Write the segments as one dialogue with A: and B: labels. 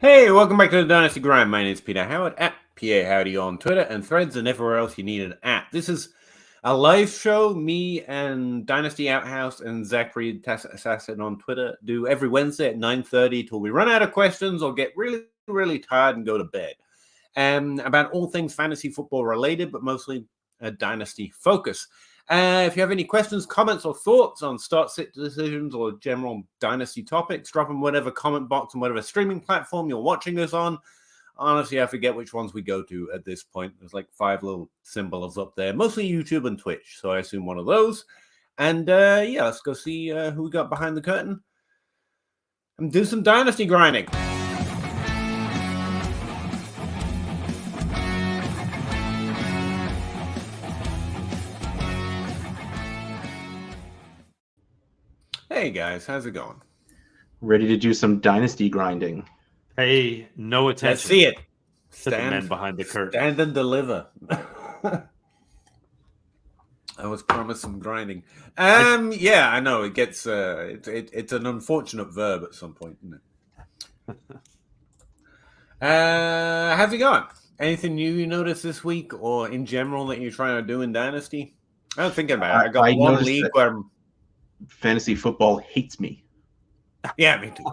A: Hey, welcome back to the Dynasty Grind. My name is Peter Howard at PA Howdy on Twitter and Threads and everywhere else you need an app. This is a live show me and Dynasty Outhouse and Zachary Assassin on Twitter do every Wednesday at 9:30 till we run out of questions or get really tired and go to bed. About all things fantasy football related, but mostly a Dynasty focus. If you have any questions, comments, or thoughts on start-sit decisions or general Dynasty topics, drop them in whatever comment box on whatever streaming platform you're watching us on. Honestly, I forget which ones we go to at this point. There's like 5 little symbols up there, mostly YouTube and Twitch, so I assume one of those. And yeah, let's go see who we got behind the curtain and do some Dynasty grinding. Hey guys, how's it going?
B: Ready to do some Dynasty grinding.
C: Pay no attention.
A: Let's see it.
C: To the men behind the curtain.
A: Stand and deliver. I was promised some grinding. Yeah, I know it gets. It's an unfortunate verb at some point, isn't it? How's it going? Anything new you noticed this week, or in general that you're trying to do in Dynasty? I was thinking about it. I got one league where
B: fantasy football hates me.
A: Yeah, me too.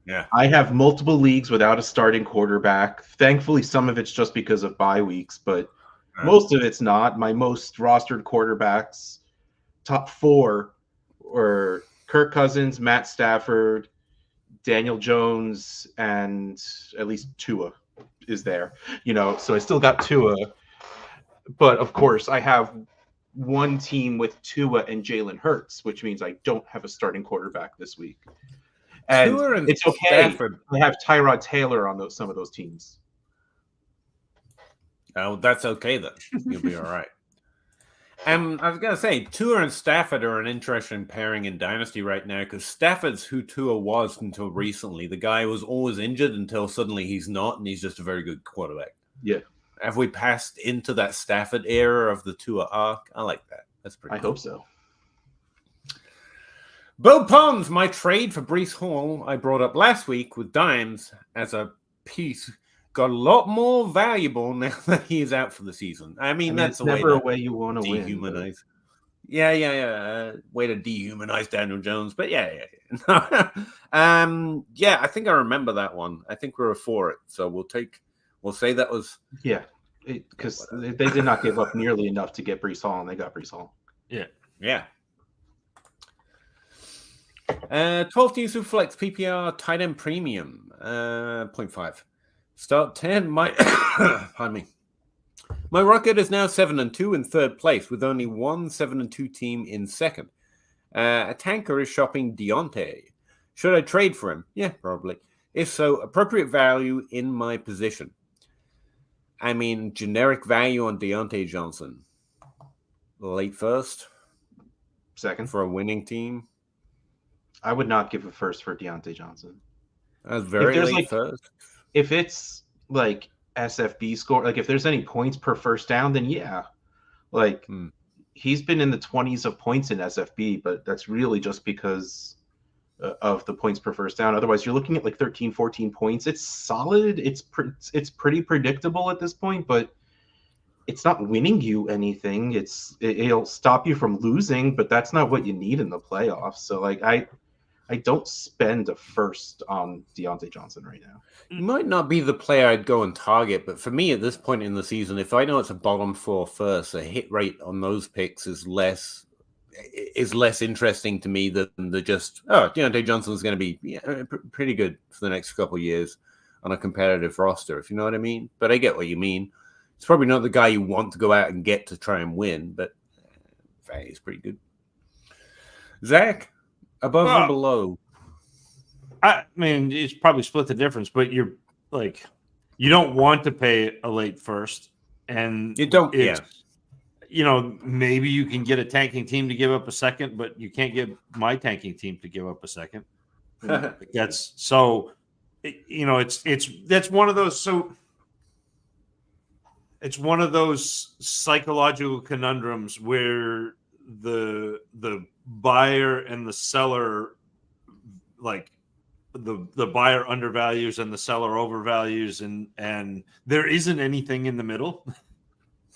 A: Yeah,
B: I have multiple leagues without a starting quarterback. Thankfully, some of it's just because of bye weeks, but most of it's not. My most rostered quarterbacks, top 4, were Kirk Cousins, Matt Stafford, Daniel Jones, and at least Tua is there. So I still got Tua. But, of course, I have one team with Tua and Jalen Hurts, which means I don't have a starting quarterback this week. And it's okay.
A: Stafford.
B: I have Tyrod Taylor on some of those teams.
A: Oh, that's okay then. You'll be all right. I was gonna say, Tua and Stafford are an interesting pairing in Dynasty right now because Stafford's who Tua was until recently. The guy was always injured until suddenly he's not, and he's just a very good quarterback.
B: Yeah.
A: Have we passed into that Stafford era of the Tua arc? I like that. That's pretty cool.
B: I hope so.
A: Bo Pons, my trade for Breece Hall I brought up last week with Dimes as a piece, got a lot more valuable now that he's out for the season. I mean that's
B: never a way you want to
A: dehumanize.
B: win.
A: Yeah. Way to dehumanize Daniel Jones, but yeah. Yeah, I think I remember that one. I think we were for it, so we'll say that was
B: because they did not give up nearly enough to get Breece Hall, and they got Breece Hall.
A: Yeah. 12 teams who flex PPR tight end premium 0.5. Start 10. Pardon me. My record is now 7-2 in third place with only one 7-2 team in second. A tanker is shopping Deontay. Should I trade for him? Yeah, probably. If so, appropriate value in my position. I mean, generic value on Deontay Johnson. Late first.
B: Second.
A: For a winning team.
B: I would not give a first for Deontay Johnson.
A: That's very late first.
B: If it's like SFB score, like if there's any points per first down, then yeah. He's been in the 20s of points in SFB, but that's really just because of the points per first down. Otherwise, you're looking at like 13, 14 points. It's solid. It's pretty predictable at this point, but it's not winning you anything. It'll stop you from losing, but that's not what you need in the playoffs. So I don't spend a first on Deontay Johnson right now.
A: He might not be the player I'd go and target, but for me at this point in the season, if I know it's a bottom 4 first, a hit rate on those picks is less interesting to me than the just, Deontay Johnson's going to be pretty good for the next couple of years on a competitive roster, if you know what I mean. But I get what you mean. It's probably not the guy you want to go out and get to try and win, but he's pretty good. Zach? Above or below?
C: I mean, it's probably split the difference, but you're like, you don't want to pay a late first, and
A: you don't.
C: Maybe you can get a tanking team to give up a second, but you can't get my tanking team to give up a second. That's so. That's one of those. So it's one of those psychological conundrums where the buyer and the seller like the buyer undervalues and the seller overvalues, and there isn't anything in the middle.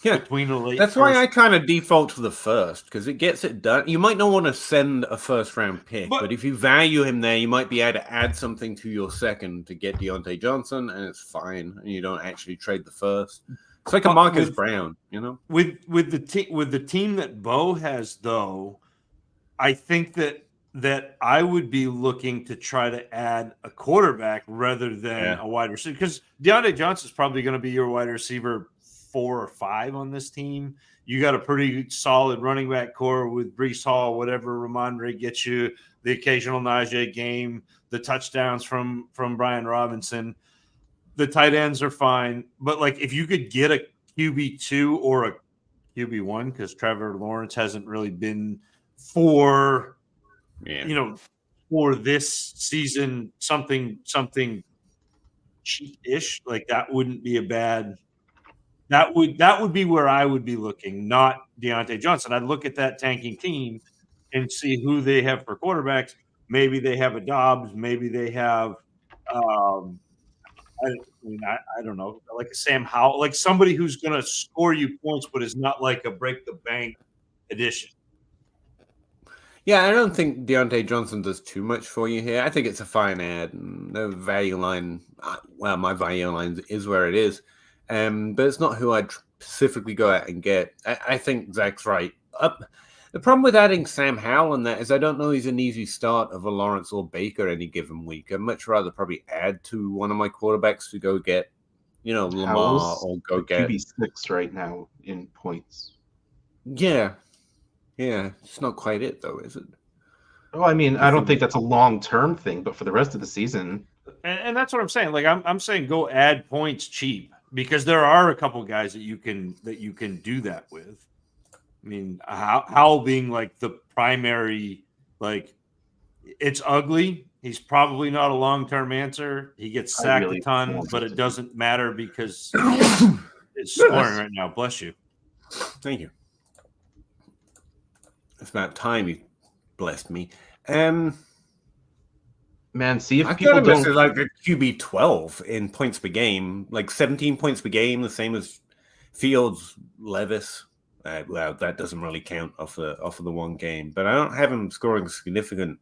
A: Yeah,
C: between a late
A: that's
C: first.
A: why I kind of default to the first, because it gets it done. You might not want to send a first-round pick, but if you value him there, you might be able to add something to your second to get Deontay Johnson, and it's fine, and you don't actually trade the first. It's like a Marcus Brown, you know.
C: With the team that Bo has, though, I think that I would be looking to try to add a quarterback rather than a wide receiver, because Deontay Johnson is probably going to be your wide receiver 4 or 5 on this team. You got a pretty solid running back core with Breece Hall, whatever Ramondre gets you, the occasional Najee game, the touchdowns from Bijan Robinson. The tight ends are fine, but like if you could get a QB2 or a QB1, because Trevor Lawrence hasn't really been for this season something cheap-ish, like that wouldn't be a bad. That would be where I would be looking, not Deontay Johnson. I'd look at that tanking team and see who they have for quarterbacks. Maybe they have a Dobbs. Maybe they have, I don't know, like a Sam Howell, like somebody who's going to score you points, but is not like a break the bank addition.
A: Yeah, I don't think Deontay Johnson does too much for you here. I think it's a fine ad. No value line. Well, my value line is where it is. But it's not who I'd specifically go out and get. I think Zach's right. The problem with adding Sam Howell in that is I don't know he's an easy start of a Lawrence or Baker any given week. I'd much rather probably add to one of my quarterbacks to go get, Lamar
B: Howell's
A: or go get
B: QB6 right now in points.
A: Yeah, it's not quite it though, is it?
B: Oh, I mean, I don't think that's a long-term thing, but for the rest of the season,
C: and that's what I'm saying. Like I'm saying, go add points cheap, because there are a couple guys that you can do that with. I mean, Howell being like the primary, like it's ugly. He's probably not a long-term answer. He gets sacked a ton, but it doesn't matter because it's scoring right now. Bless you.
A: Thank you. It's about time you blessed me.
B: Man, see if
A: I
B: people
A: thought
B: don't
A: like a QB 12 in points per game, like 17 points per game, the same as Fields, Levis. Well, that doesn't really count off of the one game, but I don't have him scoring significant.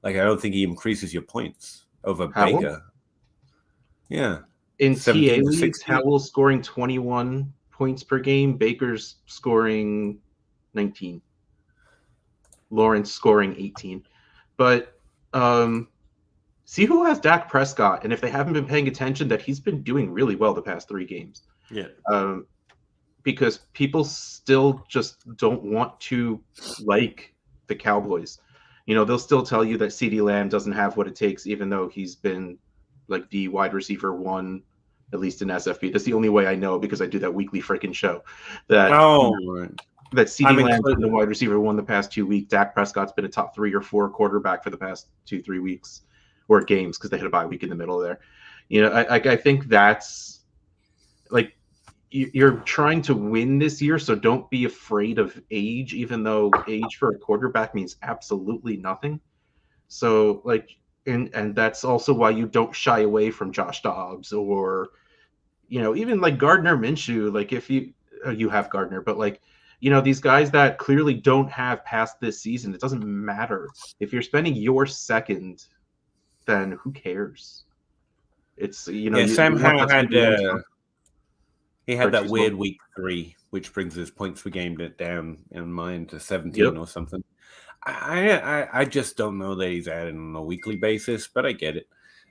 A: Like I don't think he increases your points over
B: Howell?
A: Baker. Yeah,
B: in
A: 17
B: TA
A: to
B: leagues,
A: 16.
B: Howell's scoring 21 points per game. Baker's scoring 19. Lawrence scoring 18. But see who has Dak Prescott, and if they haven't been paying attention, that he's been doing really well the past 3 games.
C: Yeah.
B: Because people still just don't want to like the Cowboys. They'll still tell you that CeeDee Lamb doesn't have what it takes, even though he's been like the wide receiver 1, at least in SFP. That's the only way I know, because I do that weekly freaking show. That CeeDee Lamb's been the wide receiver 1 the past 2 weeks. Dak Prescott's been a top 3 or 4 quarterback for the past 2-3 weeks or games, because they had a bye week in the middle there. I think that's like you're trying to win this year, so don't be afraid of age, even though age for a quarterback means absolutely nothing. So like, and that's also why you don't shy away from Josh Dobbs or, even like Gardner Minshew. Like if you have Gardner, but like, these guys that clearly don't have past this season, it doesn't matter. If you're spending your second, then who cares? It's,
A: Sam Howell had that weird week 3, which brings his points per game down in mine to 17 or something. I just don't know that he's adding on a weekly basis, but I get it.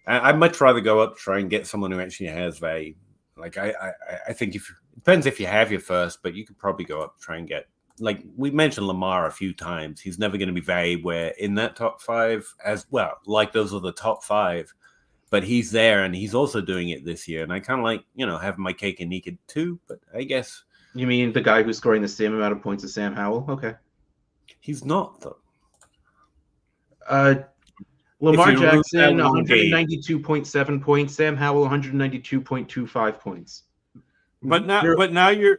A: I'd much rather go up, try and get someone who actually has value. Like I think it depends if you have your first, but you could probably go up, try and get, like we mentioned Lamar a few times. He's never going to be value where in that top 5 as well, like those are the top 5. But he's there, and he's also doing it this year. And I kind of like, having my cake and eat it too. But I guess.
B: You mean the guy who's scoring the same amount of points as Sam Howell? Okay.
A: He's not, though.
B: Lamar Jackson, 192.7 points. Sam Howell, 192.25 points.
C: But now you're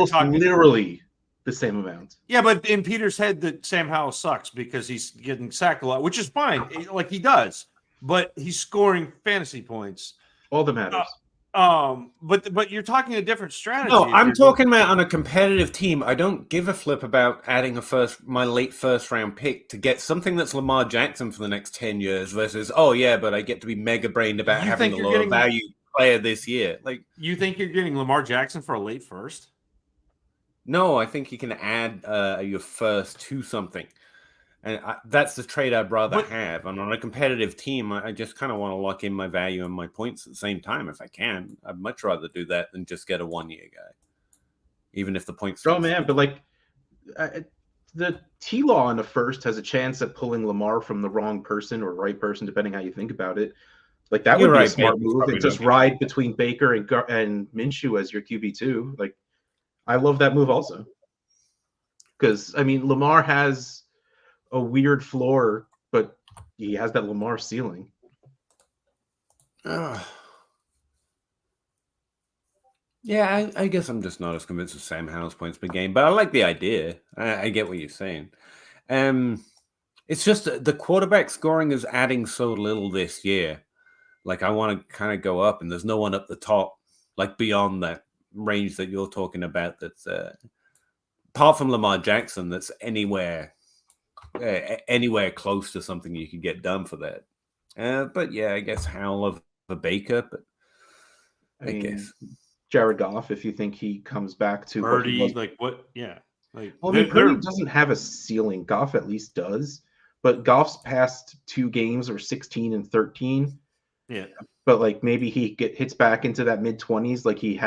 C: talking
B: literally the same amount.
C: Yeah, but in Peter's head, that Sam Howell sucks because he's getting sacked a lot, which is fine. Like he does. but he's scoring fantasy points.
B: All that matters.
C: But you're talking a different strategy.
A: No, I'm talking about on a competitive team. I don't give a flip about adding my late first round pick to get something that's Lamar Jackson for the next 10 years versus, oh yeah, but I get to be mega brained about having a lower value player this year. Like,
C: you think you're getting Lamar Jackson for a late first?
A: No, I think you can add your first to something. And that's the trade I'd rather have. And on a competitive team, I just kind of want to lock in my value and my points at the same time if I can. I'd much rather do that than just get a one-year guy, even if the points.
B: Oh man, but like the T-Law on the first has a chance at pulling Lamar from the wrong person or right person, depending how you think about it. Like that would be a smart move, and just ride between Baker and Minshew as your QB2. Like I love that move also, because I mean Lamar has a weird floor, but he has that Lamar ceiling.
A: Yeah, I guess I'm just not as convinced with Sam Howell's points per game, but I like the idea. I get what you're saying. It's just the quarterback scoring is adding so little this year. Like I want to kind of go up, and there's no one up the top, like beyond that range that you're talking about. That's apart from Lamar Jackson, that's anywhere close to something you could get done for that. But yeah, I guess Howell of a Baker, but I guess
B: Jared Goff, if you think he comes back to
C: Purdy, Purdy
B: doesn't have a ceiling. Goff at least does, but Goff's past 2 games are 16 and 13.
C: Yeah,
B: but like maybe he hits back into that mid-20s, like he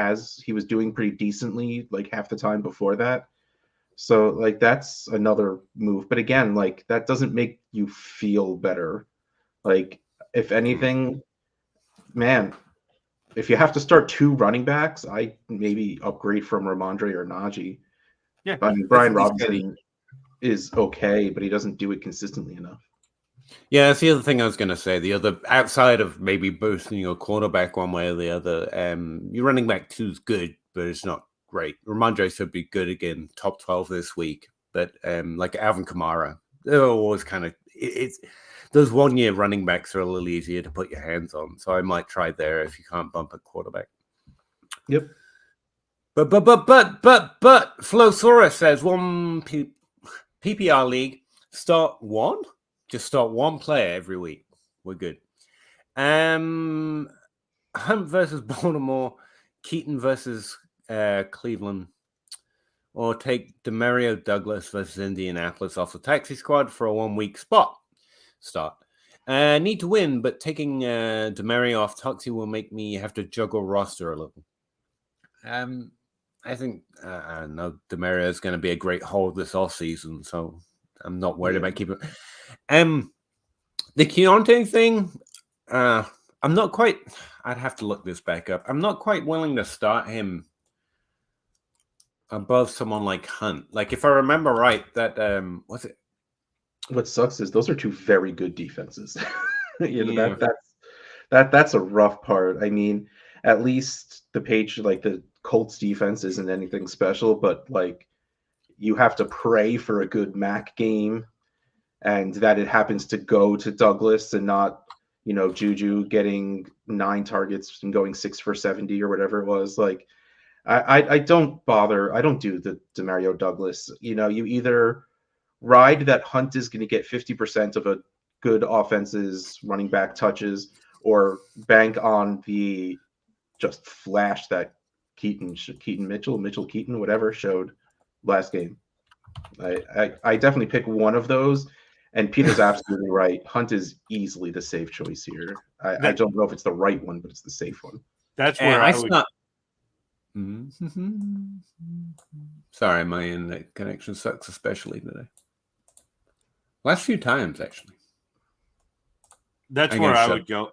B: was doing pretty decently like half the time before that. So like that's another move, but again, like that doesn't make you feel better. Like if anything, man, if you have to start 2 running backs, I maybe upgrade from Ramondre or Najee.
C: Yeah,
B: I mean Bijan Robinson is okay, but he doesn't do it consistently enough.
A: Yeah, that's the other thing I was going to say. The other, outside of maybe boosting your quarterback one way or the other, your running back 2 is good, but it's not great. Ramondre should be good again, top 12 this week. But like Alvin Kamara, they're always kind of those 1-year running backs are a little easier to put your hands on. So I might try there if you can't bump a quarterback.
B: Yep.
A: But Flosaurus says 1 PPR league, start 1. Just start 1 player every week. We're good. Hunt versus Baltimore, Keaton versus Cleveland, or take Demario Douglas versus Indianapolis off the taxi squad for a 1-week start. Need to win, but taking Demario off taxi will make me have to juggle roster a little. I think no, Demario is going to be a great hold this offseason, so I'm not worried about keeping it. The Keontae thing, I'm not quite. I'd have to look this back up. I'm not quite willing to start him above someone like Hunt. Like if I remember right, that what's it?
B: What sucks is those are 2 very good defenses. That's a rough part. I mean, at least the Colts defense isn't anything special, but like you have to pray for a good Mac game. And that it happens to go to Douglas and not, Juju getting 9 targets and going 6 for 70 or whatever it was. Like, I don't bother. I don't do the Demario Douglas. You either ride that Hunt is going to get 50% of a good offense's running back touches, or bank on the just flash that Mitchell Keaton, whatever, showed last game. I definitely pick one of those. And Peter's absolutely right. Hunt is easily the safe choice here. I don't know if it's the right one, but it's the safe one.
C: That's where I would.
A: Sorry, my internet connection sucks, especially today. Last few times, actually.
C: That's where I would go.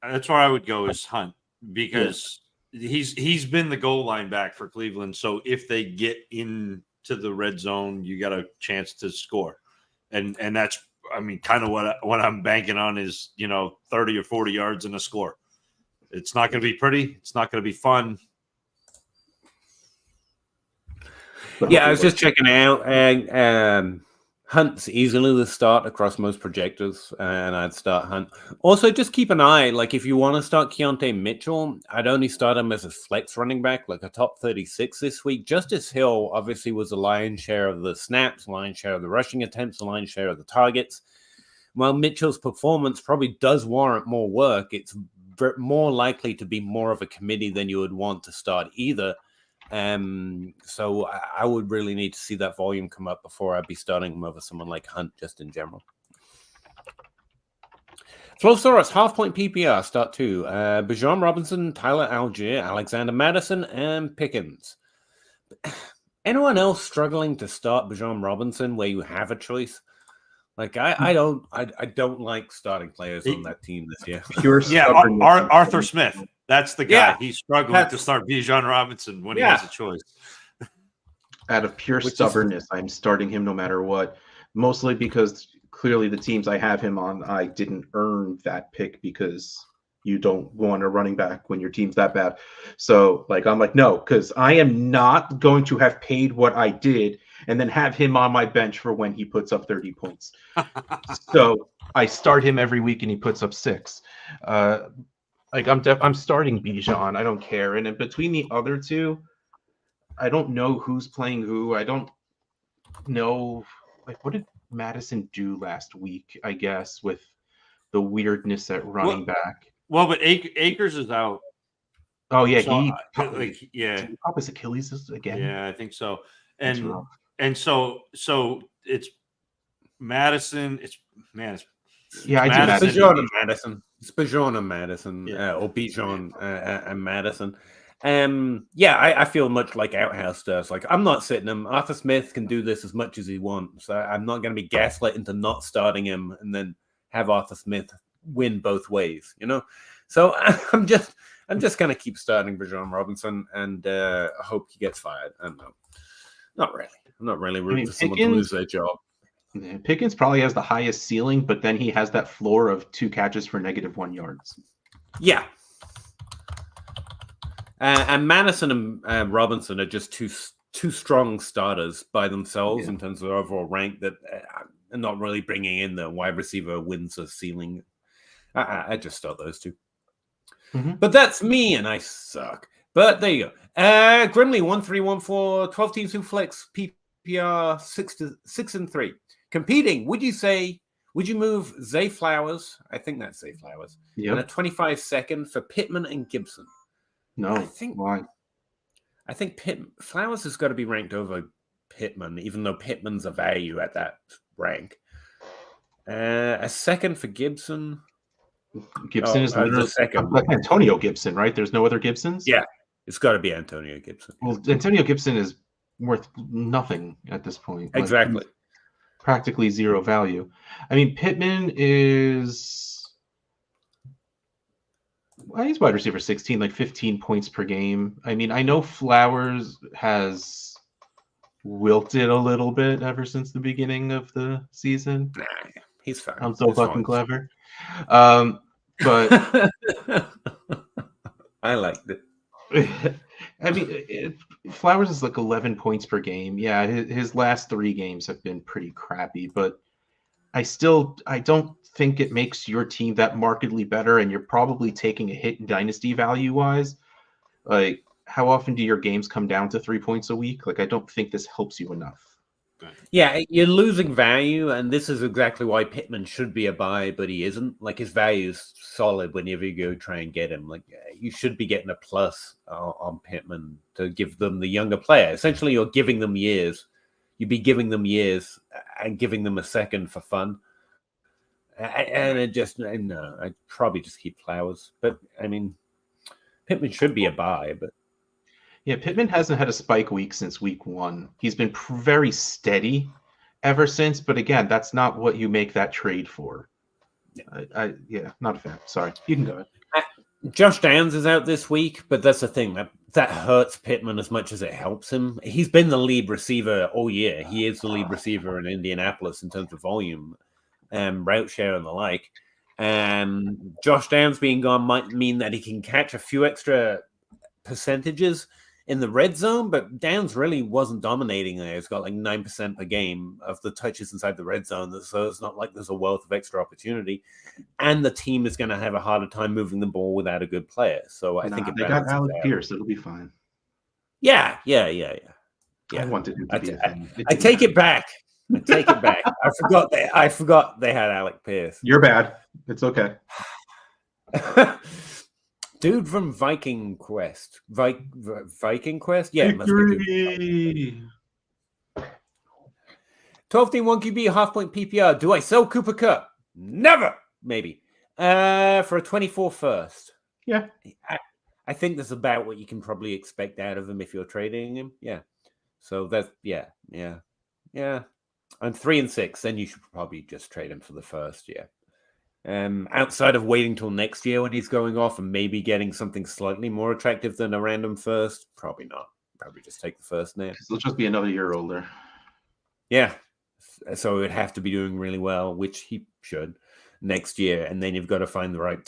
C: That's where I would go is Hunt, because he's been the goal line back for Cleveland. So if they get into the red zone, you got a chance to score. And that's, I mean, kind of what I'm banking on is, 30 or 40 yards and a score. It's not going to be pretty. It's not going to be fun.
A: Yeah, I was just checking out. And Hunt's easily the start across most projectors, and I'd start Hunt. Also, just keep an eye. Like, if you want to start Keontae Mitchell, I'd only start him as a flex running back, like a top 36 this week. Justice Hill obviously was the lion's share of the snaps, lion's share of the rushing attempts, the lion's share of the targets. While Mitchell's performance probably does warrant more work, it's more likely to be more of a committee than you would want to start either. So I would really need to see that volume come up before I'd be starting him over someone like Hunt, just in general. Flowsaurus, half-point PPR, start 2. Bijan Robinson, Tyler Algier, Alexander Madison, and Pickens. Anyone else struggling to start Bijan Robinson where you have a choice? Like, I don't like starting players on that team this year.
C: Arthur Smith. That's the guy. Yeah, he's struggling to start Bijan Robinson when he has a choice.
B: Out of pure stubbornness, I'm starting him no matter what. Mostly because clearly the teams I have him on, I didn't earn that pick because you don't want a running back when your team's that bad. So, like, I'm like, no, because I am not going to have paid what I did and then have him on my bench for when he puts up 30 points. So I start him every week and he puts up 6. Like, I'm starting Bijan. I don't care. And in between the other two, I don't know who's playing who. I don't know. Like, what did Madison do last week, I guess, with the weirdness at running back?
C: Well, but Akers is out.
B: Oh, yeah.
C: So,
B: he
C: popped
B: his Achilles again.
C: Yeah, I think so. And so it's Madison. It's
A: Bijan and Madison. It's Bijan and Madison, or Bijan and Madison. I feel much like Outhouse does. Like, I'm not sitting him. Arthur Smith can do this as much as he wants. So I'm not going to be gaslit into not starting him and then have Arthur Smith win both ways, you know? So I'm just going to keep starting Bijan Robinson and hope he gets fired. I don't know. Not really. I'm not really rooting for someone to lose their job.
B: Pickens probably has the highest ceiling, but then he has that floor of 2 catches for -1 yards.
A: Yeah. And Madison and Robinson are just two strong starters by themselves in terms of their overall rank that are not really bringing in the wide receiver wins a ceiling. I just start those two. Mm-hmm. But that's me, and I suck. But there you go. Grimley 1314, 12 teams who flex PPR 6-3. Competing, would you move Zay Flowers? I think that's Zay Flowers. Yep. And a 25-second for Pittman and Gibson.
B: No, why?
A: I think Flowers has got to be ranked over Pittman, even though Pittman's a value at that rank. A second for Gibson.
B: Gibson is
A: the second.
B: Like Antonio Gibson, right? There's no other Gibsons?
A: Yeah, it's got to be Antonio Gibson.
B: Well, Antonio Gibson is worth nothing at this point.
A: Exactly.
B: Like, practically zero value. I mean, Pittman is... Well, he's wide receiver 16, like 15 points per game. I mean, I know Flowers has wilted a little bit ever since the beginning of the season.
A: Nah, he's fine.
B: I'm so fucking clever. But
A: I liked it.
B: I mean, Flowers is like 11 points per game. Yeah, his last 3 games have been pretty crappy, but I don't think it makes your team that markedly better, and you're probably taking a hit in dynasty value-wise. Like, how often do your games come down to 3 points a week? Like, I don't think this helps you enough.
A: Yeah, you're losing value, and this is exactly why Pittman should be a buy, but he isn't. Like, his value is solid whenever you go try and get him. Like, you should be getting a plus on Pittman to give them the younger player. Essentially, you're giving them years. You'd be giving them years and giving them a second for fun. And I'd probably just keep Flowers. But, I mean, Pittman should be a buy, but.
B: Yeah, Pittman hasn't had a spike week since week 1. He's been very steady ever since. But again, that's not what you make that trade for. Yeah, not a fan. Sorry. You can go ahead.
A: Josh Downs is out this week, but that's the thing. That hurts Pittman as much as it helps him. He's been the lead receiver all year. He is the lead receiver in Indianapolis in terms of volume, route share, and the like. Josh Downs being gone might mean that he can catch a few extra percentages in the red zone, but Downs really wasn't dominating there. He's got like 9% per game of the touches inside the red zone, so it's not like there's a wealth of extra opportunity. And the team is going to have a harder time moving the ball without a good player. So I think
B: they got Alec Pierce. It'll be fine.
A: Yeah.
B: I wanted him to be a thing.
A: I take it back. I take it back. I forgot they had Alec Pierce.
B: You're bad. It's okay.
A: Dude from Viking Quest. Viking Quest? Yeah,
B: Victory!
A: 12 team 1 QB, half point PPR. Do I sell Cooper Kupp? Never! Maybe. For a 24 first.
B: Yeah.
A: I think that's about what you can probably expect out of him if you're trading him. Yeah. So that's, yeah. I'm 3 and 6, then you should probably just trade him for the first, yeah. Outside of waiting till next year when he's going off and maybe getting something slightly more attractive than a random first, probably not. Probably just take the first now.
B: He'll just be another year older.
A: Yeah. So it would have to be doing really well, which he should next year. And then you've got to find the right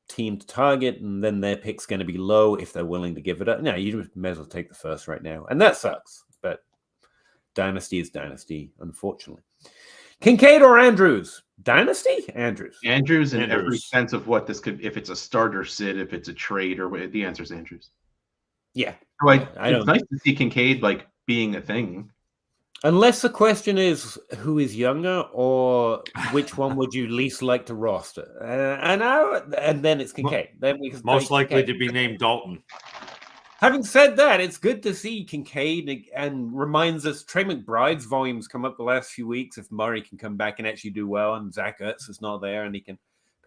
A: team to target, and then their pick's going to be low if they're willing to give it up. No, you may as well take the first right now. And that sucks. But Dynasty is Dynasty, unfortunately. Kincaid or Andrews? Dynasty? Andrews.
B: Andrews in every sense of what this could, if it's a starter sit, if it's a trade, or the answer is Andrews.
A: Yeah.
B: It's nice to see Kincaid like being a thing.
A: Unless the question is who is younger or which one would you least like to roster? And then it's Kincaid. Then we
C: most likely Kincaid. To be named Dalton.
A: Having said that, it's good to see Kincaid and reminds us Trey McBride's volumes come up the last few weeks. If Murray can come back and actually do well, and Zach Ertz is not there and he can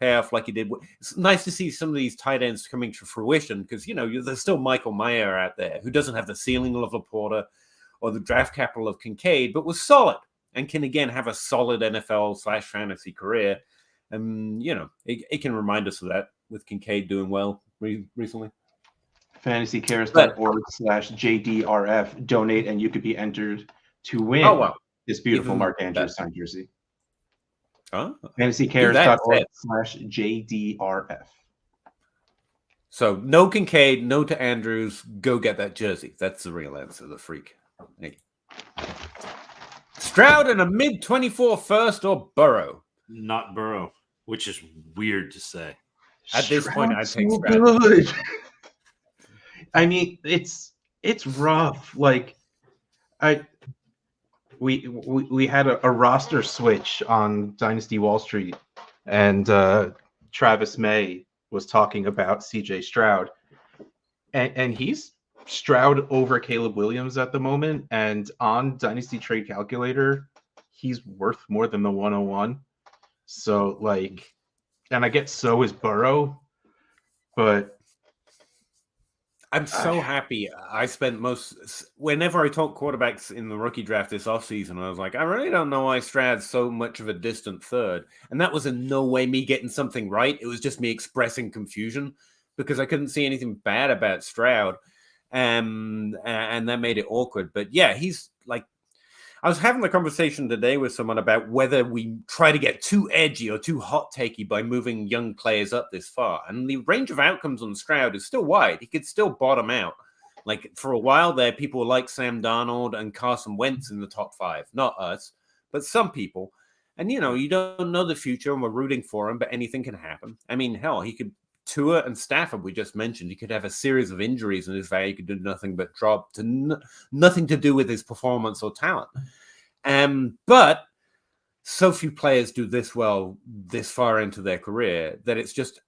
A: pay off like he did. It's nice to see some of these tight ends coming to fruition because, there's still Michael Mayer out there who doesn't have the ceiling of Laporta or the draft capital of Kincaid, but was solid and can again have a solid NFL/fantasy career. And, it can remind us of that with Kincaid doing well recently.
B: FantasyCares.org/JDRF. Donate and you could be entered to win this beautiful Mark Andrews signed jersey. FantasyCares.org/JDRF.
A: So no Kincaid, no to Andrews. Go get that jersey. That's the real answer, the freak. Hey. Stroud and a mid-24 first or Burrow?
C: Not Burrow, which is weird to say.
A: At this point, I'd take Stroud.
B: Good. I mean, it's rough. Like, we had a roster switch on Dynasty Wall Street, and Travis May was talking about CJ Stroud, and he's Stroud over Caleb Williams at the moment, and on Dynasty Trade Calculator, he's worth more than the 101. So, like, and I get so is Burrow, but
A: I'm so happy. I spent whenever I talk quarterbacks in the rookie draft this offseason, I was like, I really don't know why Stroud's so much of a distant third. And that was in no way me getting something right. It was just me expressing confusion because I couldn't see anything bad about Stroud. And that made it awkward. But yeah, he's like, I was having a conversation today with someone about whether we try to get too edgy or too hot takey by moving young players up this far. And the range of outcomes on Stroud is still wide. He could still bottom out. Like for a while there, people like Sam Darnold and Carson Wentz in the top 5. Not us, but some people. And, you don't know the future and we're rooting for him, but anything can happen. I mean, hell, he could Tua and Stafford, we just mentioned, he could have a series of injuries and his value could do nothing but drop to nothing to do with his performance or talent. But so few players do this well this far into their career that it's just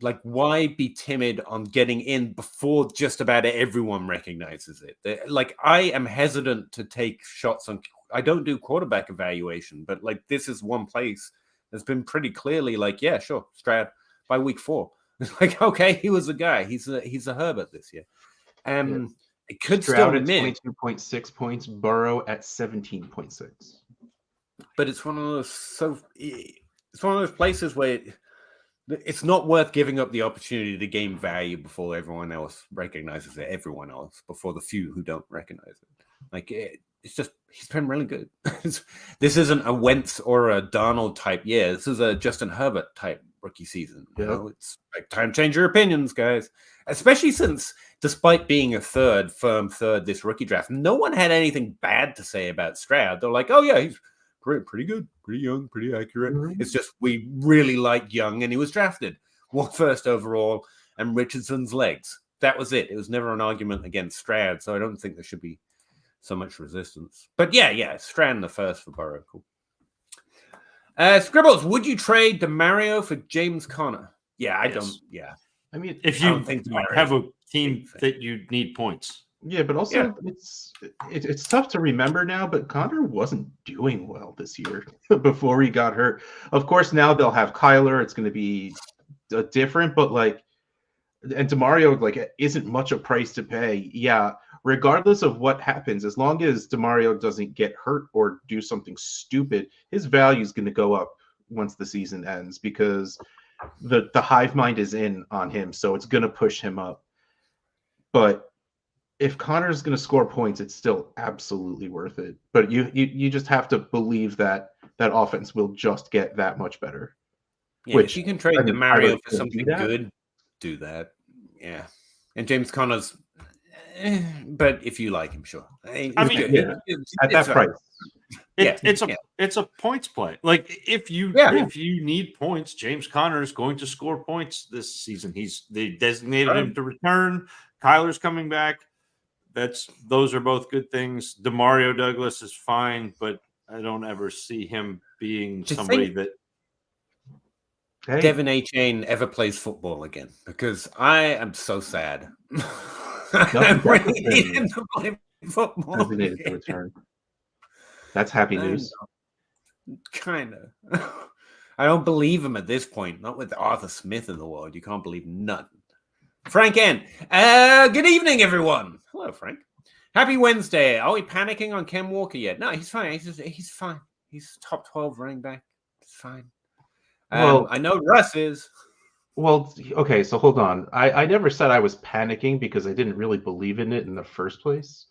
A: like, why be timid on getting in before just about everyone recognizes it? Like, I am hesitant to take shots on. I don't do quarterback evaluation, but like this is one place that's been pretty clearly like, yeah, sure, Stroud. By week 4, it's like, okay, he was a guy. He's a Herbert this year. It could
B: Stroud
A: still
B: at 22.6 points, Burrow at 17.6.
A: But it's one of those places where it's not worth giving up the opportunity to gain value before everyone else recognizes it. Everyone else before the few who don't recognize it. Like it's just he's been really good. This isn't a Wentz or a Darnold type year. This is a Justin Herbert type rookie season.
B: Yep.
A: You know, it's like time to change your opinions, guys. Especially since, despite being a firm third this rookie draft, no one had anything bad to say about Stroud. They're like, oh yeah, he's pretty good, pretty young, pretty accurate.
B: Mm-hmm.
A: It's just we really like Young, and he was drafted first overall, and Richardson's legs. That was it. It was never an argument against Stroud, so I don't think there should be so much resistance. But yeah, Stroud in the first for Burrow. Cool. Scribbles, would you trade DeMario for James Conner? Yeah, I don't. Yeah,
B: I mean,
C: if you have a team that you need points.
B: Yeah, but also it's tough to remember now, but Conner wasn't doing well this year before he got hurt. Of course, now they'll have Kyler. It's going to be different, but and DeMario isn't much a price to pay. Yeah, regardless of what happens, as long as DeMario doesn't get hurt or do something stupid, his value is going to go up once the season ends because the hive mind is in on him, so it's going to push him up. But if Connor's going to score points, it's still absolutely worth it. But you just have to believe that offense will just get that much better.
A: Yeah, if you can trade DeMario for something good, do that. Yeah. And James Conner's, but if you like him, sure.
B: I mean, at that price.
C: It's a points play. Like if you need points, James Conner is going to score points this season. They designated him to return. Kyler's coming back. Those are both good things. DeMario Douglas is fine, but I don't ever see him being somebody that
A: Devin A. Chain ever plays football again, because I am so sad. I'm ready to play football.
B: Designated to return. That's happy news.
A: Kind of. I don't believe him at this point. Not with Arthur Smith in the world. You can't believe nothing. Frank N. Good evening, everyone. Hello, Frank. Happy Wednesday. Are we panicking on Ken Walker yet? No, he's fine. He's fine. He's top 12 running back. It's fine. Well, I know Russ is.
B: Well, okay, so hold on. I never said I was panicking because I didn't really believe in it in the first place.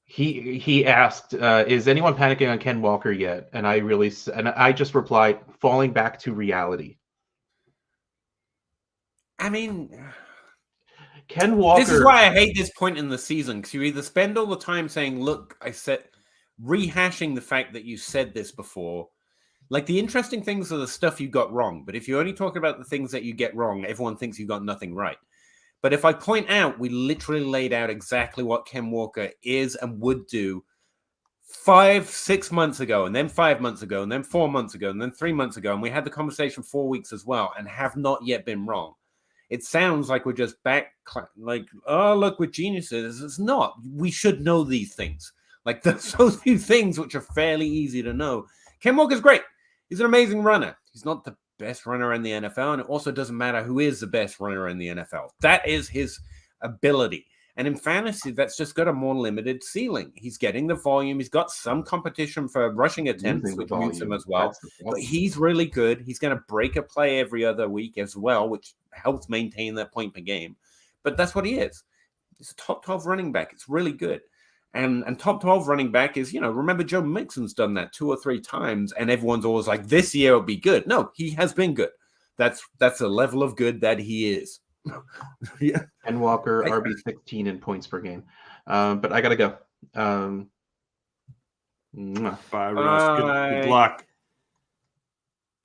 B: He asked, "Is anyone panicking on Ken Walker yet?" And I just replied, "Falling back to reality."
A: I mean,
B: Ken Walker.
A: This is why I hate this point in the season, because you either spend all the time saying, "Look, I said," rehashing the fact that you said this before. Like, the interesting things are the stuff you got wrong. But if you only talk about the things that you get wrong, everyone thinks you got nothing right. But if I point out, we literally laid out exactly what Ken Walker is and would do 5-6 months ago, and then 5 months ago, and then 4 months ago, and then 3 months ago, and we had the conversation 4 weeks as well, and have not yet been wrong. It sounds like we're just back, like, oh, look, we're geniuses. It's not. We should know these things. Like, there's those few things which are fairly easy to know. Ken Walker's great. He's an amazing runner. He's not the best runner in the NFL, and it also doesn't matter who is the best runner in the NFL. That is his ability. And in fantasy, that's just got a more limited ceiling. He's getting the volume. He's got some competition for rushing attempts, which mutes him as well. But he's really good. He's going to break a play every other week as well, which helps maintain that point per game. But that's what he is. He's a top 12 running back. It's really good. And top 12 running back is, remember Joe Mixon's done that 2 or 3 times, and everyone's always like, this year will be good. No, he has been good. That's a level of good that he is.
B: Yeah. And Walker, RB16 in points per game. But I got to go.
C: Bye, Russ. Good luck.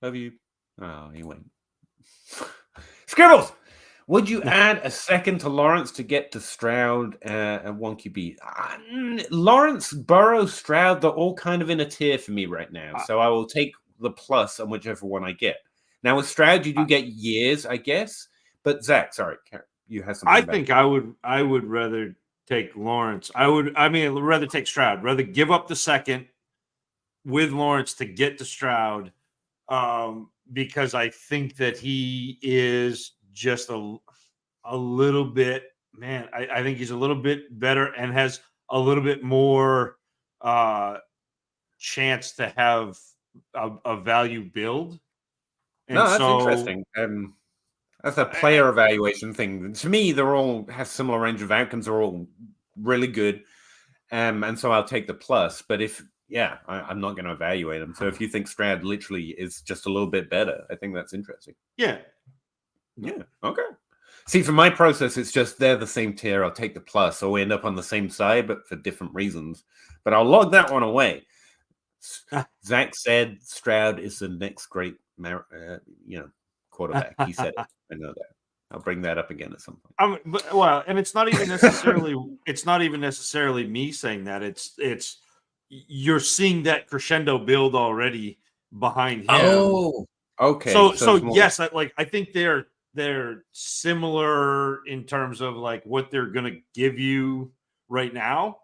A: Love you. Oh, he went. Scribbles! Would you add a second to Lawrence to get to Stroud and 1 QB? Lawrence, Burrow, Stroud, they're all kind of in a tier for me right now. So I will take the plus on whichever one I get. Now, with Stroud, you do get years, I guess. But Zach, sorry, you have something.
C: I think I would rather take Lawrence. Rather take Stroud. Rather give up the second with Lawrence to get to Stroud, because I think that he is just a little bit, man. I think he's a little bit better and has a little bit more chance to have a value build. And
A: that's interesting. That's a player evaluation thing. To me, they're all have similar range of outcomes. They're all really good. And so I'll take the plus. But if yeah, I'm not going to evaluate him. So if you think Stroud literally is just a little bit better, I think that's interesting.
C: Yeah.
A: Yeah. Okay. See, for my process, it's just they're the same tier. I'll take the plus, so we end up on the same side, but for different reasons. But I'll log that one away. Zach said Stroud is the next great, quarterback. He said it. I know that. I'll bring that up again at some point.
C: And it's not even necessarily me saying that. It's you're seeing that crescendo build already behind him.
A: Oh, okay.
C: So yes, I think they're similar in terms of like what they're going to give you right now.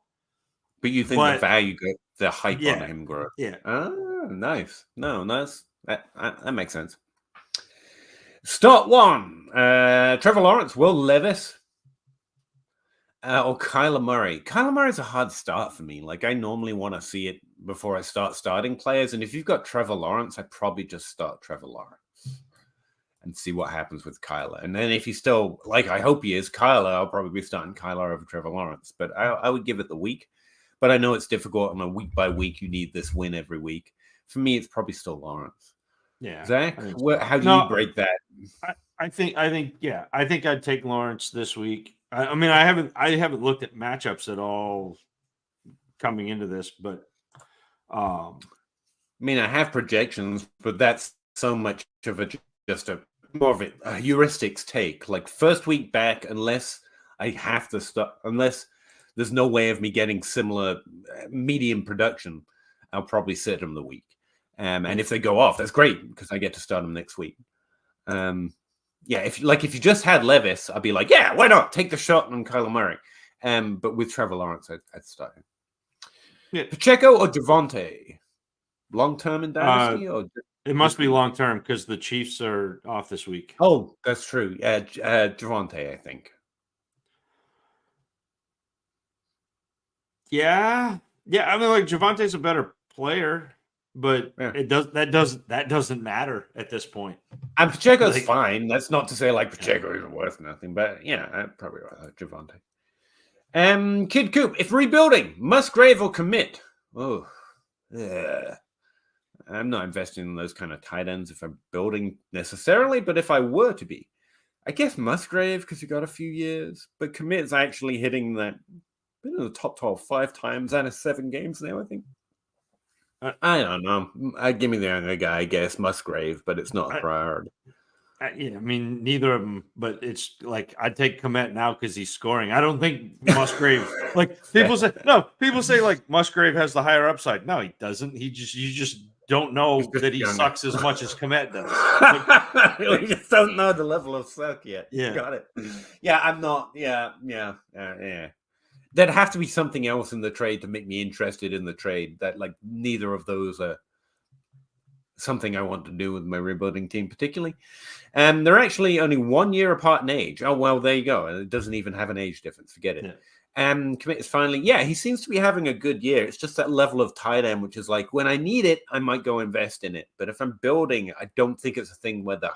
A: But you think the value, the hype on him grows?
C: Yeah.
A: Oh, nice. No, nice. That makes sense. Start one. Trevor Lawrence, Will Levis, or Kyler Murray. Kyler Murray's a hard start for me. Like, I normally want to see it before I start starting players. And if you've got Trevor Lawrence, I'd probably just start Trevor Lawrence and see what happens with Kyler. And then if he's still, like I hope he is, Kyler, I'll probably be starting Kyler over Trevor Lawrence. But I would give it the week. But I know it's difficult on a week by week. You need this win every week. For me, it's probably still Lawrence.
C: Yeah.
A: Zach, how do you break that?
C: I think I'd take Lawrence this week. I mean, I haven't looked at matchups at all coming into this, but
A: I mean, I have projections, but that's so much of just a more of a heuristics take. Like first week back, unless I have to start, unless there's no way of me getting similar medium production, I'll probably sit them the week. And if they go off, that's great because I get to start them next week. If you just had Levis, I'd be like, yeah, why not? Take the shot on Kyler Murray. But with Trevor Lawrence, I'd start him. Yeah. Pacheco or Devontae? Long-term in Dynasty?
C: It must be long-term because the Chiefs are off this week.
A: Oh, that's true. Devontae, I think.
C: Yeah. I mean, like Javonte's a better player, but that doesn't matter at this point.
A: And Pacheco's fine. That's not to say like Pacheco isn't worth nothing, but yeah, I'd probably rather Javonte. Kid Coop, if rebuilding, Musgrave or Kmet? Oh, yeah. I'm not investing in those kind of tight ends if I'm building necessarily, but if I were to be, I guess Musgrave because you got a few years, but Kmet's actually hitting that. Been in the top 12 5 times out of 7 games now, I think. I don't know. Give me the younger guy, I guess, Musgrave, but it's not a priority.
C: I mean, neither of them, but it's like I'd take Kmet now because he's scoring. I don't think Musgrave, people say like Musgrave has the higher upside. No, he doesn't. You just don't know that he sucks as much as Kmet does.
A: We just don't know the level of suck yet.
C: Yeah.
A: Got it. Yeah, I'm not. Yeah. There'd have to be something else in the trade to make me interested in the trade that like neither of those are something I want to do with my rebuilding team particularly. They're actually only 1 year apart in age. Oh, well, there you go. It doesn't even have an age difference. Forget it. Yeah. Kmet is finally, he seems to be having a good year. It's just that level of tight end, which is like when I need it, I might go invest in it. But if I'm building, I don't think it's a thing where the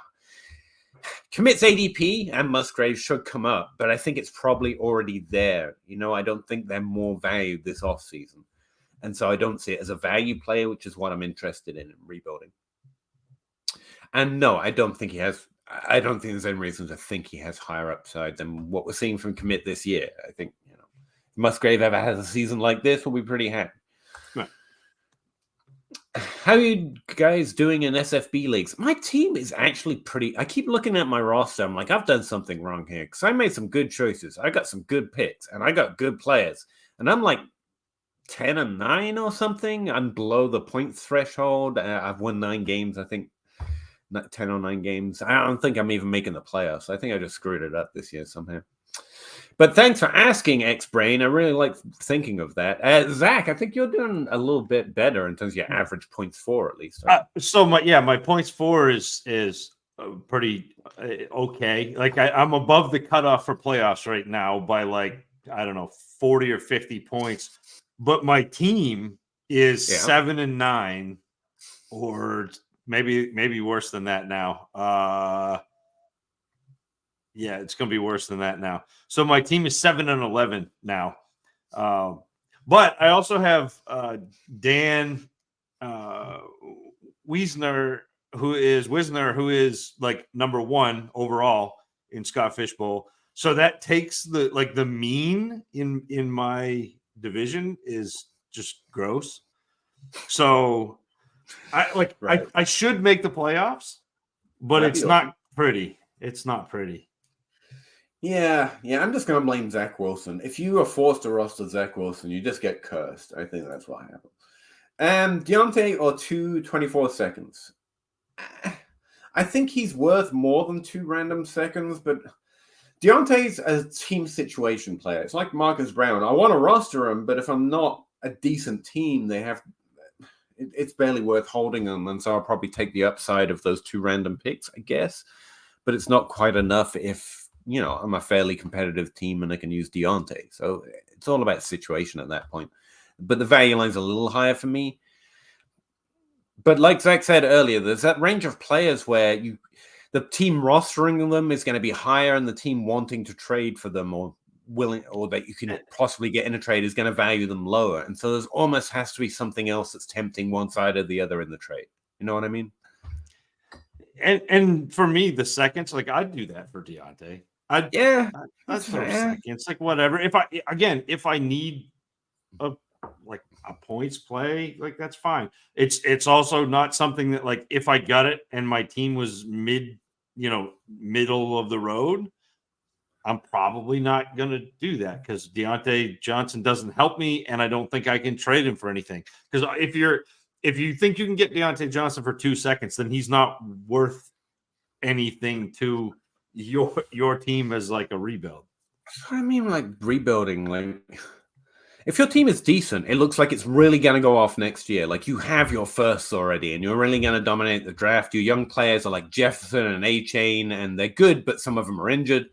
A: Kmet's ADP and Musgrave should come up, but I think it's probably already there. I don't think they're more valued this offseason. And so I don't see it as a value player, which is what I'm interested in rebuilding. And no, I don't think there's any reason to think he has higher upside than what we're seeing from Kmet this year. I think, if Musgrave ever has a season like this, we'll be pretty happy. Right. How are you guys doing in SFB leagues? My team is actually I keep looking at my roster. I'm like, I've done something wrong here because I made some good choices. I got some good picks and I got good players. And I'm like 10-9 or something. I'm below the point threshold. I've won 9 games, I think. Not 10 or 9 games. I don't think I'm even making the playoffs. I think I just screwed it up this year somehow. But thanks for asking, X-Brain. I really like thinking of that. Zach, I think you're doing a little bit better in terms of your average points for, at least. Right?
C: My points for is pretty okay. Like I'm above the cutoff for playoffs right now by 40 or 50 points. But my team is 7-9, or maybe worse than that now. It's going to be worse than that now. So my team is 7-11 now. But I also have Dan Wisner, who is like number 1 overall in Scott Fishbowl. So that takes the mean in my division is just gross. So I should make the playoffs, but it's not pretty. It's not pretty.
A: Yeah. I'm just going to blame Zach Wilson. If you are forced to roster Zach Wilson, you just get cursed. I think that's what happened. Deontay or 2 seconds. I think he's worth more than 2 random seconds, but Deontay's a team situation player. It's like Marcus Brown. I want to roster him, but if I'm not a decent team, it's barely worth holding them, and so I'll probably take the upside of those 2 random picks, I guess. But it's not quite enough if, I'm a fairly competitive team and I can use Deontay. So it's all about situation at that point. But the value line's a little higher for me. But like Zach said earlier, there's that range of players where the team rostering them is going to be higher, and the team wanting to trade for them or willing, or that you can possibly get in a trade, is going to value them lower. And so there's almost has to be something else that's tempting one side or the other in the trade. You know what I mean?
C: And for me, the seconds, like I'd do that for Deontay. I'd throw seconds, like whatever. If I need a points play, like that's fine. It's also not something that, like, if I got it and my team was middle of the road, I'm probably not going to do that because Deontay Johnson doesn't help me, and I don't think I can trade him for anything. Because if you think you can get Deontay Johnson for 2 seconds, then he's not worth anything to your team as like a rebuild.
A: I mean, like rebuilding, like if your team is decent, it looks like it's really going to go off next year. Like you have your firsts already and you're really going to dominate the draft. Your young players are like Jefferson and A-Chain, and they're good, but some of them are injured.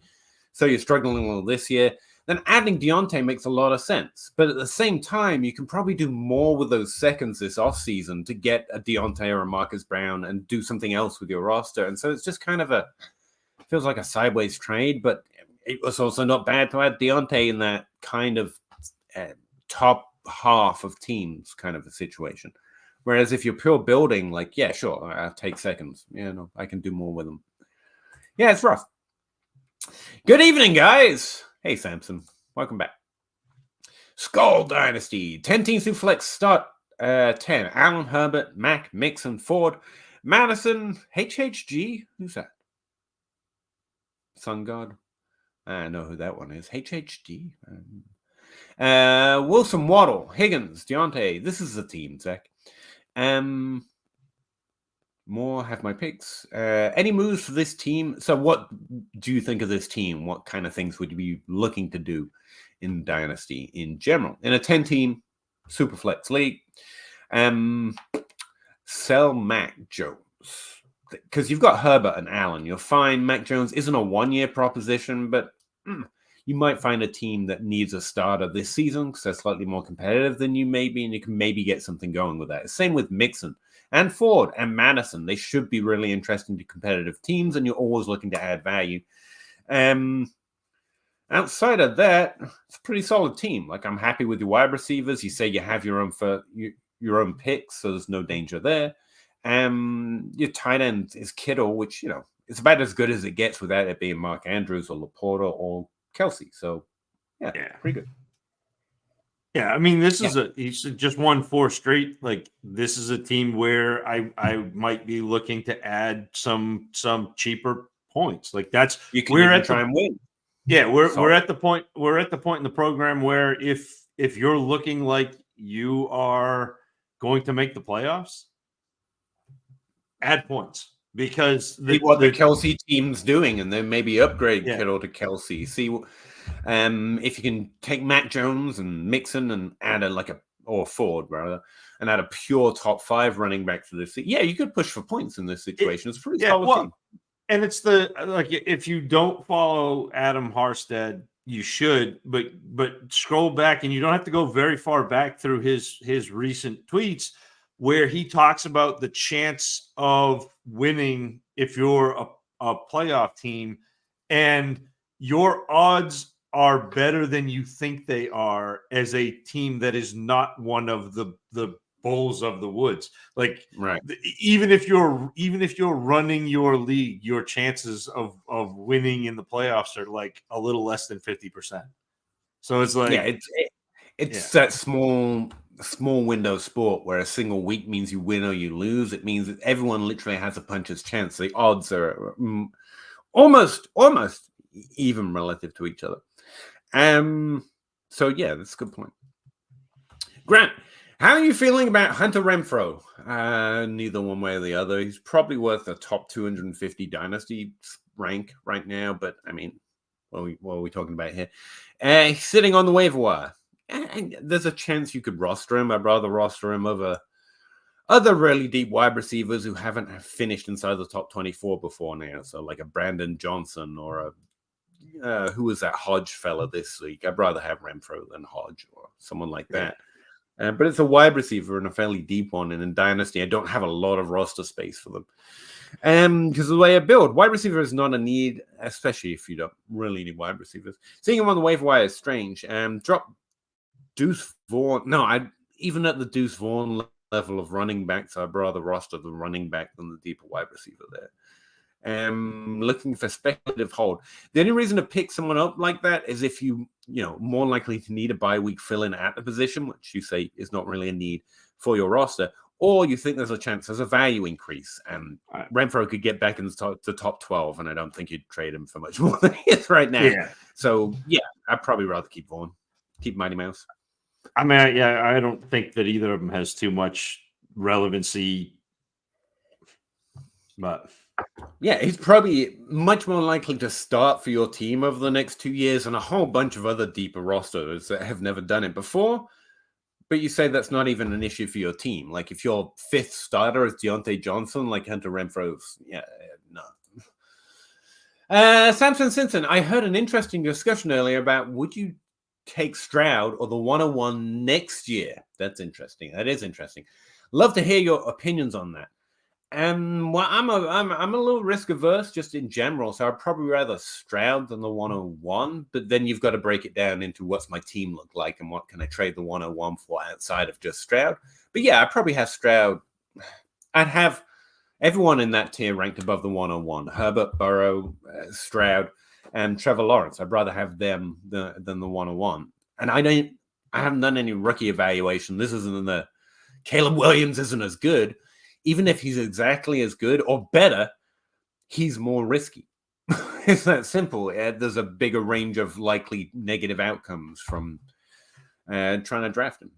A: So you're struggling a little this year. Then adding Deontay makes a lot of sense. But at the same time, you can probably do more with those seconds this offseason to get a Deontay or a Marcus Brown and do something else with your roster. And so it's just kind of feels like a sideways trade, but it was also not bad to add Deontay in that kind of top half of teams kind of a situation. Whereas if you're pure building, like, yeah, sure, I'll take seconds. I can do more with them. Yeah, it's rough. Good evening, guys. Hey, Samson. Welcome back. Skull Dynasty. 10 teams who flex start 10. Allen, Herbert, Mack, Mixon, Ford, Madison, HHG. Who's that? Sun God. I know who that one is. HHG. Wilson, Waddle, Higgins, Deontay. This is the team, Zach. More have my picks. Any moves for this team? So what do you think of this team? What kind of things would you be looking to do in Dynasty in general? In a 10-team Superflex league, sell Mac Jones. Because you've got Herbert and Allen. You'll find Mac Jones isn't a one-year proposition, but you might find a team that needs a starter this season because they're slightly more competitive than you maybe, and you can maybe get something going with that. Same with Mixon and Ford and Madison. They should be really interesting to competitive teams, and you're always looking to add value. Outside of that, it's a pretty solid team. Like, I'm happy with your wide receivers. You say you have your own picks, so there's no danger there. Your tight end is Kittle, which, it's about as good as it gets without it being Mark Andrews or Laporta or Kelsey. So, yeah, pretty good.
C: Yeah, I mean, he's just won 4 straight. Like, this is a team where I might be looking to add some cheaper points. Like, that's
A: we're at try and win.
C: Yeah, we're at the point in the program where if you're looking like you are going to make the playoffs, add points. Because
A: see what the Kelsey team's doing, and then maybe upgrade Kittle to Kelsey. See, if you can take Matt Jones and Mixon and add or Ford rather, and add a pure top 5 running back to this. Yeah, you could push for points in this situation. It's a pretty solid team.
C: And it's if you don't follow Adam Harstead, you should, but scroll back, and you don't have to go very far back through his recent tweets, where he talks about the chance of winning if you're a playoff team, and your odds are better than you think they are as a team that is not one of the bulls of the woods. Like,
A: right.
C: Even if you're running your league, your chances of winning in the playoffs are like a little less than 50%. So it's like,
A: yeah, it's that small window sport where a single week means you win or you lose. It means that everyone literally has a puncher's chance. The odds are almost even relative to each other. So yeah, that's a good point. Grant, how are you feeling about Hunter Renfrow? Neither one way or the other. He's probably worth a top 250 dynasty rank right now, but I mean, what are we talking about here? He's sitting on the waiver wire. And there's a chance you could roster him. I'd rather roster him over other really deep wide receivers who haven't finished inside the top 24 before now. So like a Brandon Johnson or who was that Hodge fella this week? I'd rather have Renfrow than Hodge or someone like that. But it's a wide receiver and a fairly deep one. And in Dynasty, I don't have a lot of roster space for them. Because the way I build, wide receiver is not a need, especially if you don't really need wide receivers. Seeing him on the waiver wire is strange. Drop Deuce Vaughn. No, even at the Deuce Vaughn level of running backs, I'd rather roster the running back than the deeper wide receiver there. Looking for speculative hold. The only reason to pick someone up like that is if you more likely to need a bye week fill-in at the position, which you say is not really a need for your roster, or you think there's a chance there's a value increase, and Renfrow could get back in the top 12, and I don't think you'd trade him for much more than he is right now. Yeah. So, yeah, I'd probably rather keep Vaughn. Keep Mighty Mouse.
C: I mean, I don't think that either of them has too much relevancy, but...
A: Yeah, he's probably much more likely to start for your team over the next 2 years and a whole bunch of other deeper rosters that have never done it before. But you say that's not even an issue for your team. Like if your fifth starter is Deontay Johnson, like Hunter Renfrow's, no. Samson Simpson, I heard an interesting discussion earlier about would you take Stroud or the 101 next year? That's interesting. That is interesting. Love to hear your opinions on that. Well, I'm a little risk averse just in general, so I'd probably rather Stroud than the 101. But then you've got to break it down into what's my team look like and what can I trade the 101 for outside of just Stroud. But yeah, I'd probably have Stroud. I'd have everyone in that tier ranked above the 101: Herbert, Burrow, Stroud, and Trevor Lawrence. I'd rather have them than the 101. And I haven't done any rookie evaluation. This isn't the Caleb Williams isn't as good. Even if he's exactly as good or better, he's more risky. It's that simple. There's a bigger range of likely negative outcomes from trying to draft him,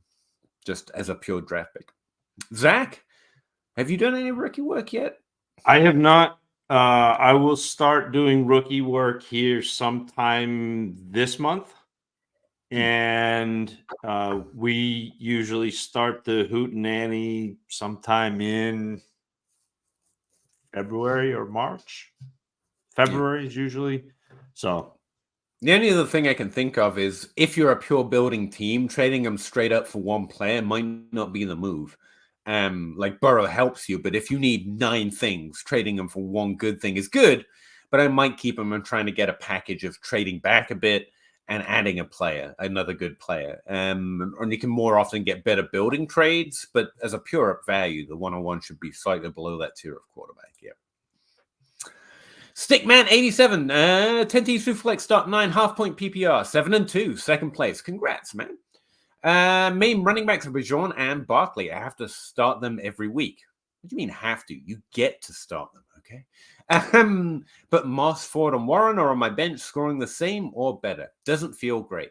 A: just as a pure draft pick. Zach, have you done any rookie work yet?
C: I have not. I will start doing rookie work here sometime this month. And we usually start the hootenanny sometime in February or March. February is usually. So
A: the only other thing I can think of is if you're a pure building team, trading them straight up for one player might not be the move. Like Burrow helps you, but if you need 9 things, trading them for one good thing is good. But I might keep them and trying to get a package of trading back a bit and adding another good player. And you can more often get better building trades, but as a pure up value, the 101 should be slightly below that tier of quarterback. Yeah. Stickman87, 10T Superflex start 9, half-point PPR, 7-2, second place. Congrats, man. Main running backs are Bijan and Barkley. I have to start them every week. What do you mean have to? You get to start them, okay? But Moss, Ford, and Warren are on my bench scoring the same or better. Doesn't feel great.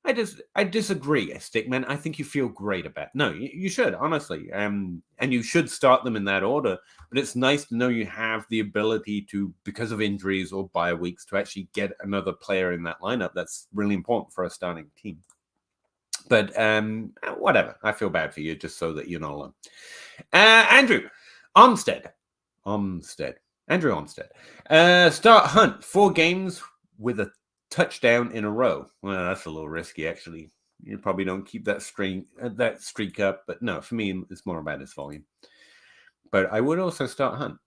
A: I disagree, Stickman. I think you feel great about it. No, you should, honestly. And you should start them in that order. But it's nice to know you have the ability to, because of injuries or bye weeks, to actually get another player in that lineup. That's really important for a starting team. But whatever. I feel bad for you just so that you're not alone. Andrew Armstead. Andrew Armstead. Start Hunt. 4 games with a touchdown in a row. Well, that's a little risky, actually. You probably don't keep that streak up. But no, for me, it's more about his volume. But I would also start Hunt.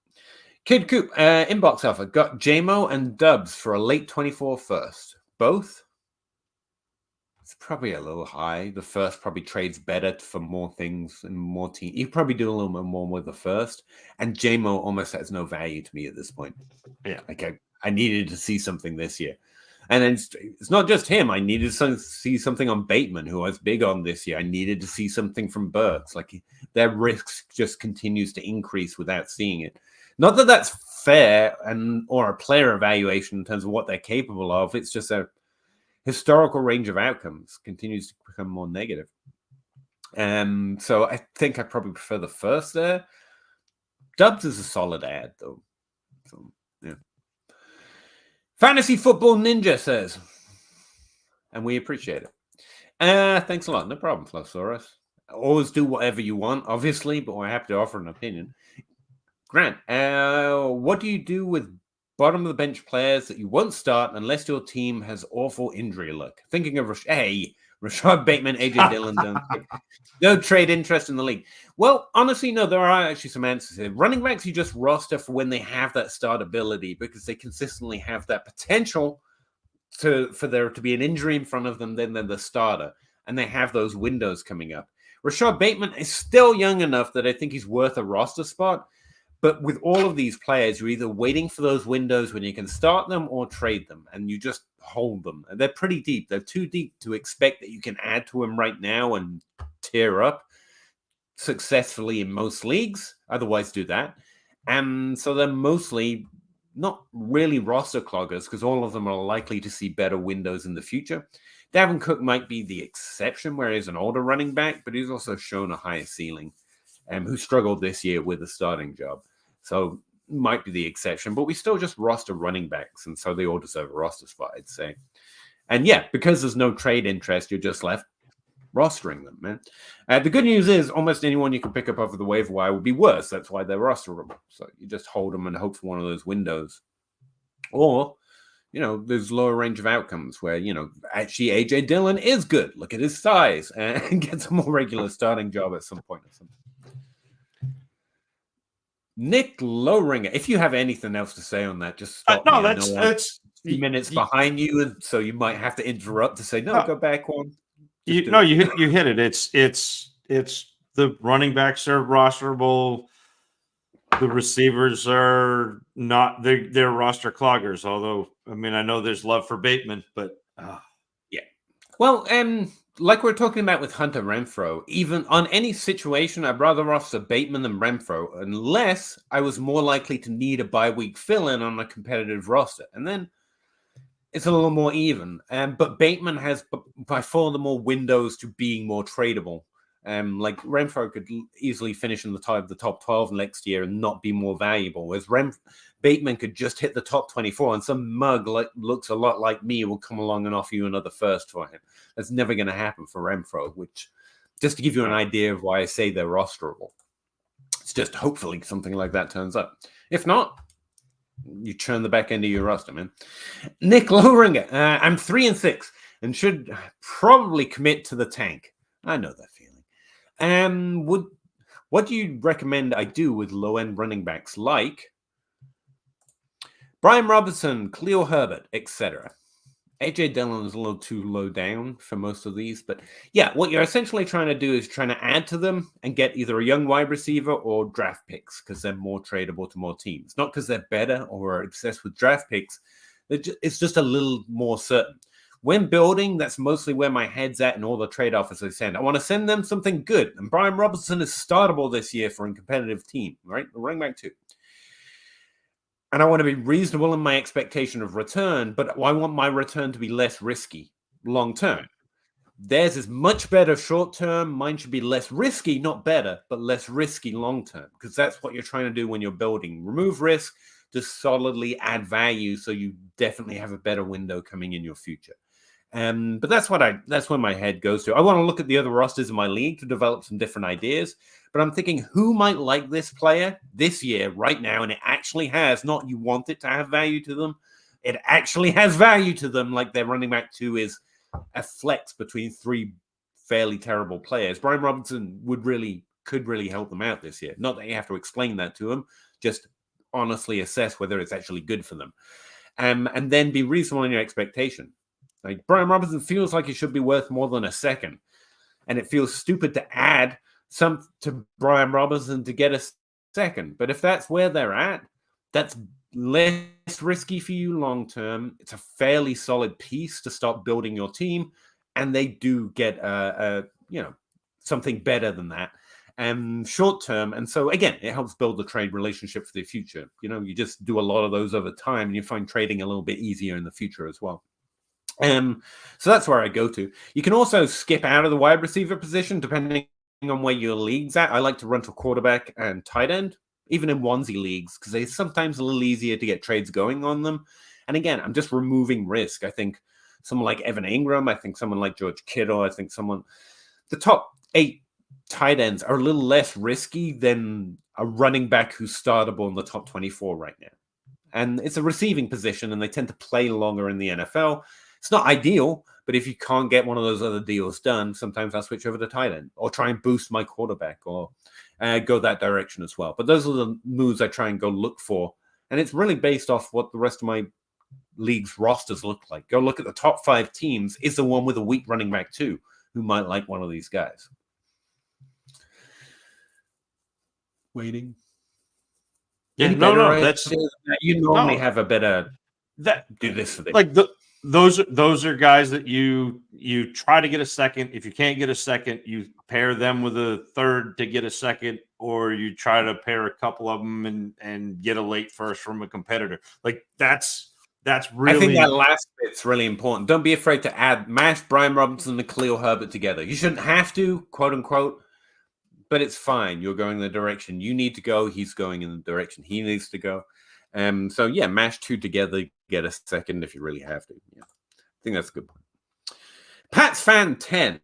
A: Kid Coop. Inbox offer. Got JMO and Dubs for a late 24 first. Both? it's probably a little high. The first probably trades better for more things and more teams. You probably do a little bit more with the first. And JMO almost has no value to me at this point.
C: Yeah.
A: Like I needed to see something this year. And then it's not just him. I needed to see something on Bateman, who I was big on this year. I needed to see something from Burks. Like their risk just continues to increase without seeing it. Not that that's fair or a player evaluation in terms of what they're capable of. It's just a historical range of outcomes continues to become more negative. So I think I probably prefer the first there. Dubs is a solid ad, though. So, yeah. Fantasy Football Ninja says, and we appreciate it. Thanks a lot. No problem, Flosaurus. Always do whatever you want, obviously, but we're happy to offer an opinion. Grant, what do you do with bottom of the bench players that you won't start unless your team has awful injury luck? Thinking of Rashad Bateman, AJ Dillon, no trade interest in the league. Well, honestly, no, there are actually some answers here. Running backs you just roster for when they have that startability because they consistently have that potential for there to be an injury in front of them, then they're the starter, and they have those windows coming up. Rashad Bateman is still young enough that I think he's worth a roster spot. But with all of these players, you're either waiting for those windows when you can start them or trade them, and you just hold them. And they're pretty deep. They're too deep to expect that you can add to them right now and tear up successfully in most leagues. Otherwise, do that. And so they're mostly not really roster cloggers because all of them are likely to see better windows in the future. Dalvin Cook might be the exception where he's an older running back, but he's also shown a higher ceiling. Who struggled this year with a starting job. So might be the exception, but we still just roster running backs, and so they all deserve a roster spot, I'd say. And yeah, because there's no trade interest, you're just left rostering them, man. The good news is almost anyone you can pick up over the waiver wire will be worse. That's why they're rosterable. So you just hold them and hope for one of those windows. Or, there's lower range of outcomes where, actually AJ Dillon is good. Look at his size and gets a more regular starting job at some point or something. Nick Lowringer, if you have anything else to say on that, just stop me.
C: That's
A: minutes behind you, and so you might have to interrupt to say, no, go back one.
C: You hit it. It's the running backs are rosterable. The receivers are not. They're roster cloggers. Although, I mean, I know there's love for Bateman, but
A: yeah. Well, like we're talking about with Hunter Renfrow, even on any situation, I'd rather roster Bateman than Renfrow, unless I was more likely to need a bye week fill-in on a competitive roster. And then it's a little more even. But Bateman has by far the more windows to being more tradable. Like Renfrow could easily finish in the top 12 next year and not be more valuable, whereas Bateman could just hit the top 24, and some mug looks a lot like me will come along and offer you another first for him. That's never going to happen for Renfrow, which, just to give you an idea of why I say they're rosterable. It's just hopefully something like that turns up. If not, you churn the back end of your roster, man. Nick Lowringer, I'm 3-6 and should probably commit to the tank. I know that feeling. What do you recommend I do with low-end running backs like Bijan Robinson, Khalil Herbert, etc.? AJ Dillon is a little too low down for most of these, but yeah, what you're essentially trying to do is trying to add to them and get either a young wide receiver or draft picks because they're more tradable to more teams. Not because they're better or are obsessed with draft picks. It's just a little more certain. When building, that's mostly where my head's at and all the trade offers I send. I want to send them something good. And Bijan Robinson is startable this year for a competitive team, right? Running back 2. And I want to be reasonable in my expectation of return, but I want my return to be less risky long term. Theirs is much better short term. Mine should be less risky, not better, but less risky long term, because that's what you're trying to do when you're building. Remove risk, just solidly add value so you definitely have a better window coming in your future. But that's where my head goes to. I want to look at the other rosters in my league to develop some different ideas. But I'm thinking, who might like this player this year, right now? And it actually has, not you want it to have value to them. It actually has value to them, like their running back 2 is a flex between 3 fairly terrible players. Bijan Robinson could really help them out this year. Not that you have to explain that to them, just honestly assess whether it's actually good for them. And then be reasonable in your expectation. Like Brian Robinson feels like he should be worth more than a second. And it feels stupid to add some to Brian Robinson to get a second. But if that's where they're at, that's less risky for you long term. It's a fairly solid piece to start building your team. And they do get something better than that. Short term. And so again, it helps build the trade relationship for the future. You just do a lot of those over time and you find trading a little bit easier in the future as well. So that's where I go to. You can also skip out of the wide receiver position depending on where your league's at. I like to run to quarterback and tight end, even in onesie leagues, because they're sometimes a little easier to get trades going on them. And again, I'm just removing risk. I think someone like Evan Ingram, I think someone like George Kittle, I think the top 8 tight ends are a little less risky than a running back who's startable in the top 24 right now. And it's a receiving position, and they tend to play longer in the NFL. It's not ideal, but if you can't get one of those other deals done, sometimes I'll switch over to tight end or try and boost my quarterback or go that direction as well. But those are the moves I try and go look for. And it's really based off what the rest of my league's rosters look like. Go look at the top 5 teams. Is the one with a weak running back too, who might like one of these guys? Waiting.
C: Yeah, no, that's
A: you normally have a better do this for them.
C: Like those are guys that you try to get a second. If you can't get a second, you pair them with a third to get a second, or you try to pair a couple of them and get a late first from a competitor. Like that's really.
A: I think that last bit's really important. Don't be afraid to mash Brian Robinson and Khalil Herbert together. You shouldn't have to, quote unquote, but it's fine. You're going the direction you need to go. He's going in the direction he needs to go. So yeah, mash 2 together, get a second if you really have to. Yeah, I think that's a good point. Pats fan 10.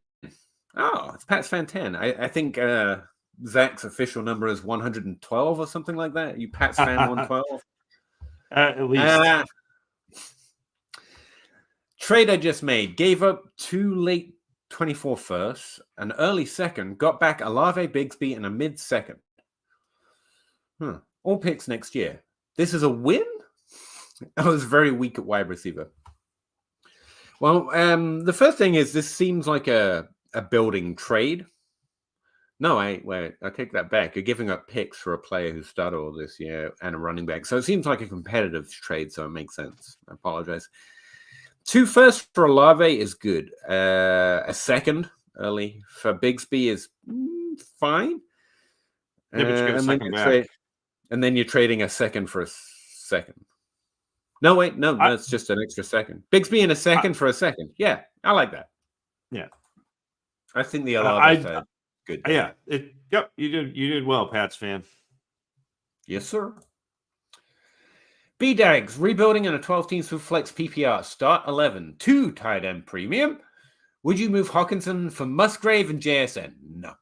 A: Oh, it's Pats fan 10. I think Zach's official number is 112 or something like that. You Pats fan 112?
C: At least.
A: Trade I just made. Gave up 2 late 24 firsts, an early second, got back Olave, Bigsby, and a mid second. All picks next year. This is a win? I was very weak at wide receiver. Well, the first thing is this seems like a building trade. No, I take that back. You're giving up picks for a player who started all this year and a running back. So it seems like a competitive trade, so it makes sense. I apologize. 2 firsts for Olave is good. A second early for Bigsby is fine.
C: Yeah, but you get a second back.
A: And then you're trading a second for a second. No, wait, no, that's just an extra second. Bigsby and a second for a second. Yeah, I like that.
C: Yeah,
A: I think the Olave good.
C: Yeah, yep, you did well, Pats fan.
A: Yes, sir. B-Dags, rebuilding in a 12-team flex PPR. Start 11. 2 tight end premium. Would you move Hawkinson for Musgrave and JSN? No.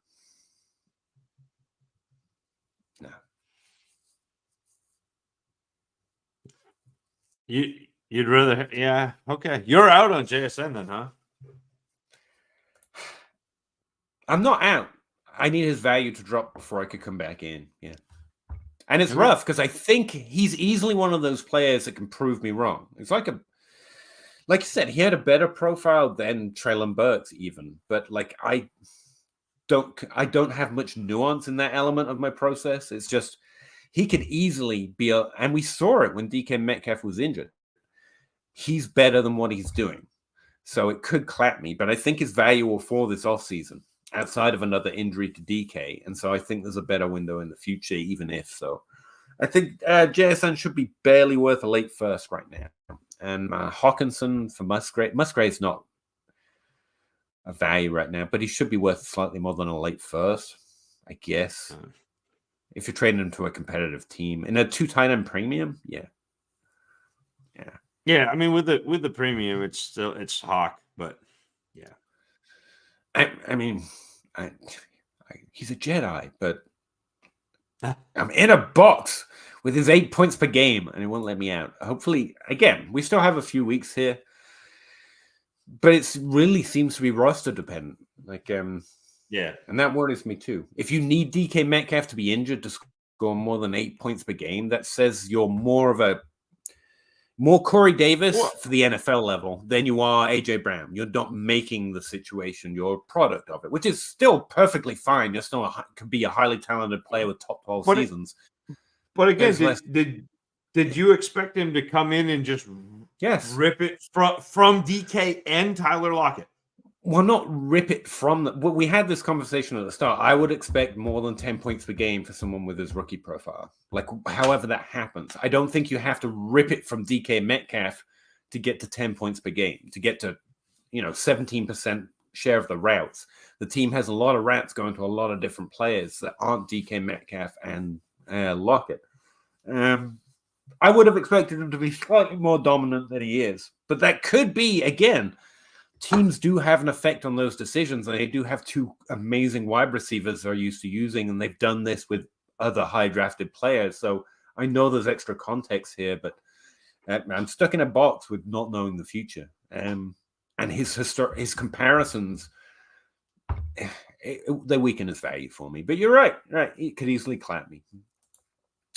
C: You'd rather, yeah, okay. You're out on JSN then, huh?
A: I'm not out. I need his value to drop before I could come back in. Yeah. And it's rough because I think he's easily one of those players that can prove me wrong. It's like you said, he had a better profile than Treylon Burks even, but like I don't have much nuance in that element of my process. It's just he could easily be and we saw it when DK Metcalf was injured. He's better than what he's doing. So it could clap me, but I think his value will fall this offseason outside of another injury to DK. And so I think there's a better window in the future, even if so. I think JSN should be barely worth a late first right now. And Hawkinson for Musgrave. Musgrave's not a value right now, but he should be worth slightly more than a late first, I guess. If you're trading him to a competitive team. In a 2 tight end premium, yeah.
C: Yeah, I mean with the premium, it's Hawk, but yeah.
A: I mean, he's a Jedi, but I'm in a box with his 8 points per game, and it won't let me out. Hopefully, again, we still have a few weeks here, but it really seems to be roster dependent. Like,
C: yeah,
A: and that worries me too. If you need DK Metcalf to be injured to score more than 8 points per game, that says you're more of a more Corey Davis for the NFL level than you are AJ Brown. You're not making the situation, you're a product of it, which is still perfectly fine. You're still could be a highly talented player with top 12 seasons.
C: But again, did you expect him to come in and just rip it from DK and Tyler Lockett?
A: Well, not rip it from we had this conversation at the start. I would expect more than 10 points per game for someone with his rookie profile. Like, however that happens. I don't think you have to rip it from DK Metcalf to get to 10 points per game, to get to, 17% share of the routes. The team has a lot of routes going to a lot of different players that aren't DK Metcalf and Lockett. I would have expected him to be slightly more dominant than he is. But that could be, again, teams do have an effect on those decisions, and they do have two amazing wide receivers they're used to using, and they've done this with other high-drafted players. So I know there's extra context here, but I'm stuck in a box with not knowing the future. And his comparisons, they weaken his value for me. But you're right. He could easily clap me.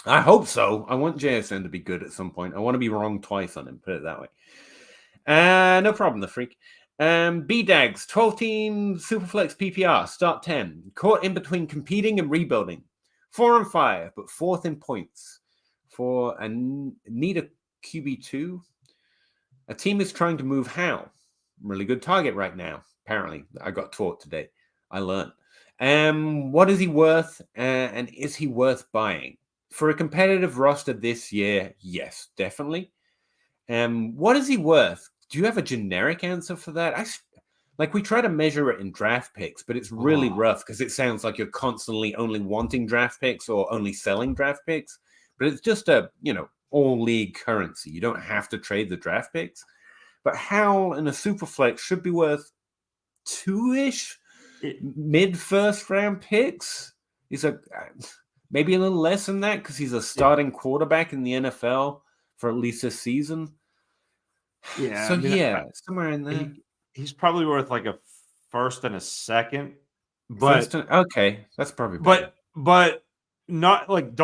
A: I hope so. I want JSN to be good at some point. I want to be wrong twice on him, put it that way. No problem, the freak. B-Dags, 12-team Superflex PPR, start 10. Caught in between competing and rebuilding. 4 and 5, but 4th in points. For a need a QB2. A team is trying to move Howell. Really good target right now, apparently. I got taught today. I learned. What is he worth? And is he worth buying? For a competitive roster this year, yes, definitely. What is he worth? Do you have a generic answer for that? We try to measure it in draft picks, but it's really rough because it sounds like you're constantly only wanting draft picks or only selling draft picks. But it's just a, all league currency. You don't have to trade the draft picks. But Howell in a super flex should be worth 2-ish mid-first round picks. He's maybe a little less than that because he's a starting quarterback in the NFL for at least this season. Yeah. So somewhere in there.
C: He's probably worth like a first and a second. But
A: okay, that's probably better.
C: But not like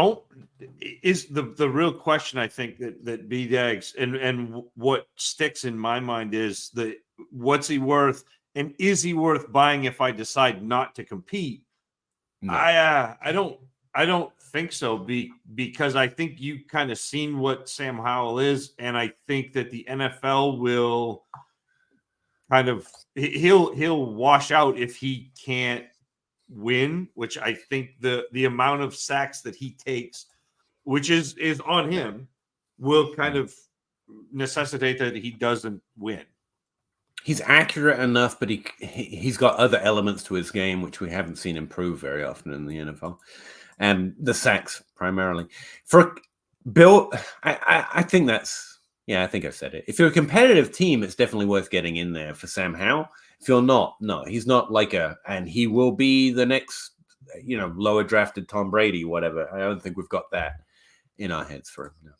C: is the real question I think that B-Dags and what sticks in my mind is that what's he worth and is he worth buying if I decide not to compete? No. I don't think so because I think you kind of seen what Sam Howell is, and I think that the NFL will kind of he'll wash out if he can't win, which I think the amount of sacks that he takes, which is on him, will kind of necessitate that he doesn't win.
A: He's accurate enough, but he's got other elements to his game which we haven't seen improve very often in the NFL. And the sacks primarily. For Bill, I think that's I think I've said it. If you're a competitive team, it's definitely worth getting in there for Sam Howell. If you're not, no, he's not and he will be the next, lower drafted Tom Brady, whatever. I don't think we've got that in our heads for him. No.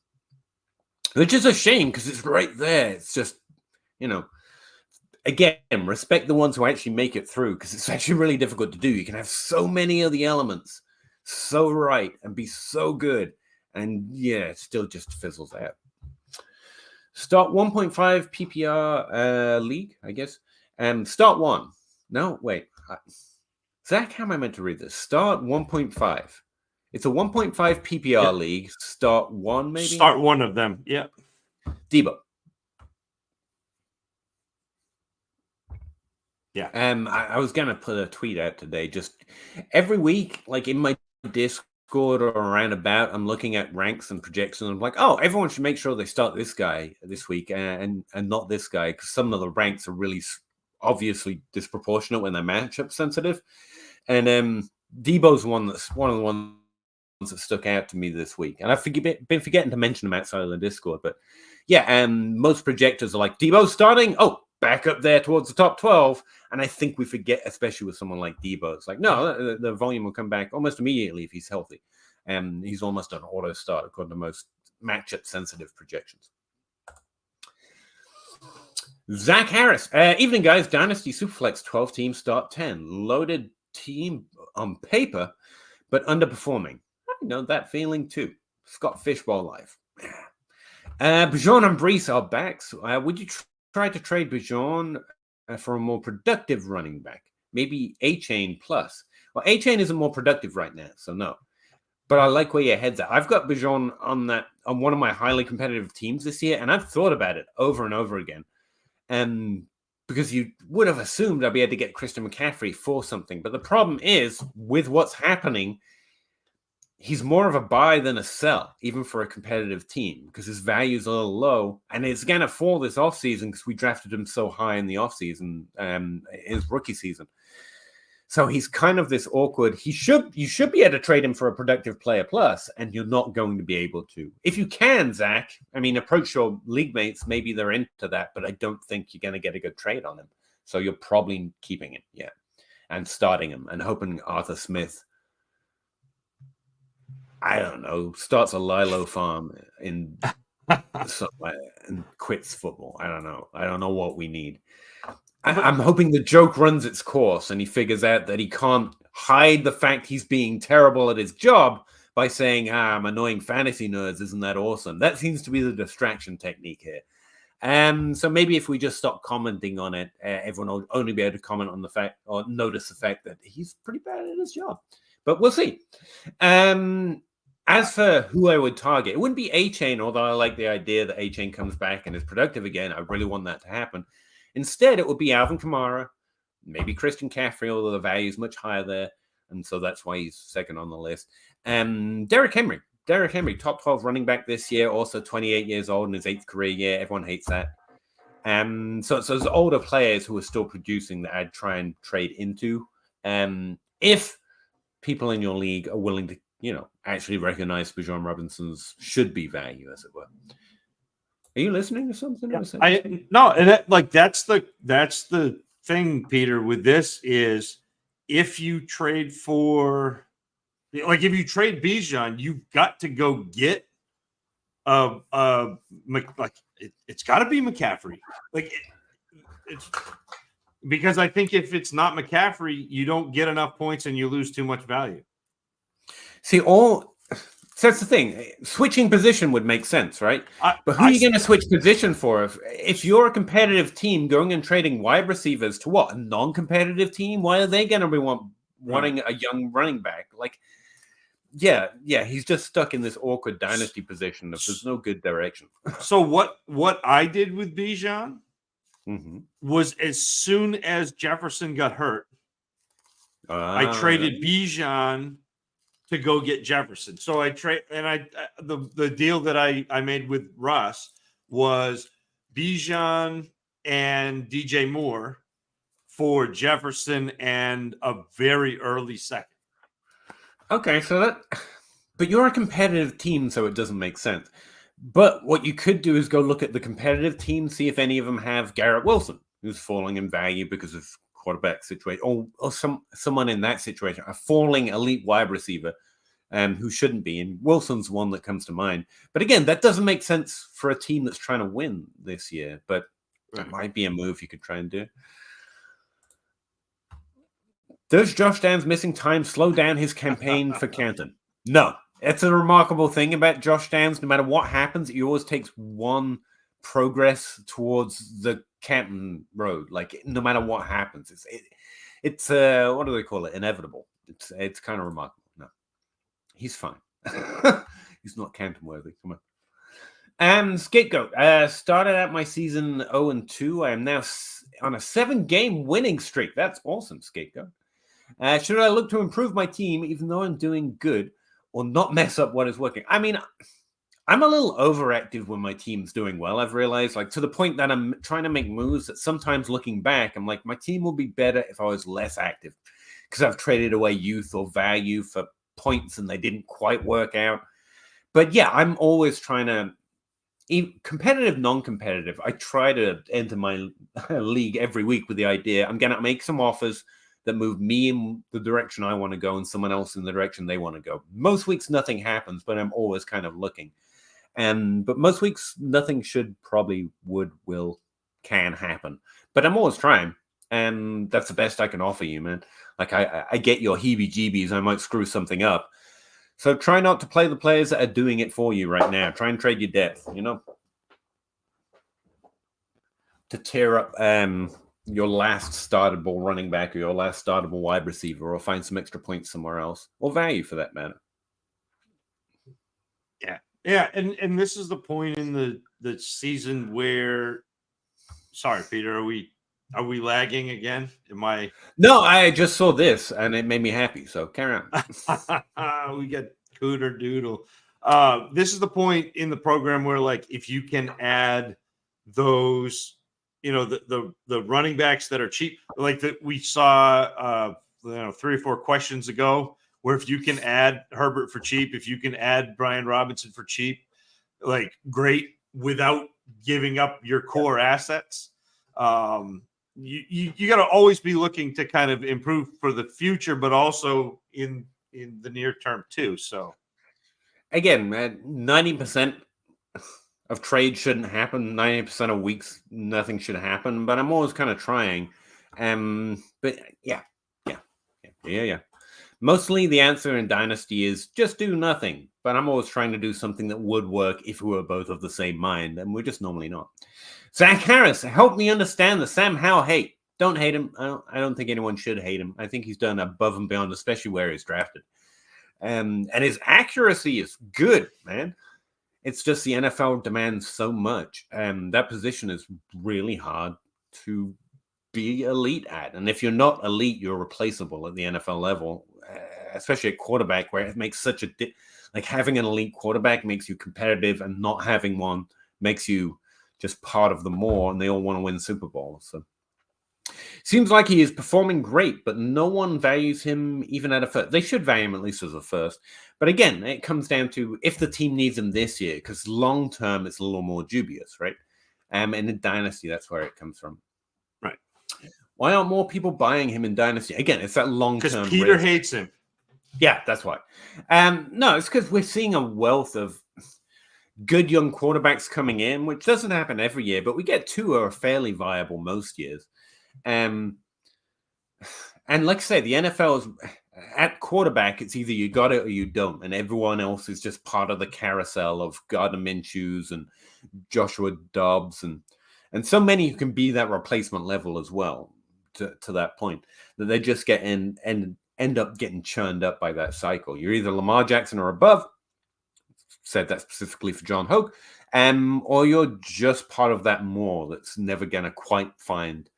A: Which is a shame because it's right there. It's just, again, respect the ones who actually make it through because it's actually really difficult to do. You can have so many of the elements so right and be so good. And it still just fizzles out. Start 1.5 PPR league, I guess. Start 1. No, wait. Zach, how am I meant to read this? Start 1.5. It's a 1.5 PPR league. Start 1, maybe?
C: Start 1 of them, yeah.
A: Debo.
C: Yeah.
A: I was going to put a tweet out today. Just every week, like in my Discord or around about, I'm looking at ranks and projections. I'm like, oh, everyone should make sure they start this guy this week and not this guy because some of the ranks are really obviously disproportionate when they're matchup sensitive. And Debo's one of the ones that stuck out to me this week. And I've been forgetting to mention them outside of the Discord. But most projectors are like, Debo starting? Oh, back up there towards the top 12. And I think we forget, especially with someone like Debo. It's like, no, the volume will come back almost immediately if he's healthy. And he's almost an auto start according to most matchup sensitive projections. Zach Harris. Evening, guys. Dynasty Superflex 12-team start 10. Loaded team on paper, but underperforming. I know that feeling too. Scott Fishbowl life. Bijan and Brees are backs. Would you try to trade Bijan for a more productive running back? Maybe A-Chain plus. Well, A-Chain isn't more productive right now, so no. But I like where your head's at. I've got Bijan on one of my highly competitive teams this year, and I've thought about it over and over again. Because you would have assumed I'd be able to get Christian McCaffrey for something. But the problem is, with what's happening, he's more of a buy than a sell, even for a competitive team, because his value's a little low. And it's going to fall this offseason because we drafted him so high in the offseason, his rookie season. So he's kind of this awkward. You should be able to trade him for a productive player plus, and you're not going to be able to. If you can, Zach, I mean, approach your league mates. Maybe they're into that, but I don't think you're going to get a good trade on him. So you're probably keeping him, and starting him and hoping Arthur Smith, I don't know, starts a Lilo farm in somewhere and quits football. I don't know. I don't know what we need. I'm hoping the joke runs its course and he figures out that he can't hide the fact he's being terrible at his job by saying, I'm annoying fantasy nerds. Isn't that awesome? That seems to be the distraction technique here. So maybe if we just stop commenting on it, everyone will only be able to comment on the fact or notice the fact that he's pretty bad at his job. But we'll see. As for who I would target, it wouldn't be A-Chain, although I like the idea that A-Chain comes back and is productive again. I really want that to happen. Instead, it would be Alvin Kamara, maybe Christian McCaffrey, although the value is much higher there. And so that's why he's second on the list. Derrick Henry. Derrick Henry, top 12 running back this year, also 28 years old in his 8th career year. Everyone hates that. So there's older players who are still producing that I'd try and trade into. If people in your league are willing to, actually recognize Bijan Robinson's should-be value, as it were. Are you listening to something?
C: No, and that's the thing, Peter. With this is if you trade for, if you trade Bijan, you've got to go get it's got to be McCaffrey. It's because I think if it's not McCaffrey, you don't get enough points and you lose too much value.
A: See, so that's the thing. Switching position would make sense, right? But who are you going to switch position for? If you're a competitive team going and trading wide receivers to what? A non-competitive team? Why are they going to be wanting a young running back? He's just stuck in this awkward dynasty position if there's no good direction.
C: So what I did with Bijan was as soon as Jefferson got hurt, I traded Bijan to go get Jefferson. So the deal that I made with Russ was Bijan and DJ Moore for Jefferson and a very early second.
A: Okay, but you're a competitive team, so it doesn't make sense. But what you could do is go look at the competitive team, see if any of them have Garrett Wilson, who's falling in value because of quarterback situation, or someone in that situation, a falling elite wide receiver who shouldn't be. And Wilson's one that comes to mind. But again, that doesn't make sense for a team that's trying to win this year. But that might be a move you could try and do. Does Josh Downs missing time slow down his campaign for Canton? No. It's a remarkable thing about Josh Downs. No matter what happens, he always takes one progress towards the Canton road. No matter what happens, it's what do they call it? Inevitable. It's kind of remarkable. No, he's fine. He's not Canton worthy. Come on. Scapegoat. Started out my season 0-2. I am now on a 7-game winning streak. That's awesome, Scapegoat. Should I look to improve my team, even though I'm doing good, or not mess up what is working? I mean, I'm a little overactive when my team's doing well. I've realized, to the point that I'm trying to make moves that sometimes looking back, I'm like, my team will be better if I was less active because I've traded away youth or value for points and they didn't quite work out. But yeah, I'm always trying to, competitive, non-competitive, I try to enter my league every week with the idea I'm going to make some offers that move me in the direction I want to go and someone else in the direction they want to go. Most weeks, nothing happens, but I'm always kind of looking. But most weeks, nothing should, probably, would, will, can happen. But I'm always trying. And that's the best I can offer you, man. I get your heebie-jeebies. I might screw something up. So try not to play the players that are doing it for you right now. Try and trade your depth, to tear up your last startable running back or your last startable wide receiver, or find some extra points somewhere else, or value for that matter.
C: Yeah, and this is the point in the season where, sorry, Peter, are we lagging again? Am I?
A: No, I just saw this and it made me happy. So carry
C: on. We got Cooter Doodle. This is the point in the program where, like, if you can add those, the running backs that are cheap, like that we saw, 3 or 4 questions ago, where if you can add Herbert for cheap, if you can add Bijan Robinson for cheap, like, great, without giving up your core assets. You got to always be looking to kind of improve for the future, but also in the near term too. So
A: again, 90% of trades shouldn't happen. 90% of weeks, nothing should happen. But I'm always kind of trying. But yeah. Mostly the answer in Dynasty is just do nothing. But I'm always trying to do something that would work if we were both of the same mind, and we're just normally not. Zach Harris, help me understand the Sam Howell hate. Don't hate him. I don't think anyone should hate him. I think he's done above and beyond, especially where he's drafted. And his accuracy is good, man. It's just the NFL demands so much. That position is really hard to be elite at. And if you're not elite, you're replaceable at the NFL level, especially at quarterback, where it makes such a like having an elite quarterback makes you competitive, and not having one makes you just part of the more, and they all want to win Super Bowl. So seems like he is performing great, but no one values him even at a first. They should value him at least as a first. But again, it comes down to if the team needs him this year, because long term it's a little more dubious, right? And in Dynasty, that's where it comes from.
C: Right.
A: Why aren't more people buying him in Dynasty? Again, it's that long term.
C: Because Peter hates him.
A: Yeah, that's why. No, it's because we're seeing a wealth of good young quarterbacks coming in, which doesn't happen every year, but we get 2 who are fairly viable most years. And like I say, the NFL is at quarterback, it's either you got it or you don't, and everyone else is just part of the carousel of Gardner Minshew's and Joshua Dobbs and so many who can be that replacement level as well, to that point, that they just get in and end up getting churned up by that cycle. You're either Lamar Jackson or above, said that specifically for John Hoke, or you're just part of that more that's never going to quite find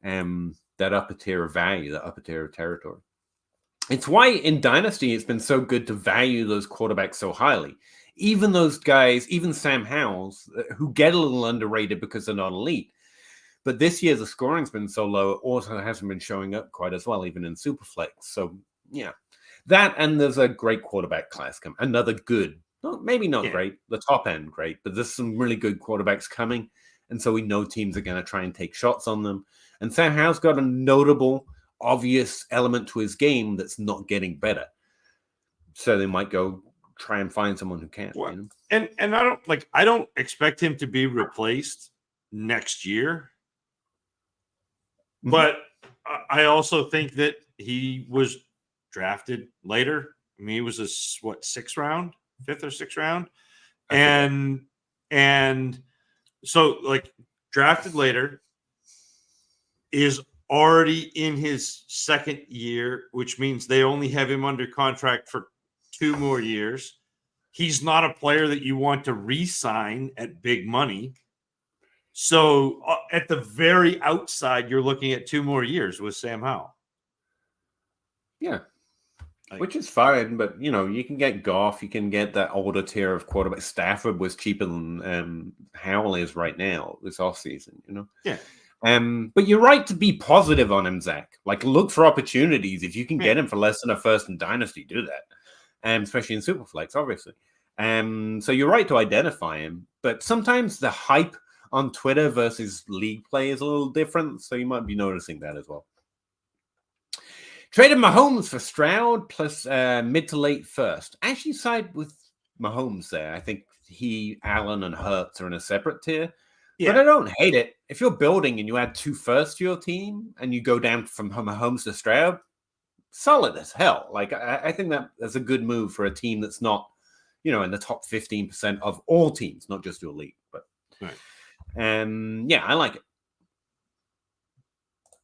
A: that upper tier of value, that upper tier of territory. It's why in Dynasty it's been so good to value those quarterbacks so highly. Even those guys, even Sam Howell's, who get a little underrated because they're not elite. But this year the scoring's been so low, it also hasn't been showing up quite as well, even in Superflex. So, yeah. That, and there's a great quarterback class coming. Another good, maybe not great, the top end great, but there's some really good quarterbacks coming. And so we know teams are going to try and take shots on them. And Sam Howell's got a notable, obvious element to his game that's not getting better. So they might go try and find someone who can.
C: Well,
A: you know?
C: And I don't expect him to be replaced next year. Mm-hmm. But I also think that he was drafted later. I mean, he was a 5th or 6th round. And so, like, drafted later, is already in his 2nd year, which means they only have him under contract for 2 more years. He's not a player that you want to re-sign at big money. So at the very outside, you're looking at 2 more years with Sam Howell.
A: Yeah. Which is fine, but, you can get Goff, you can get that older tier of quarterback. Stafford was cheaper than Howell is right now this offseason,
C: Yeah.
A: But you're right to be positive on him, Zach. Like, look for opportunities. If you can get him for less than a first in Dynasty, do that. Especially in Superflex, obviously. So you're right to identify him. But sometimes the hype on Twitter versus league play is a little different. So you might be noticing that as well. Traded Mahomes for Stroud plus mid to late first. Actually side with Mahomes there. I think Allen and Hurts are in a separate tier. Yeah. But I don't hate it. If you're building and you add 2 firsts to your team and you go down from Mahomes to Stroud, solid as hell. Like, I think that's a good move for a team that's not, in the top 15% of all teams, not just your league. But,
C: right.
A: yeah, I like it.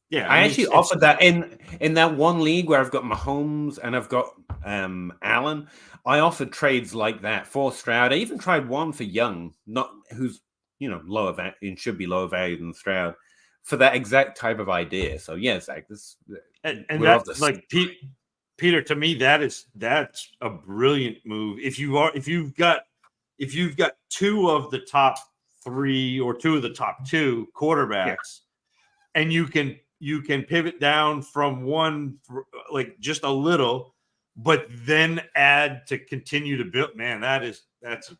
C: Yeah,
A: I actually offered that in that one league where I've got Mahomes and I've got Allen. I offered trades like that for Stroud. I even tried one for Young, not who's lower value and should be lower value than Stroud, for that exact type of idea. So yeah, Zach,
C: and that's like Peter. To me, that's a brilliant move. If you've got two of the top three or two of the top two quarterbacks, and you can pivot down from one like just a little, but then add to continue to build. Man, that's a nice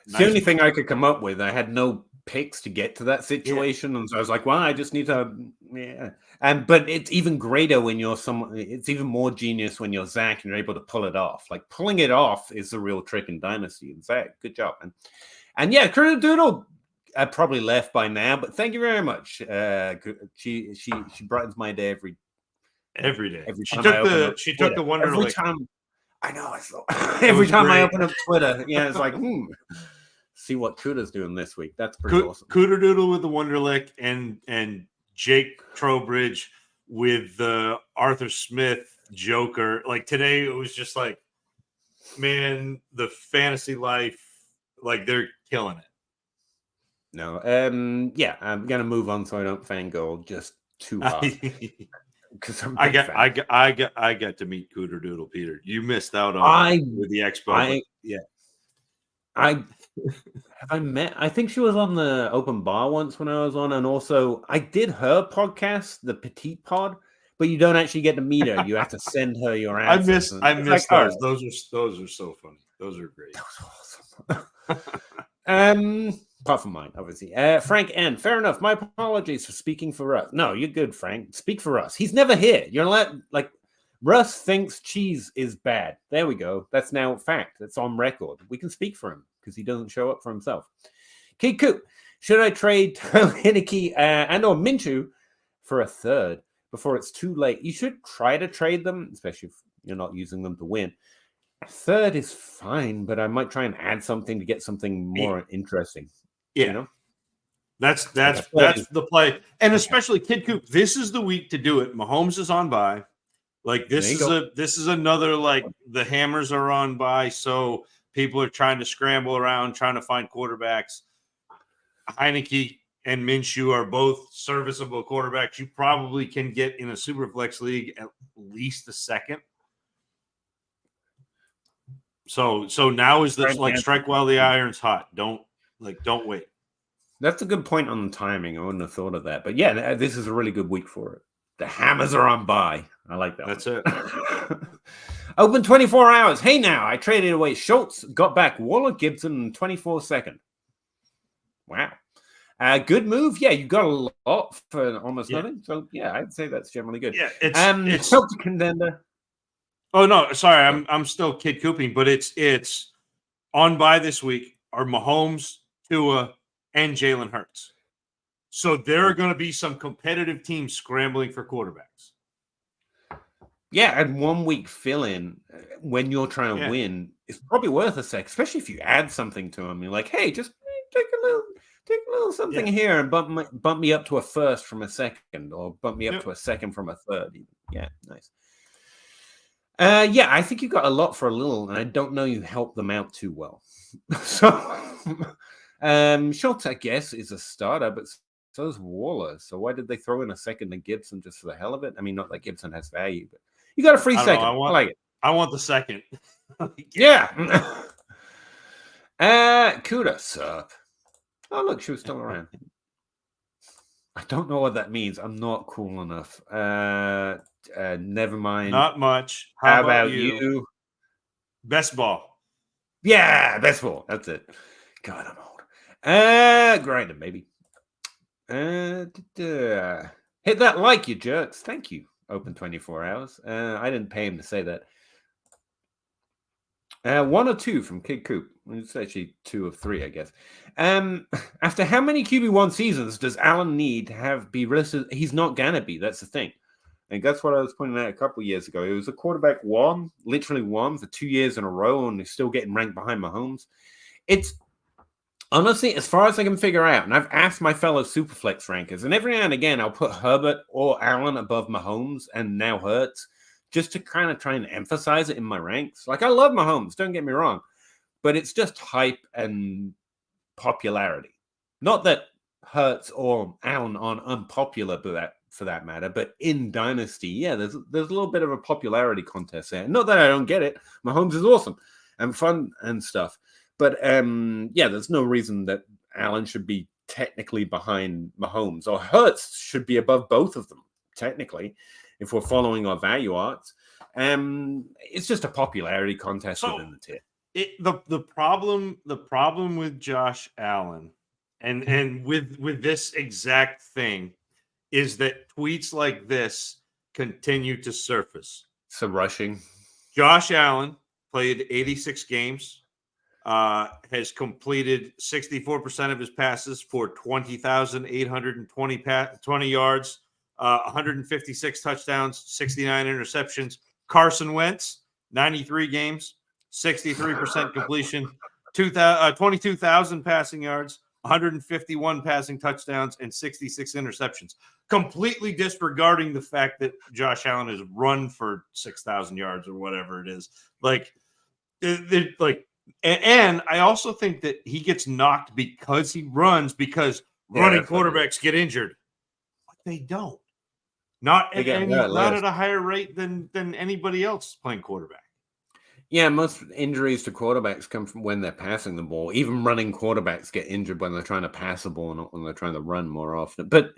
A: the only thing I could come up with. I had no picks to get to that situation, and so I was like, well, I just need to, but it's even greater when you're someone. It's even more genius when you're Zach and you're able to pull it off. Like pulling it off is the real trick in Dynasty. And Zach, good job, man. And yeah, Critter Doodle. I probably left by now, but thank you very much. She brightens my day every day.
C: She took the Wonder
A: every time. I know. I saw every time I open up Twitter. Yeah, it's like, see what Cooter's doing this week. That's pretty awesome.
C: Cooter Doodle with the Wonderlick and Jake Trowbridge with the Arthur Smith Joker. Like today, it was just like, man, the fantasy life, like they're killing it.
A: No, yeah, I'm gonna move on so I don't fangirl just too hard. Because
C: I got to meet Cooter Doodle, Peter. You missed out on with the expo.
A: I think she was on the open bar once when I was on, and also I did her podcast, the Petite Pod, but you don't actually get to meet her. You have to send her your answers.
C: I missed those. Those are so funny. Those are great.
A: That was awesome. Apart from mine, obviously. Frank N. Fair enough. My apologies for speaking for Russ. No, you're good, Frank. Speak for Russ. He's never here. You're like Russ thinks cheese is bad. There we go. That's now a fact. That's on record. We can speak for him because he doesn't show up for himself. Kid Coop, should I trade Heineke and or Minshew for a third before it's too late? You should try to trade them, especially if you're not using them to win. A third is fine, but I might try and add something to get something more interesting.
C: Yeah, that's the play, and especially Kid Coop. This is the week to do it. Mahomes is on bye. Like this is another like the hammers are on bye, so people are trying to scramble around, trying to find quarterbacks. Heineke and Minshew are both serviceable quarterbacks. You probably can get in a Superflex league at least a second. So now is this like strike while the iron's hot. Don't wait.
A: That's a good point on the timing. I wouldn't have thought of that. But yeah, this is a really good week for it. The hammers are on bye. I like that.
C: That's it.
A: Open 24 hours. Hey, now I traded away Schultz, got back Waller, Gibson in 24-second. Wow. Good move. Yeah, you got a lot for almost nothing. So yeah, I'd say that's generally good.
C: Yeah, it's
A: help the contender.
C: Oh no, sorry, I'm still Kid Cooping, but it's on bye this week are Mahomes, Tua, and Jalen Hurts. So there are going to be some competitive teams scrambling for quarterbacks.
A: Yeah, and 1 week fill in when you're trying to win is probably worth a sec, especially if you add something to them. You're like, hey, just take a little something here and bump me up to a first from a second, or bump me up to a second from a third. Yeah, nice. Yeah, I think you got a lot for a little, and I don't know you helped them out too well. So, Schultz, I guess, is a starter, but so is Waller. So why did they throw in a second to Gibson just for the hell of it? I mean, not that Gibson has value, but you got a free second. I like it.
C: I want the second.
A: Yeah. Kuda, sup? Oh, look, she was still around. I don't know what that means. I'm not cool enough. Never mind.
C: Not much.
A: How about you?
C: Best ball.
A: Yeah, best ball. That's it. God, I'm old. Grinding, baby. Hit that like, you jerks. Thank you. Open 24 hours. I didn't pay him to say that. 1 or 2 from Kid Coop. It's actually 2 of 3, I guess. After how many QB1 seasons does Allen need to be listed? He's not gonna be. That's the thing. And that's what I was pointing out a couple of years ago. He was a quarterback literally one for 2 years in a row, and he's still getting ranked behind Mahomes. It's Honestly, as far as I can figure out, and I've asked my fellow Superflex rankers, and every now and again I'll put Herbert or Allen above Mahomes and now Hurts, just to kind of try and emphasize it in my ranks. Like, I love Mahomes, don't get me wrong, but it's just hype and popularity. Not that Hurts or Allen aren't unpopular for that matter, but in Dynasty, yeah, there's a little bit of a popularity contest there. Not that I don't get it. Mahomes is awesome and fun and stuff. But yeah, there's no reason that Allen should be technically behind Mahomes, or Hurts should be above both of them, technically, if we're following our value arts. It's just a popularity contest within the tier.
C: The problem with Josh Allen and with this exact thing is that tweets like this continue to surface.
A: So rushing.
C: Josh Allen played 86 games. Has completed 64% of his passes for 20,820 yards, 156 touchdowns, 69 interceptions. Carson Wentz, 93 games, 63% completion, 22,000 passing yards, 151 passing touchdowns, and 66 interceptions. Completely disregarding the fact that Josh Allen has run for 6,000 yards or whatever it is. And I also think that he gets knocked because he runs, because running quarterbacks get injured. But they don't. Not at a higher rate than anybody else playing quarterback.
A: Yeah, most injuries to quarterbacks come from when they're passing the ball. Even running quarterbacks get injured when they're trying to pass the ball, not when they're trying to run more often. But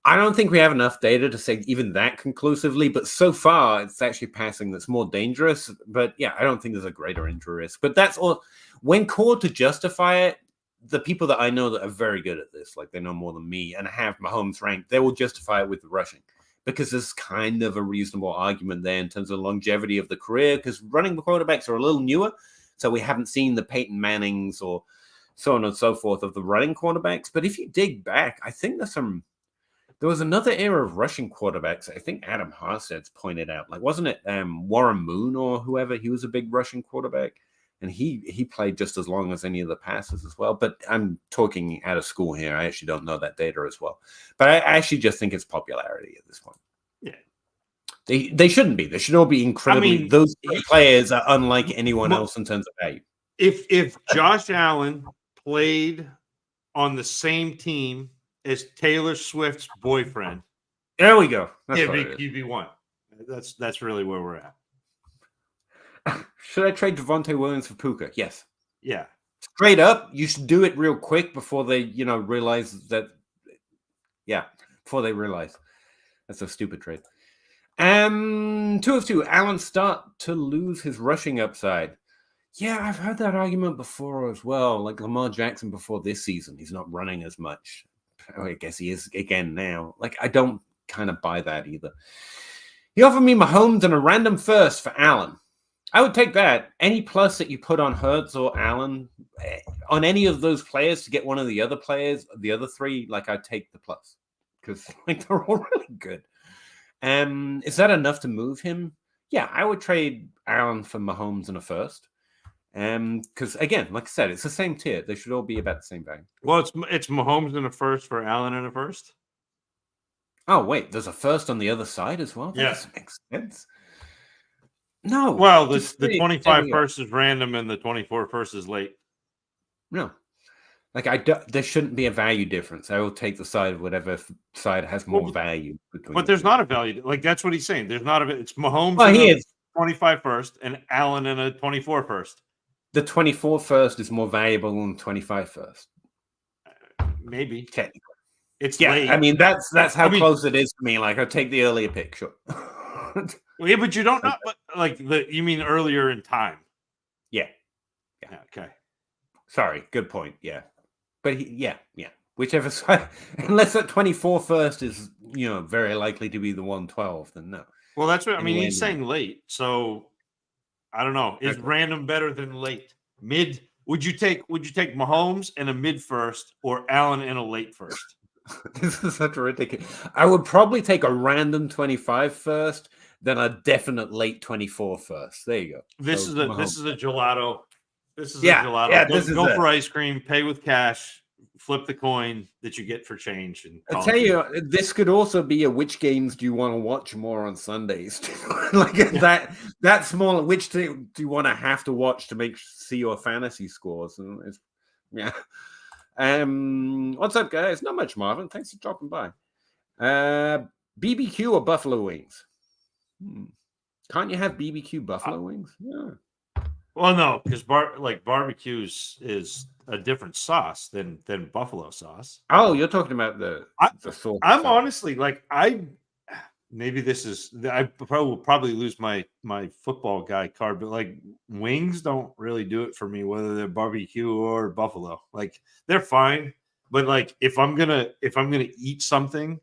A: I don't think we have enough data to say even that conclusively, but so far it's actually passing that's more dangerous. But yeah, I don't think there's a greater injury risk. But that's all. When called to justify it, the people that I know that are very good at this, like they know more than me and have Mahomes ranked, they will justify it with the rushing, because there's kind of a reasonable argument there in terms of longevity of the career, because running quarterbacks are a little newer. So we haven't seen the Peyton Mannings or so on and so forth of the running quarterbacks. But if you dig back, I think there was another era of rushing quarterbacks. I think Adam Harstad's pointed out, like, wasn't it Warren Moon or whoever? He was a big rushing quarterback, and he played just as long as any of the passers as well. But I'm talking out of school here. I actually don't know that data as well. But I actually just think it's popularity at this point.
C: Yeah,
A: they shouldn't be. They should all be incredibly. I mean, those players are unlike anyone else in terms of value.
C: If Josh Allen played on the same team as Taylor Swift's boyfriend,
A: there we go.
C: It'd be QB1. That's really where we're at.
A: Should I trade Devontae Williams for Puka? Yes.
C: Yeah.
A: Straight up, you should do it real quick before they, realize that. Yeah, before they realize that's a stupid trade. 2 of 2. Allen start to lose his rushing upside. Yeah, I've heard that argument before as well. Like Lamar Jackson before this season, he's not running as much. I guess he is again now. Like, I don't kind of buy that either. He offered me Mahomes and a random first for Allen. I would take that. Any plus that you put on Hurts or Allen, on any of those players to get one of the other players, the other three, like, I'd take the plus. Because they're all really good. Is that enough to move him? Yeah, I would trade Allen for Mahomes and a first. Because again, like I said, it's the same tier. They should all be about the same value.
C: Well, it's Mahomes and a first for Allen and a first.
A: Oh wait, there's a first on the other side as well. That doesn't make sense. No.
C: Well, the 25 first is random and the 24 first is late.
A: No, like there shouldn't be a value difference. I will take the side of whatever side has more value.
C: But there's not a value. Like, that's what he's saying. There's not a. It's Mahomes.
A: Well, he is
C: 25 first and Allen and a 24 first.
A: The 24 first is more valuable than 25 first.
C: Maybe.
A: Technically.
C: It's late.
A: I mean, that's how close it is to me. Like, I'll take the earlier pick, sure.
C: Yeah, but you don't know, you mean earlier in time.
A: Yeah.
C: Okay.
A: Sorry, good point. Yeah. But yeah. Whichever side, unless that 24 first is, very likely to be the 112, then no.
C: Well, that's what I mean. He's saying late. So I don't know. Is random better than late? Mid? Would you take Mahomes and a mid first or Allen and a late first?
A: This is such a ridiculous. I would probably take a random 25 first, then a definite late 24 first. There you go.
C: This is a gelato. This is a gelato.
A: Yeah,
C: Go for ice cream, pay with cash, flip the coin that you get for change. And
A: I'll tell you, this could also be a which games do you want to watch more on Sundays? that small. Which do you want to have to watch to see your fantasy scores? And yeah. What's up, guys? Not much, Marvin. Thanks for dropping by. BBQ or buffalo wings? Can't you have BBQ buffalo wings? Yeah.
C: Well, no, because barbecue is a different sauce than buffalo sauce.
A: Oh, you're talking about the sauce.
C: I'm honestly maybe this is I will probably lose my football guy card, but wings don't really do it for me, whether they're barbecue or buffalo. They're fine, but if I'm gonna eat something,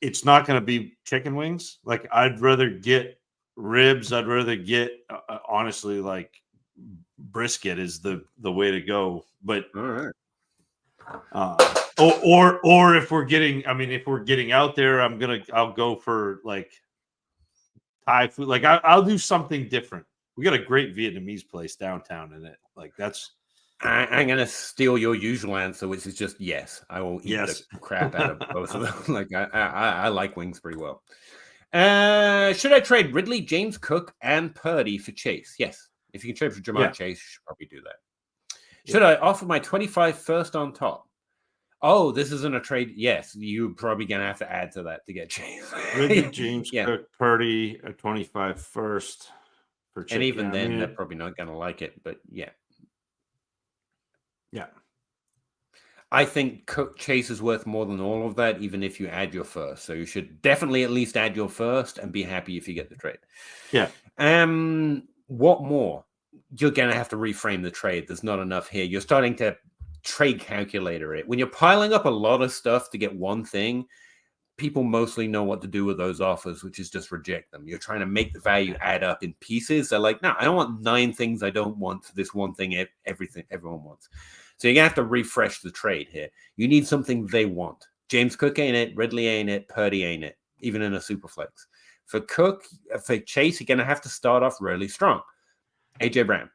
C: it's not gonna be chicken wings. I'd rather get ribs. I'd rather get honestly brisket is the way to go. But
A: all right.
C: Or if we're getting out there, I'll go for Thai food. I'll do something different. We got a great Vietnamese place downtown in it.
A: I'm gonna steal your usual answer, which is just yes. I will eat the crap out of both of them. I like wings pretty well. Should I trade Ridley, James Cook, and Purdy for Chase? Yes. If you can trade for Jamar Chase, you should probably do that. Should I offer my 25 first on top? Oh, this isn't a trade. Yes, you're probably going to have to add to that to get Chase.
C: Ridley, James Cook, Purdy, a 25 first for Chase.
A: And even then, they're probably not going to like it, but yeah.
C: Yeah.
A: I think Chase is worth more than all of that, even if you add your first. So you should definitely at least add your first and be happy if you get the trade.
C: Yeah.
A: What more? You're going to have to reframe the trade. There's not enough here. You're starting to trade calculator it. When you're piling up a lot of stuff to get one thing, people mostly know what to do with those offers, which is just reject them. You're trying to make the value add up in pieces. They're like, no, I don't want 9 things I don't want for this one thing everyone wants. So you're going to have to refresh the trade here. You need something they want. James Cook ain't it. Ridley ain't it. Purdy ain't it, even in a super flex. For Chase, you're going to have to start off really strong. A.J. Brown.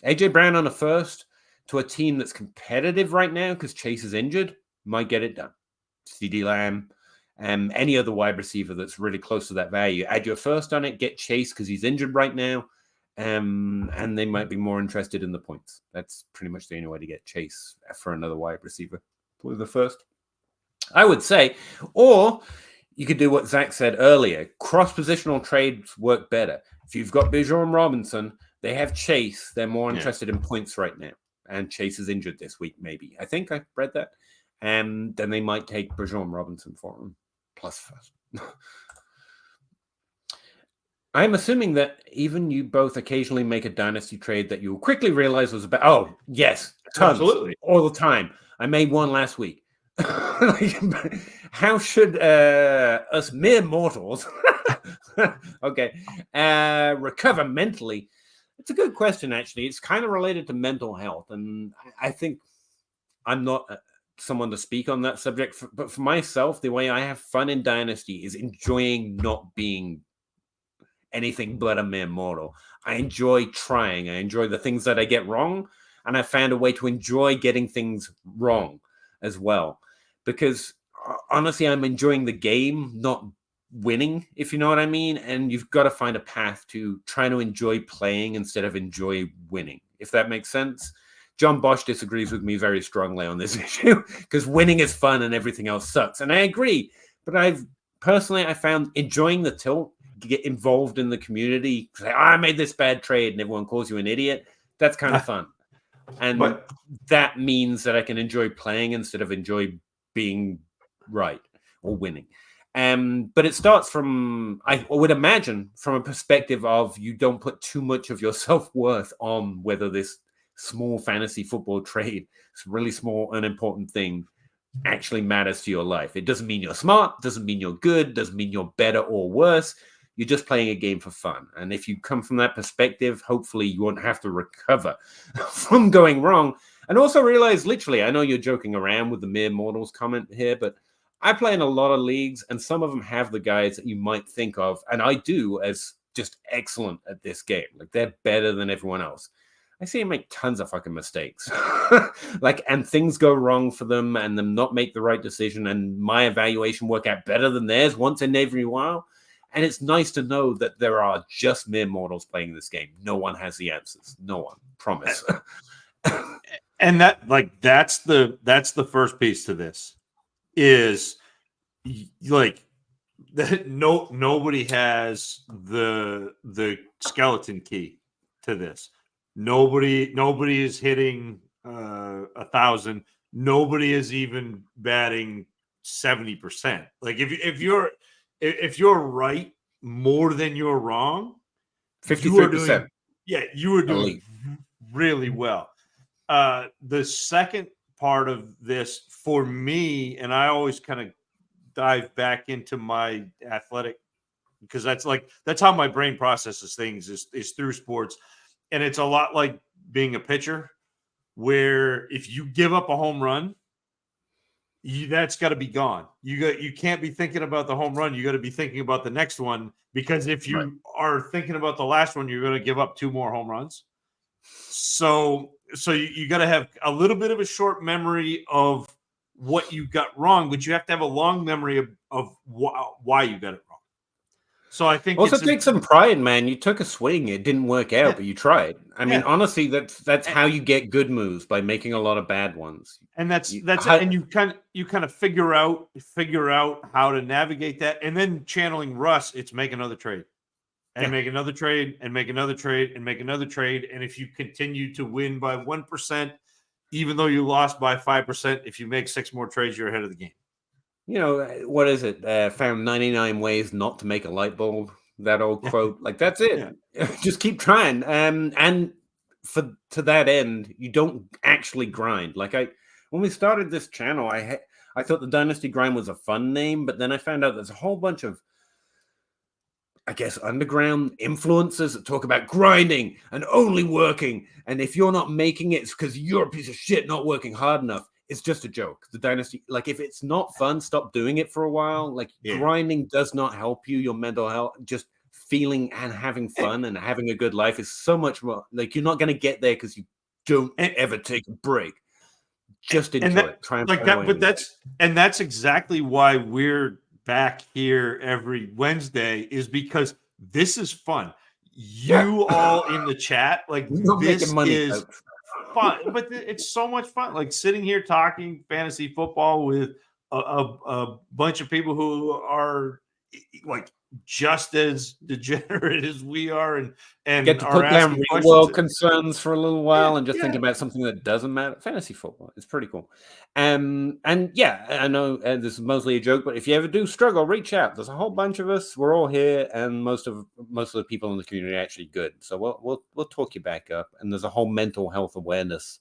A: A.J. Brown on a first to a team that's competitive right now because Chase is injured might get it done. CD Lamb, any other wide receiver that's really close to that value. Add your first on it, get Chase because he's injured right now. And they might be more interested in the points. That's pretty much the only way to get Chase for another wide receiver with the first, I would say. Or you could do what Zach said earlier. Cross-positional trades work better. If you've got Bijan Robinson, they have Chase. They're more interested in points right now. And Chase is injured this week, maybe. I think I read that. And then they might take Bijan Robinson for him. Plus first. I'm assuming that even you both occasionally make a dynasty trade that you'll quickly realize was about. Oh, yes. Tons. Absolutely. All the time. I made one last week. How should us mere mortals recover mentally? It's a good question, actually. It's kind of related to mental health. And I think I'm not someone to speak on that subject. But for myself, the way I have fun in Dynasty is enjoying not being anything but a mere mortal. I enjoy trying. I enjoy the things that I get wrong. And I found a way to enjoy getting things wrong as well. Because honestly, I'm enjoying the game, not winning, if you know what I mean. And you've got to find a path to try to enjoy playing instead of enjoy winning, if that makes sense. John Bosch disagrees with me very strongly on this issue because winning is fun and everything else sucks. And I agree. But I found enjoying the tilt, get involved in the community, say, I made this bad trade and everyone calls you an idiot. That's kind of fun. And that means that I can enjoy playing instead of enjoy being right or winning. But it starts from, I would imagine, from a perspective of you don't put too much of your self-worth on whether this small fantasy football trade, this really small, unimportant thing actually matters to your life. It doesn't mean you're smart, doesn't mean you're good, doesn't mean you're better or worse. You're just playing a game for fun. And if you come from that perspective, hopefully you won't have to recover from going wrong. And also realize, literally, I know you're joking around with the mere mortals comment here, but I play in a lot of leagues, and some of them have the guys that you might think of, and I do, as just excellent at this game. Like, they're better than everyone else. I see him make tons of fucking mistakes. And things go wrong for them and them not make the right decision, and my evaluation work out better than theirs once in every while. And it's nice to know that there are just mere mortals playing this game. No one has the answers. No one. Promise.
C: And that's the first piece to this is like that nobody has the skeleton key to this. Nobody is hitting 1,000. Nobody is even batting 70%. Like if you're right more than you're wrong,
A: 53%.
C: You were doing really well. The second part of this for me, and I always kind of dive back into my athletic, because that's how my brain processes things is through sports. And it's a lot like being a pitcher, where if you give up a home run, that's got to be gone. You can't be thinking about the home run. You got to be thinking about the next one, because if you are thinking about the last one, you're going to give up 2 more home runs. So you got to have a little bit of a short memory of what you got wrong, but you have to have a long memory of why you got it wrong. So I think
A: also take some pride, man. You took a swing, it didn't work out, but you tried. I mean, honestly, that's how you get good moves, by making a lot of bad ones.
C: And that's and you kind of figure out how to navigate that, and then channeling Russ, it's make another trade. And make another trade, and make another trade, and make another trade. And if you continue to win by 1%, even though you lost by 5%, if you make 6 more trades, you're ahead of the game.
A: You know, what is it? Found 99 ways not to make a light bulb. That old quote. Like, that's it. Yeah. Just keep trying. And to that end, you don't actually grind. Like, when we started this channel, I thought the Dynasty Grind was a fun name, but then I found out there's a whole bunch of, I guess, underground influencers that talk about grinding and only working. And if you're not making it, it's because you're a piece of shit not working hard enough. It's just a joke. The Dynasty, like, if it's not fun, stop doing it for a while. Like, grinding does not help you, your mental health. Just feeling and having fun and having a good life is so much more. Like, you're not going to get there because you don't ever take a break. Just enjoy it. Try and
C: like that. But that's exactly why we're back here every Wednesday, is because this is fun. You all in the chat, like, this is fun, but it's so much fun. Like, sitting here talking fantasy football with a bunch of people who are like just as degenerate as we are, and
A: get to put down real world concerns for a little while and just think about something that doesn't matter. Fantasy football, it's pretty cool. And yeah, I know this is mostly a joke, but if you ever do struggle, reach out. There's a whole bunch of us. We're all here, and most of the people in the community are actually good. So we'll talk you back up. And there's a whole mental health awareness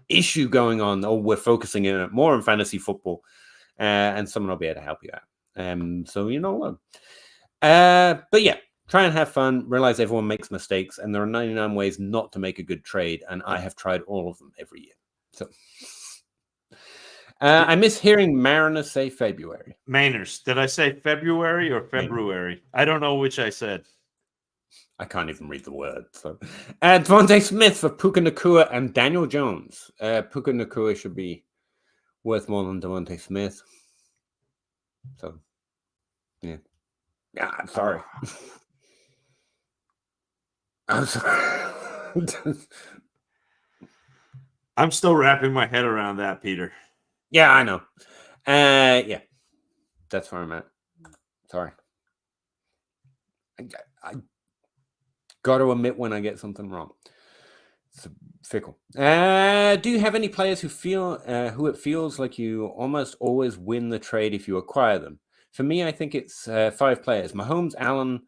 A: issue going on. Oh, we're focusing in more on fantasy football, and someone will be able to help you out. So you know what. But yeah, try and have fun. Realize everyone makes mistakes, and there are 99 ways not to make a good trade, and I have tried all of them every year. So I miss hearing Mariner say February.
C: Mainers. Did I say February or February? Mainers. I don't know which I said.
A: I can't even read the word. So, Devontae Smith for Puka Nacua and Daniel Jones. Puka Nacua should be worth more than Devontae Smith. So, yeah. Yeah, I'm sorry. I'm sorry.
C: I'm still wrapping my head around that, Peter.
A: Yeah, I know. Yeah, that's where I'm at. Sorry. I got to admit when I get something wrong. It's fickle. Do you have any players who it feels like you almost always win the trade if you acquire them? For me, I think it's 5 players: Mahomes, Allen,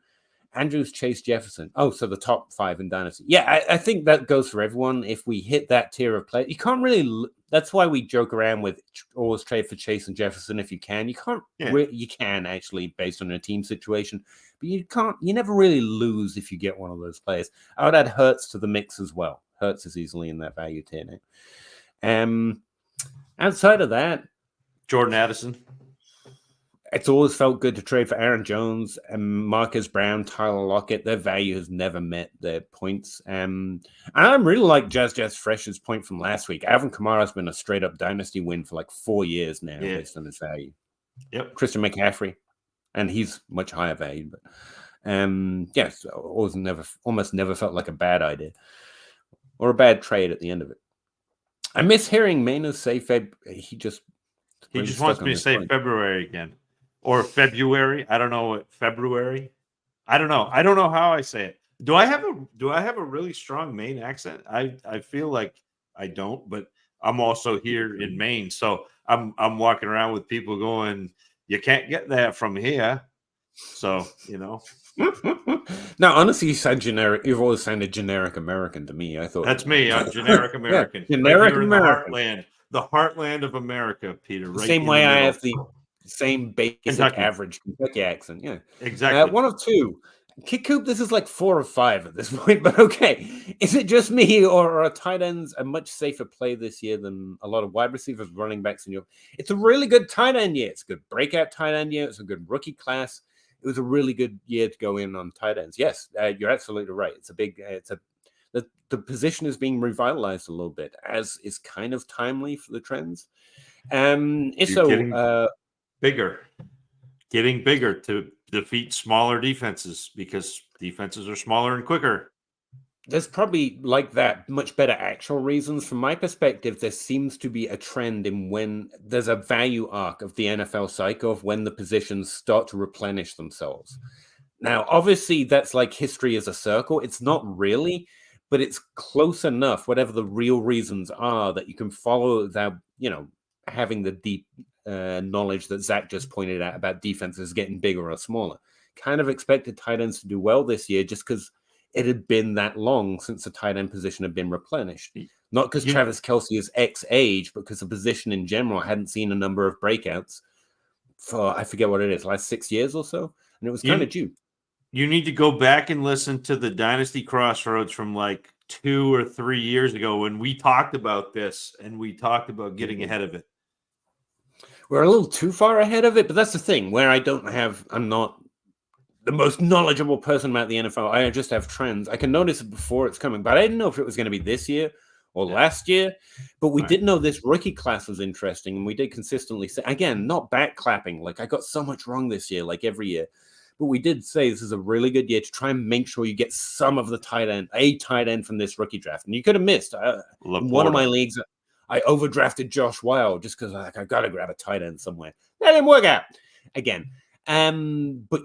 A: Andrews, Chase, Jefferson. Oh, so the top 5 in Dynasty. Yeah, I think that goes for everyone. If we hit that tier of play, you can't really. That's why we joke around with always trade for Chase and Jefferson if you can. You can't. You can actually, based on a team situation, but you can't. You never really lose if you get one of those players. I would add Hurts to the mix as well. Hurts is easily in that value tier now. Outside of that,
C: Jordan Addison.
A: It's always felt good to trade for Aaron Jones and Marcus Brown, Tyler Lockett. Their value has never met their points. And I really like Jazz Fresh's point from last week. Alvin Kamara's been a straight-up dynasty win for like 4 years now based on his value.
C: Yep.
A: Christian McCaffrey, and he's much higher value. But yes, almost never felt like a bad idea or a bad trade at the end of it. I miss hearing Maynard say he just
C: wants me to say February again. Or February. I don't know what February. I don't know. I don't know how I say it. Do I have a really strong Maine accent? I feel like I don't, but I'm also here in Maine. So I'm walking around with people going, you can't get that from here. So,
B: No, honestly, you sound generic. You've always sounded generic American to me. I thought
C: that's me. I'm generic American.
B: Yeah, generic American.
C: The heartland of America, Peter. Right
B: same way I have the same basic average Kentucky accent. Yeah,
C: exactly.
B: One of two. Kick Coop, this is like 4 or 5 at this point, but okay. Is it just me, or are tight ends a much safer play this year than a lot of wide receivers, running backs in your? It's a really good tight end year. It's a good breakout tight end year. It's a good rookie class. It was a really good year to go in on tight ends. Yes, you're absolutely right. It's a big. The position is being revitalized a little bit, as is kind of timely for the trends.
C: Getting bigger to defeat smaller defenses because defenses are smaller and quicker.
B: There's probably like that much better actual reasons. From my perspective, there seems to be a trend in when there's a value arc of the NFL cycle of when the positions start to replenish themselves. Now, obviously, that's like history as a circle. It's not really, but it's close enough, whatever the real reasons are, that you can follow that, having the deep knowledge that Zach just pointed out about defenses getting bigger or smaller. Kind of expected tight ends to do well this year just because it had been that long since the tight end position had been replenished. Not because Travis Kelce is X age, but because the position in general hadn't seen a number of breakouts for, I forget what it is, last 6 years or so. And it was kind of due.
C: You need to go back and listen to the Dynasty Crossroads from like 2 or 3 years ago when we talked about this and we talked about getting ahead of it.
B: We're a little too far ahead of it, but that's the thing where I'm not the most knowledgeable person about the NFL. I just have trends. I can notice it before it's coming, but I didn't know if it was going to be this year or last year. But we did know this rookie class was interesting, and we did consistently say, again, not backclapping. Like I got so much wrong this year, like every year. But we did say this is a really good year to try and make sure you get some of the a tight end from this rookie draft. And you could have missed. In one of my leagues, I overdrafted Josh Wild just because I got to grab a tight end somewhere. That didn't work out again. But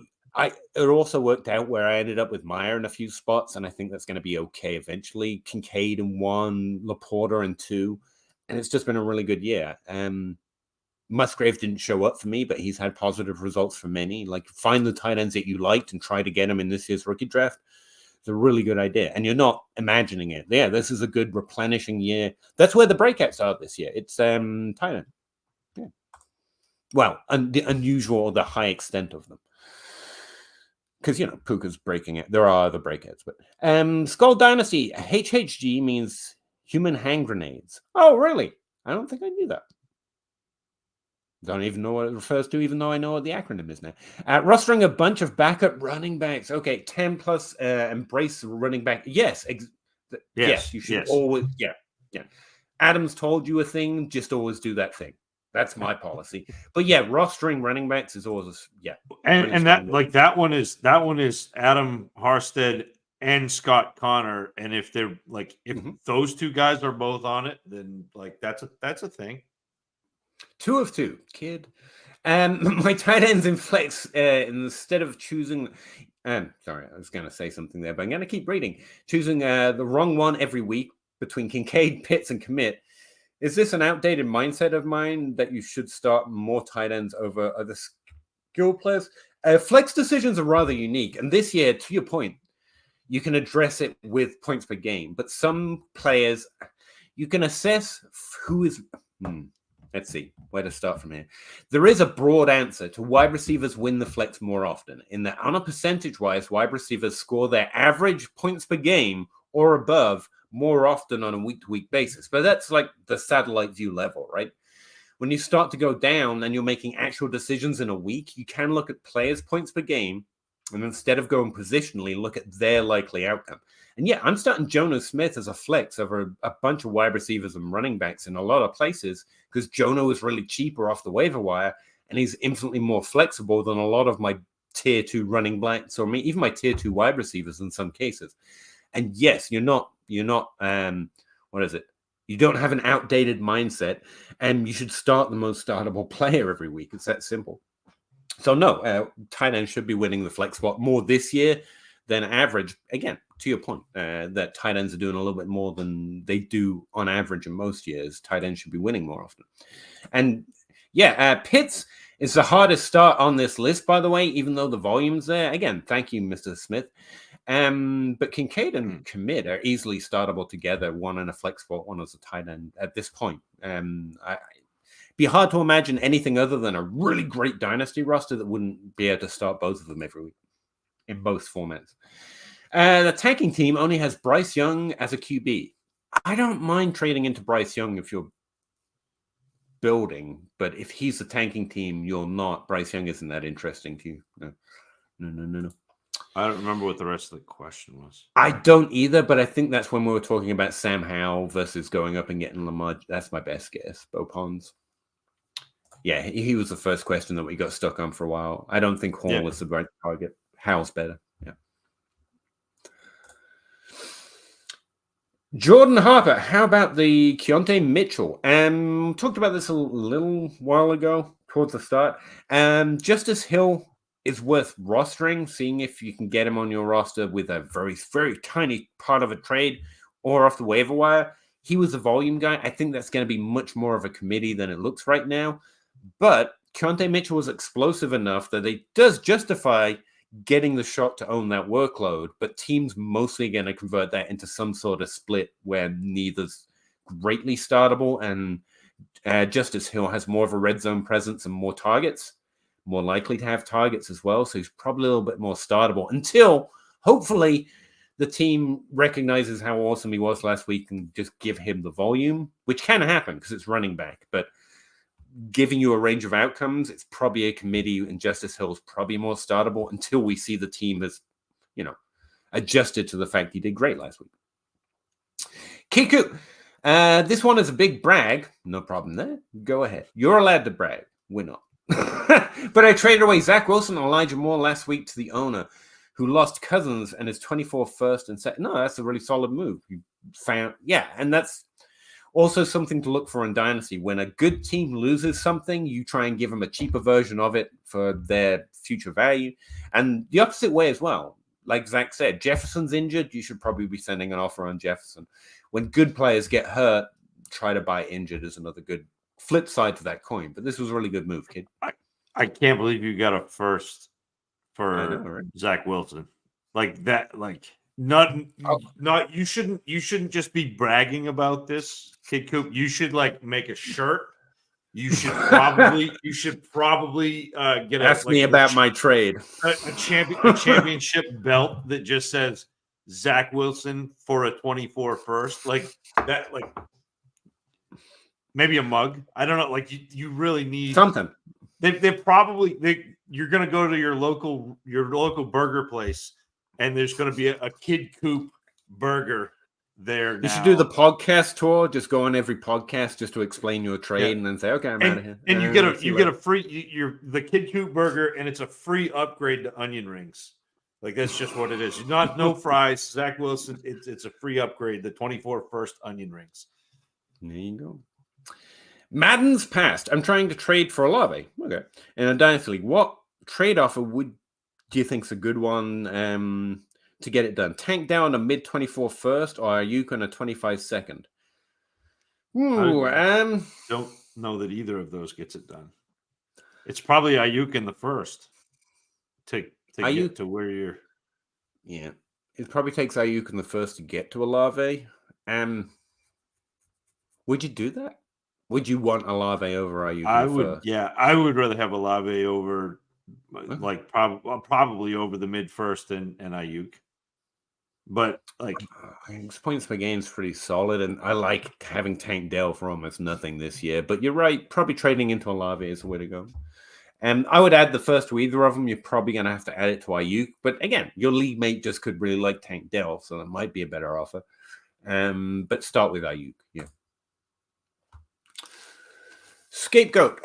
B: it also worked out where I ended up with Meyer in a few spots, and I think that's going to be okay eventually. Kincaid in 1, Laporta in 2, and it's just been a really good year. Musgrave didn't show up for me, but he's had positive results for many. Like, find the tight ends that you liked and try to get them in this year's rookie draft. It's a really good idea. And you're not imagining it. Yeah, this is a good replenishing year. That's where the breakouts are this year. It's tight end. Yeah. Well, the unusual or the high extent of them. Because, Puka's breaking it. There are other breakouts. But Skull Dynasty, HHG means human hand grenades. Oh, really? I don't think I knew that. Don't even know what it refers to, even though I know what the acronym is now. Rostering a bunch of backup running backs. Okay, 10 plus embrace running back. Yes, yes, you should always. Yeah. Adams told you a thing, just always do that thing. That's my policy. But yeah, rostering running backs is always
C: And that one is Adam Harstead and Scott Connor. And if they're those two guys are both on it, then that's a thing.
B: 2 of 2, kid. My tight ends in flex instead of choosing. Sorry, I was going to say something there, but I'm going to keep reading. Choosing the wrong one every week between Kincaid, Pitts, and Kmet. Is this an outdated mindset of mine that you should start more tight ends over other skill players? Flex decisions are rather unique, and this year, to your point, you can address it with points per game. But some players, you can assess who is. Let's see where to start from here. There is a broad answer to wide receivers win the flex more often. In that, on a percentage-wise, wide receivers score their average points per game or above more often on a week-to-week basis. But that's like the satellite view level, right?
A: when you start to go down and you're making actual decisions in a week, you can look at players' points per game, and instead of going positionally, look at their likely outcome. And yeah, I'm starting Jono Smith as a flex over a bunch of wide receivers and running backs in a lot of places because Jono is really cheaper off the waiver wire, and he's infinitely more flexible than a lot of my tier 2 running backs or even my tier 2 wide receivers in some cases. And yes, you're not what is it? You don't have an outdated mindset, and you should start the most startable player every week. It's that simple. So no, tight end should be winning the flex spot more this year than average. Again, to your point, that tight ends are doing a little bit more than they do on average in most years. Tight ends should be winning more often. And yeah, Pitts is the hardest start on this list, by the way, even though the volume's there. Again, thank you, Mr. Smith. But Kincaid and Kmet are easily startable together, one in a flex spot, one as a tight end at this point. Be hard to imagine anything other than a really great dynasty roster that wouldn't be able to start both of them every week in both formats. The tanking team only has Bryce Young as a QB. I don't mind trading into Bryce Young if you're building, but if he's the tanking team, you're not. Bryce Young isn't that interesting to you. No.
C: I don't remember what the rest of the question was.
A: I don't either, but I think that's when we were talking about Sam Howell versus going up and getting Lamar. That's my best guess. Bo Pons. Yeah, he was the first question that we got stuck on for a while. I don't think Hall was the right target. Howell's better. Yeah. Jordan Harper, how about the Keontae Mitchell? Talked about this a little while ago towards the start. Justice Hill is worth rostering, seeing if you can get him on your roster with a very, very tiny part of a trade or off the waiver wire. He was a volume guy. I think that's going to be much more of a committee than it looks right now. But Keontae Mitchell was explosive enough that it does justify getting the shot to own that workload, but teams mostly going to convert that into some sort of split where neither's greatly startable, and Justice Hill has more of a red zone presence and more targets, more likely to have targets as well, so he's probably a little bit more startable until, hopefully, the team recognizes how awesome he was last week and just give him the volume, which can happen because it's running back, but giving you a range of outcomes, it's probably a committee, and Justice Hill is probably more startable until we see the team has, adjusted to the fact he did great last week. Kiku, this one is a big brag. No problem there. Go ahead. You're allowed to brag. We're not. But I traded away Zach Wilson and Elijah Moore last week to the owner, who lost Cousins and is 24 first and second. No, that's a really solid move. You found, and that's also something to look for in Dynasty. When a good team loses something, you try and give them a cheaper version of it for their future value. And the opposite way as well. Like Zach said, Jefferson's injured. You should probably be sending an offer on Jefferson. When good players get hurt, try to buy injured is another good flip side to that coin. But this was a really good move, kid.
C: I can't believe you got a first for Zach Wilson. Like that, Not you shouldn't just be bragging about this, Kid Coop. You should make a shirt. You should probably get
A: ask me about my trade.
C: A championship belt that just says Zach Wilson for a 24 first. Maybe a mug. I don't know. You really need
A: something.
C: You're gonna go to your local burger place, and there's going to be a Kid Coop burger there now.
A: You should do the podcast tour. Just go on every podcast just to explain your trade and then say, okay, I'm out of here.
C: And you get a free, the Kid Coop burger, and it's a free upgrade to onion rings. That's just what it is. No fries. Zach Wilson, it's a free upgrade, the 24 first onion rings.
A: There you go. Madden's passed. I'm trying to trade for Olave. Okay. In a Dynasty League, what trade offer do you think is a good one to get it done? Tank down a mid 24 first, or are you going to 25 second?
C: Don't know that either of those gets it done. It's probably Ayuk in the first to get to where you're.
A: Yeah, it probably takes Ayuk in the first to get to Olave. Would you do that? Would you want Olave over Ayuk?
C: I would. Yeah, I would rather have Olave over. Probably over the mid first and Ayuk. But like,
A: his points per game is pretty solid, and I like having Tank Dell for almost nothing this year. But you're right, probably trading into Olave is the way to go. And I would add the first to either of them. You're probably going to have to add it to Ayuk. But again, your league mate just could really like Tank Dell, so that might be a better offer. But start with Ayuk. Yeah. Scapegoat.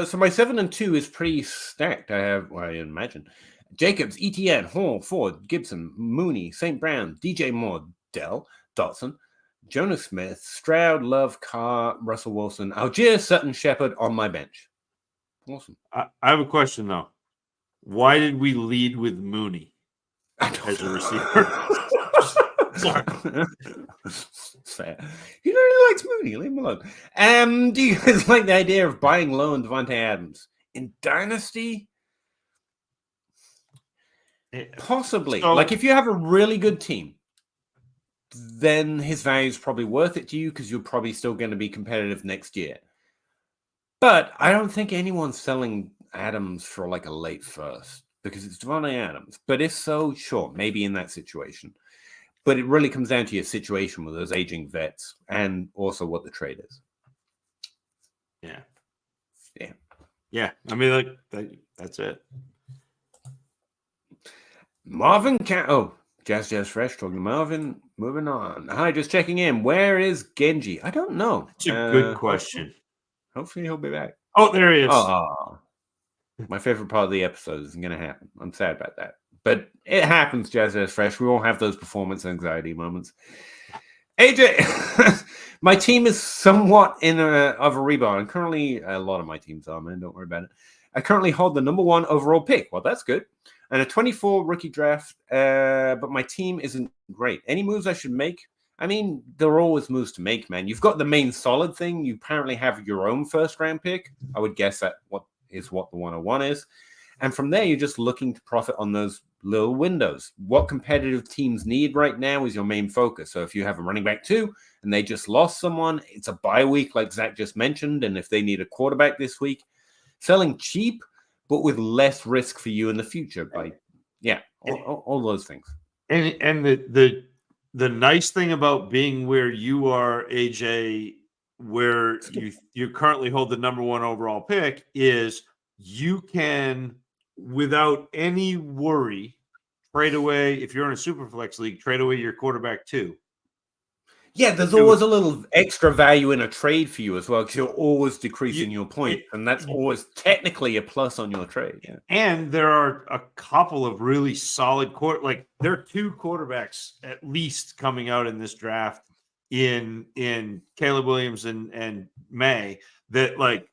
A: So my 7 and 2 is pretty stacked. I have, well, I imagine, Jacobs, ETN, Hall, Ford, Gibson, Mooney, St. Brown, DJ Moore, Dell, Dotson, Jonas Smith, Stroud, Love, Carr, Russell Wilson, Algier, Sutton, Shepard on my bench. Awesome.
C: I have a question though. Why did we lead with Mooney as a receiver?
A: Sorry. Fair. He really likes Mooney. Leave him alone. Do you guys like the idea of buying low on Devontae Adams in Dynasty? Possibly.
C: So,
A: like if you have a really good team, then his value is probably worth it to you because you're probably still going to be competitive next year. But I don't think anyone's selling Adams for like a late first because it's Devontae Adams. But if so, sure, maybe in that situation. But it really comes down to your situation with those aging vets and also what the trade is.
C: Yeah. I mean, like that's it.
A: Marvin Jazz Fresh talking to Marvin. Moving on. Hi, just checking in. Where is Genji? I don't know.
C: It's a good question.
A: Hopefully he'll be back.
C: Oh, there he is.
A: Oh, my favorite part of the episode isn't going to happen. I'm sad about that. But it happens, Jazz Fresh. We all have those performance anxiety moments. AJ, my team is somewhat of a rebound. Currently, a lot of my teams are, man. Don't worry about it. I currently hold the number 1 overall pick. Well, that's good. And a 24 rookie draft. But my team isn't great. Any moves I should make? I mean, there are always moves to make, man. You've got the main solid thing. You apparently have your own first-round pick. I would guess that what the 101 is. And from there, you're just looking to profit on those little windows. What competitive teams need right now is your main focus. So if you have a running back 2 and they just lost someone, it's a bye week like Zach just mentioned. And if they need a quarterback this week, selling cheap, but with less risk for you in the future. All those things.
C: And the nice thing about being where you are, AJ, where you currently hold the number 1 overall pick, is you can, without any worry, trade away, if you're in a Superflex league, trade away your quarterback 2.
A: Yeah, there's always a little extra value in a trade for you as well, because you're always decreasing your point, and that's always technically a plus on your trade. Yeah.
C: And there are a couple of really solid there are 2 quarterbacks at least coming out in this draft in Caleb Williams and May that like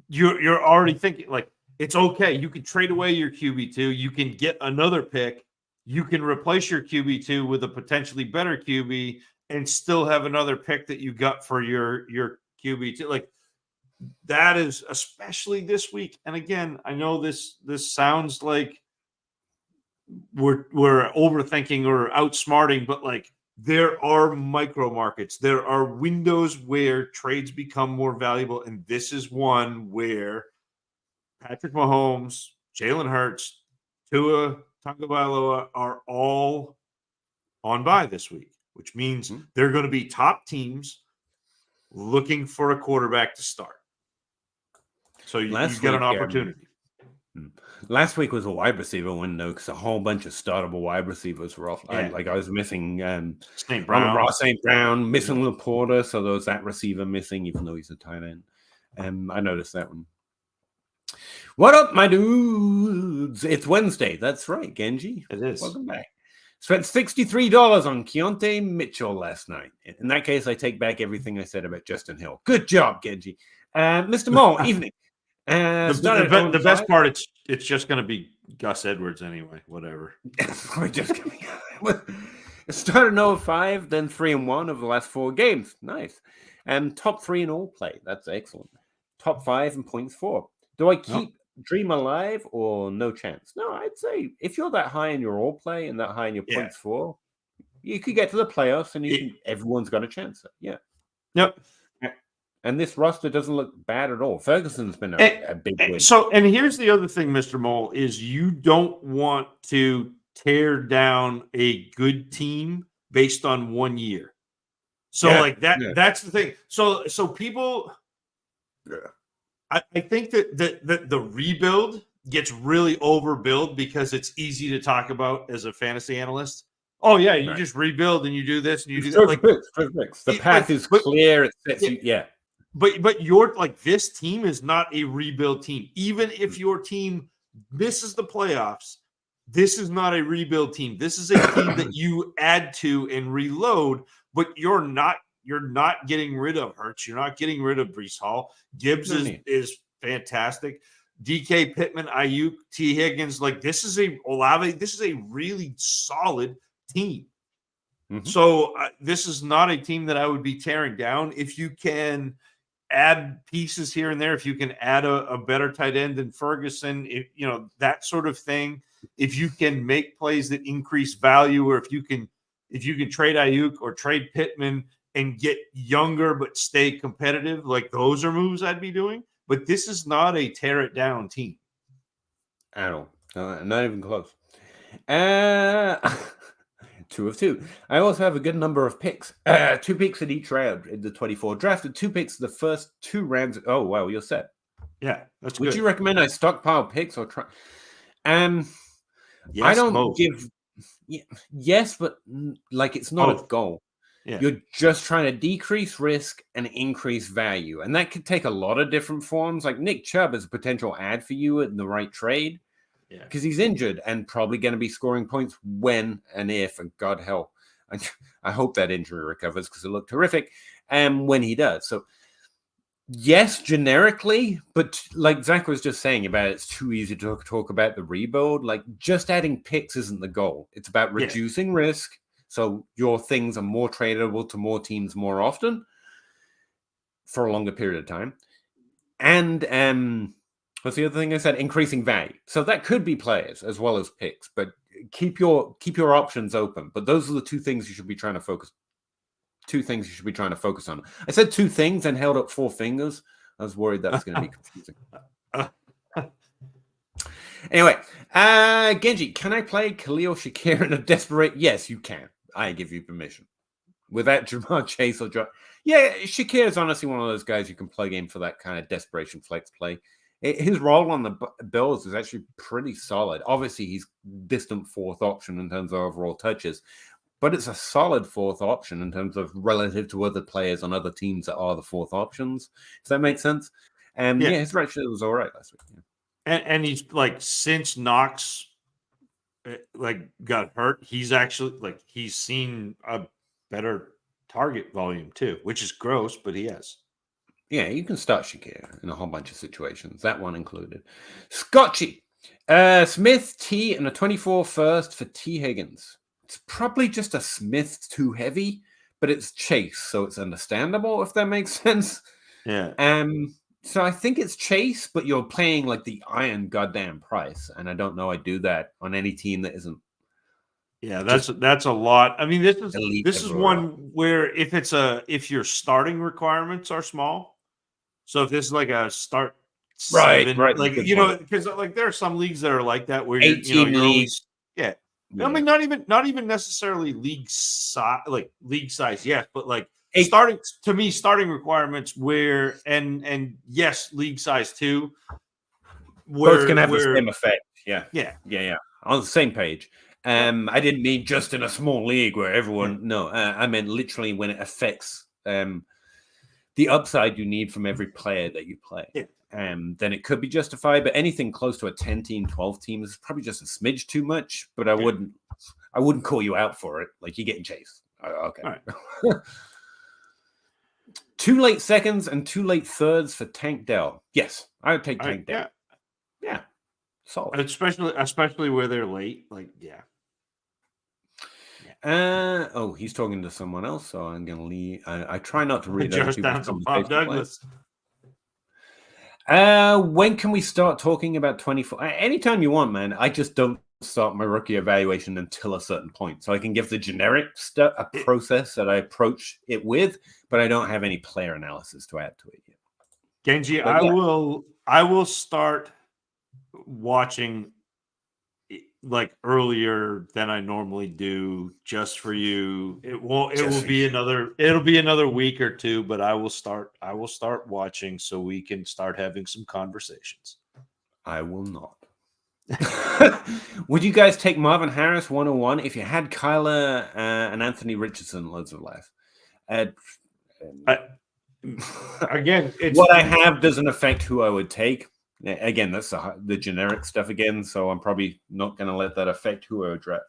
C: you're already thinking like it's okay. You can trade away your QB2, you can get another pick. You can replace your QB2 with a potentially better QB and still have another pick that you got for your QB2. Like that is especially this week. And again, I know this sounds like we're overthinking or outsmarting, but like there are micro markets. There are windows where trades become more valuable. And this is one where Patrick Mahomes, Jalen Hurts, Tua Tagovailoa are all on bye this week, which means they're going to be top teams looking for a quarterback to start. So you get an opportunity.
A: Last week was a wide receiver window because a whole bunch of startable wide receivers were off.
C: Yeah.
A: I was missing
C: St. Brown,
A: missing Laporta, so there was that receiver missing, even though he's a tight end. I noticed that one. What up, my dudes? It's Wednesday. That's right, Genji.
C: It is.
A: Welcome back. Spent $63 on Keontae Mitchell last night. In that case, I take back everything I said about Justin Hill. Good job, Genji. Mr. Mole, evening.
C: The best part, it's just going to be Gus Edwards anyway. Whatever.
A: We're just coming out. It started 0-5, then 3-1 over the last 4 games. Nice. And top 3 in all play. That's excellent. Top 5 in points for. Do I keep Dream alive or no chance? No, I'd say if you're that high in your all play and that high in your points for, you could get to the playoffs and everyone's got a chance. Yeah.
C: Yep.
A: And this roster doesn't look bad at all. Ferguson's been a big win.
C: So, and here's the other thing, Mr. Mole, is you don't want to tear down a good team based on 1 year. So like that, that's the thing. So people, I think that the rebuild gets really overbilled because it's easy to talk about as a fantasy analyst. Oh yeah, you just rebuild and you do this and you do that. Like
A: the path is clear. It sets you,
C: But you're like, this team is not a rebuild team. Even if your team misses the playoffs, this is not a rebuild team. This is a team that you add to and reload, but you're not getting rid of Hurts. You're not getting rid of Breece Hall. Gibbs is fantastic. DK, Pittman, Ayuk, T. Higgins. Like, this is a Olave. This is a really solid team. Mm-hmm. So this is not a team that I would be tearing down. If you can add pieces here and there, if you can add a better tight end than Ferguson, that sort of thing. If you can make plays that increase value, or if you can trade Ayuk or trade Pittman and get younger but stay competitive, like, those are moves I'd be doing. But this is not a tear it down team
A: at all. Not even close. 2 of 2. I also have a good number of picks. 2 picks in each round in the 24 draft, and 2 picks the first 2 rounds. Oh wow, you're set.
C: Yeah, that's
A: Would
C: good.
A: you recommend I stockpile picks or try?
C: Yes,
A: I don't
C: both.
A: give. Yes, but like, it's not a goal.
C: Yeah.
A: You're just trying to decrease risk and increase value, and that could take a lot of different forms. Like, Nick Chubb is a potential ad for you in the right trade.
C: Yeah,
A: because he's injured and probably going to be scoring points when and if, and God help, I hope that injury recovers, because it looked horrific, when he does. So yes, generically, but like Zach was just saying about it's too easy to talk about the rebuild. Like, just adding picks isn't the goal. It's about reducing risk, so your things are more tradable to more teams more often for a longer period of time. And what's the other thing I said? Increasing value. So that could be players as well as picks, but keep your options open. But those are the 2 things you should be trying to focus. 2 things you should be trying to focus on. I said 2 things and held up 4 fingers. I was worried that was going to be confusing. Anyway, Genji, can I play Khalil Shakir in a desperate? Yes, you can. I give you permission. Without Jamar Chase or John. Yeah, Shakir is honestly one of those guys you can plug in for that kind of desperation flex play. His role on the Bills is actually pretty solid. Obviously, he's distant 4th option in terms of overall touches, but it's a solid 4th option in terms of relative to other players on other teams that are the 4th options. Does that make sense? Yeah, his actually was all right last week. Yeah.
C: And he's like, since Knox got hurt, he's actually he's seen a better target volume too, which is gross, but he has.
A: Yeah, you can start Shakir in a whole bunch of situations, that one included. Scotchy, Smith, T, and a 24 first for T. Higgins. It's probably just a Smith too heavy, but it's Chase, so it's understandable, if that makes sense.
C: Yeah.
A: So I think it's Chase, but you're playing like the iron goddamn price, and I don't know I'd do that on any team that isn't.
C: Yeah, that's a lot. I mean, this is one where if your starting requirements are small. So if this is like a start 7,
A: right,
C: like, because like there are some leagues that are like that where you're
A: leagues.
C: I mean, not even necessarily league size, yes, but like starting requirements where and yes, league size too.
A: Both can have the same effect. Yeah. On the same page. I didn't mean just in a small league where everyone. No, I meant literally when it affects the upside you need from every player that you play.
C: Yeah.
A: Then it could be justified, but anything close to a 10-team, 12-team is probably just a smidge too much. But I wouldn't call you out for it. Like, you're getting chased. Okay.
C: All right.
A: 2 late seconds and 2 late thirds for Tank Dell. Yes, I would take Tank Dell. Yeah. Solid.
C: Especially where they're late.
A: He's talking to someone else, so I'm going to leave. I try not to read
C: just down to Bob Douglas.
A: When can we start talking about 24? Anytime you want, man. I just don't start my rookie evaluation until a certain point, so I can give the generic stuff a process that I approach it with, but I don't have any player analysis to add to it yet.
C: Genji, I will start watching like earlier than I normally do just for you. It'll be another week or two, but I will start watching so we can start having some conversations.
A: I will not. Would you guys take Marvin Harris 101 if you had Kyler and Anthony Richardson loads of life?
C: Again,
A: what I have doesn't affect who I would take. Again, that's the generic stuff again, so I'm probably not going to let that affect who I would draft.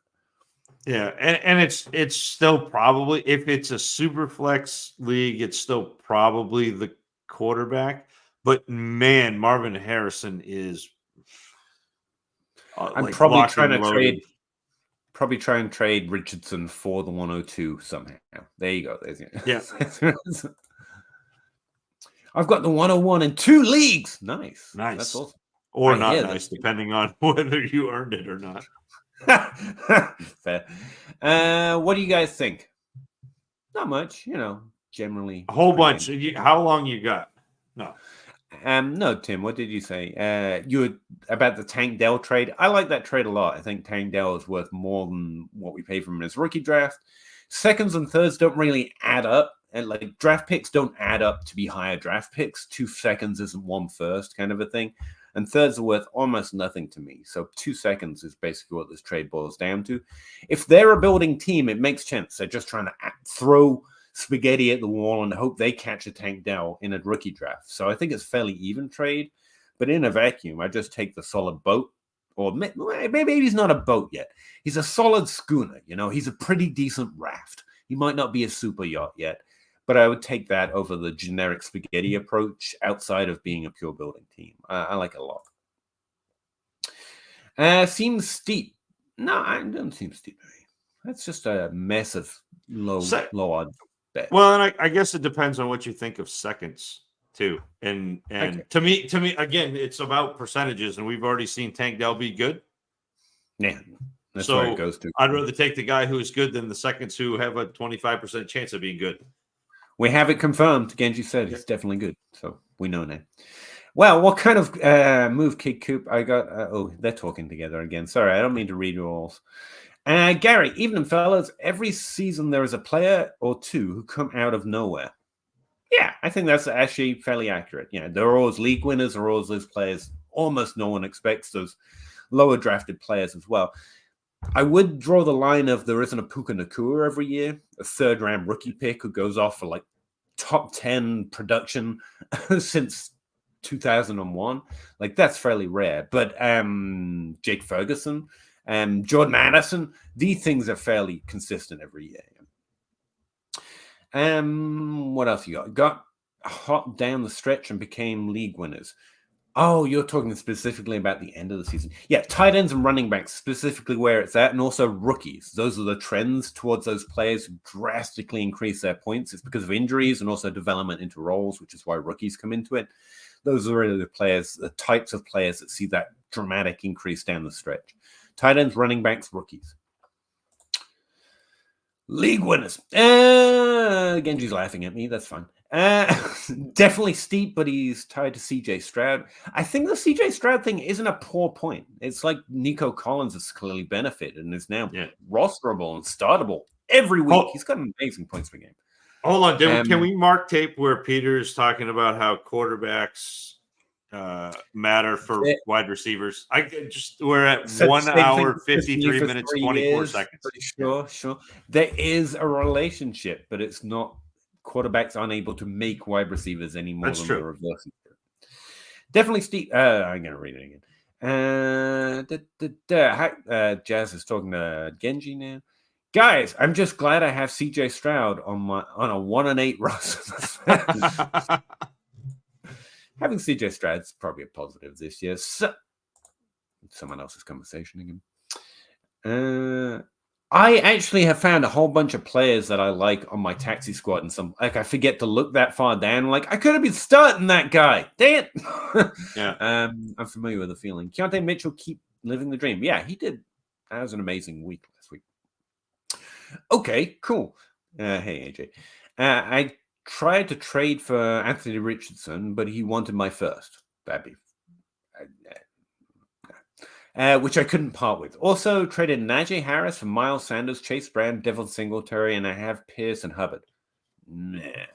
C: Yeah, and it's still probably, if it's a super flex league, it's still probably the quarterback. But man, Marvin Harrison is.
A: I'm probably trying to try and trade Richardson for the 102 somehow. There you go.
C: Yeah.
A: I've got the 101 in 2 leagues. Nice. That's awesome.
C: Or not nice, depending on whether you earned it or not.
A: Fair. What do you guys think? Not much, generally.
C: A whole bunch. How long you got?
A: No, Tim, what did you say? You were about the Tank Dell trade. I like that trade a lot. I think Tank Dell is worth more than what we paid for him in his rookie draft. Seconds and thirds don't really add up. And like draft picks don't add up to be higher draft picks. 2 seconds isn't 1 first kind of a thing. And thirds are worth almost nothing to me. So 2 seconds is basically what this trade boils down to. If they're a building team, it makes sense. They're just trying to throw spaghetti at the wall and hope they catch a Tank Dell in a rookie draft. So I think it's fairly even trade. But in a vacuum, I just take the solid boat. Or maybe he's not a boat yet. He's a solid schooner. He's a pretty decent raft. He might not be a super yacht yet. But I would take that over the generic spaghetti approach outside of being a pure building team. I like it a lot. Seems steep. No, it doesn't seem steep to me. That's just a mess of low odd bet.
C: Well, and I guess it depends on what you think of seconds too. And okay. to me, again, it's about percentages, and we've already seen Tank Dell be good.
A: Yeah. That's where it goes to.
C: I'd rather take the guy who is good than the seconds who have a 25% chance of being good.
A: We have it confirmed. Genji said he's definitely good. So we know now. Well, what kind of move, Kid Coop? I got. They're talking together again. Sorry, I don't mean to read you all. Gary, evening, fellas. Every season there is a player or two who come out of nowhere. Yeah, I think that's actually fairly accurate. There are always league winners, there are always those players. Almost no one expects those lower drafted players as well. I would draw the line of there isn't a Puka Nacua every year, a 3rd-round rookie pick who goes off for like top 10 production since 2001. Like that's fairly rare. But Jake Ferguson, Jordan Addison, these things are fairly consistent every year. What else you got? Got hot down the stretch and became league winners. Oh, you're talking specifically about the end of the season. Yeah, tight ends and running backs, specifically where it's at, and also rookies. Those are the trends towards those players who drastically increase their points. It's because of injuries and also development into roles, which is why rookies come into it. Those are really the types of players that see that dramatic increase down the stretch. Tight ends, running backs, rookies. League winners. Genji's laughing at me. That's fine. Definitely steep, but he's tied to CJ Stroud. I think the CJ Stroud thing isn't a poor point. It's like Nico Collins has clearly benefited and is now rosterable and startable every week. He's got amazing points per game.
C: Hold on. Can we mark tape where Peter is talking about how quarterbacks matter for wide receivers? We're at 1 hour, 53 minutes, 24 seconds.
A: Sure. There is a relationship, but it's not. Quarterbacks unable to make wide receivers any more than the reverse. Definitely steep. I'm going to read it again. Jazz is talking to Genji now. Guys, I'm just glad I have CJ Stroud on a 1-8 roster. Having CJ Stroud is probably a positive this year. So, someone else's conversation again. I actually have found a whole bunch of players that I like on my taxi squad, and I forget to look that far down. Like I could have been starting that guy. Dang it!
C: Yeah.
A: I'm familiar with the feeling. Keontae Mitchell keep living the dream. Yeah, he did. That was an amazing week last week. Okay, cool. Hey AJ, I tried to trade for Anthony Richardson, but he wanted my first. That'd be. which I couldn't part with. Also traded Najee Harris for Miles Sanders, Chase Brown, Devin Singletary, and I have Pierce and Hubbard. Meh.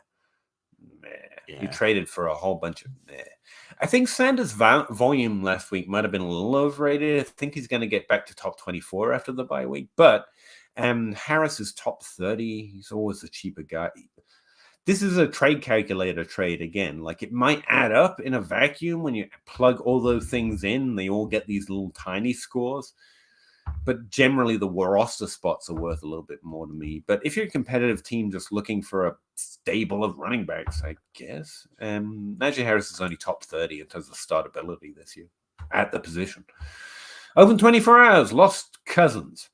A: Yeah. You traded for a whole bunch of meh. I think Sanders' volume last week might have been a little overrated. I think he's going to get back to top 24 after the bye week, but Harris is top 30. He's always a cheaper guy. This is a trade calculator trade again. Like, it might add up in a vacuum when you plug all those things in. They all get these little tiny scores. But generally, the roster spots are worth a little bit more to me. But if you're a competitive team just looking for a stable of running backs, I guess, Najee Harris is only top 30 in terms of startability this year at the position. Open 24 hours, lost Cousins.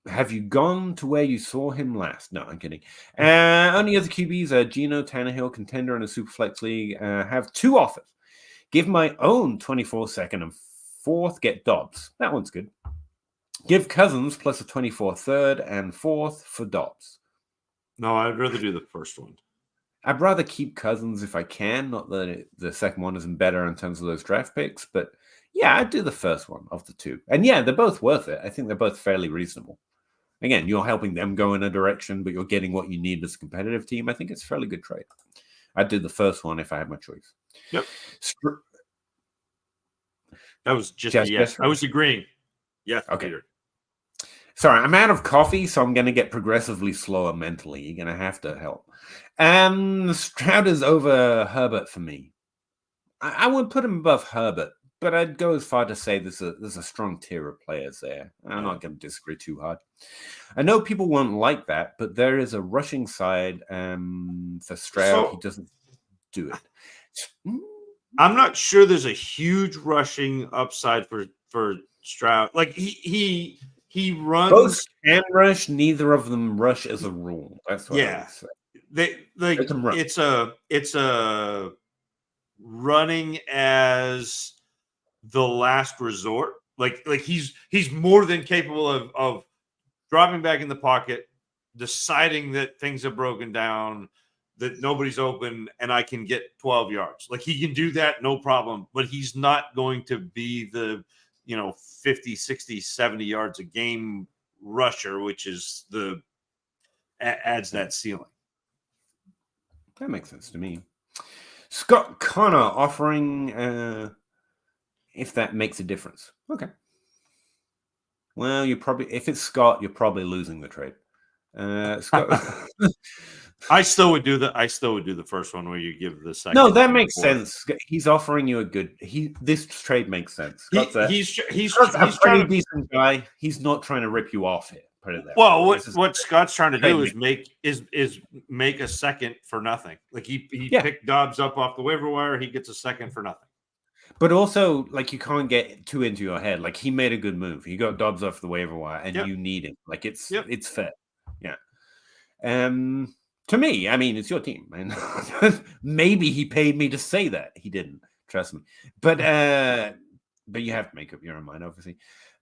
A: Have you gone to where you saw him last? No, I'm kidding. Only other QBs are Geno, Tannehill, contender in a Superflex league. Have 2 offers. Give my own 24 second and 4th, get Dobbs. That one's good. Give Cousins plus a 24 third and 4th for Dobbs.
C: No, I'd rather do the first one.
A: I'd rather keep Cousins if I can. Not that the second one isn't better in terms of those draft picks, but yeah, I'd do the first one of the 2. And yeah, they're both worth it. I think they're both fairly reasonable. Again, you're helping them go in a direction, but you're getting what you need as a competitive team. I think it's a fairly good trade. I'd do the first one if I had my choice.
C: Yep. That was just a yes. I was agreeing. Yeah.
A: Okay. Peter. Sorry, I'm out of coffee, so I'm going to get progressively slower mentally. You're going to have to help. Stroud is over Herbert for me. I would put him above Herbert, but I'd go as far to say there's a strong tier of players there. I'm not going to disagree too hard. I know people won't like that, but there is a rushing side for Stroud. He doesn't do it.
C: I'm not sure there's a huge rushing upside for Stroud. Like he runs.
A: Both can rush. Neither of them rush as a rule. That's what I would say.
C: It's a running as the last resort. Like he's more than capable of dropping back in the pocket, deciding that things have broken down, that nobody's open, and I can get 12 yards. Like, he can do that, no problem, but he's not going to be the, 50, 60, 70 yards a game rusher, which is adds that ceiling.
A: That makes sense to me. Scott Connor offering, if that makes a difference. Okay. Well, if it's Scott, you're probably losing the trade. Scott.
C: I still would do the first one where you give the second.
A: No, that makes sense. He's offering you this trade makes sense. He's a pretty decent guy. He's not trying to rip you off here. Put it that
C: way. What Scott's trying to do is make a second for nothing. Like he picked Dobbs up off the waiver wire. He gets a second for nothing.
A: But also, like, you can't get too into your head. Like, he made a good move. He got Dobbs off the waiver wire, and you need him. Like, it's fair. Yeah. To me, I mean, it's your team, man. Maybe he paid me to say that. He didn't. Trust me. But you have to make up your own mind, obviously.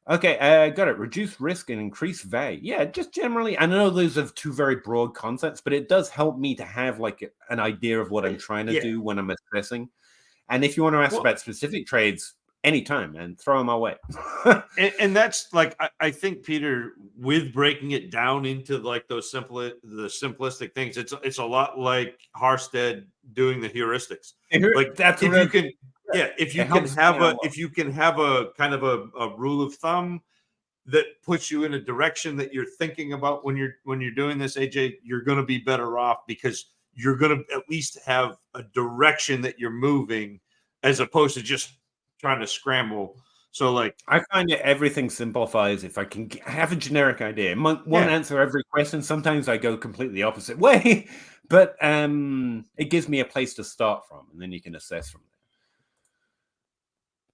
A: Okay, got it. Reduce risk and increase value. Yeah, just generally. I know those are 2 very broad concepts, but it does help me to have, like, an idea of what I'm trying to do when I'm assessing. And if you want to ask about specific trades, anytime, man, throw them our way.
C: and that's like, I think, Peter, with breaking it down into like the simplistic things, it's a lot like Harstead doing the heuristics. Like, that's if you can have a kind of a rule of thumb that puts you in a direction that you're thinking about when you're doing this, AJ, you're going to be better off because you're going to at least have a direction that you're moving as opposed to just trying to scramble. So, like,
A: I find that everything simplifies if I can have a generic idea. Won't answer every question. Sometimes I go completely opposite way, but it gives me a place to start from, and then you can assess from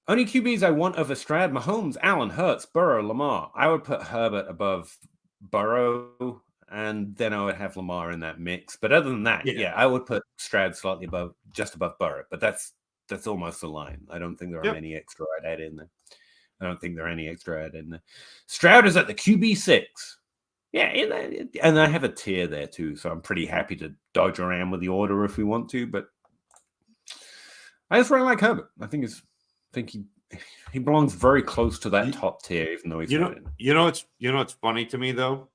A: there. Only QBs I want over Stroud: Mahomes, Allen, Hurts, Burrow, Lamar. I would put Herbert above Burrow, and then I would have Lamar in that mix. But other than that, I would put Stroud slightly just above Burrow. But that's almost a line. I don't think there are any extra I'd add in there. Stroud is at the QB 6. Yeah, and I have a tier there too, so I'm pretty happy to dodge around with the order if we want to. But I just really like Herbert. I think he belongs very close to that top tier, even though he's not in.
C: It's funny to me though.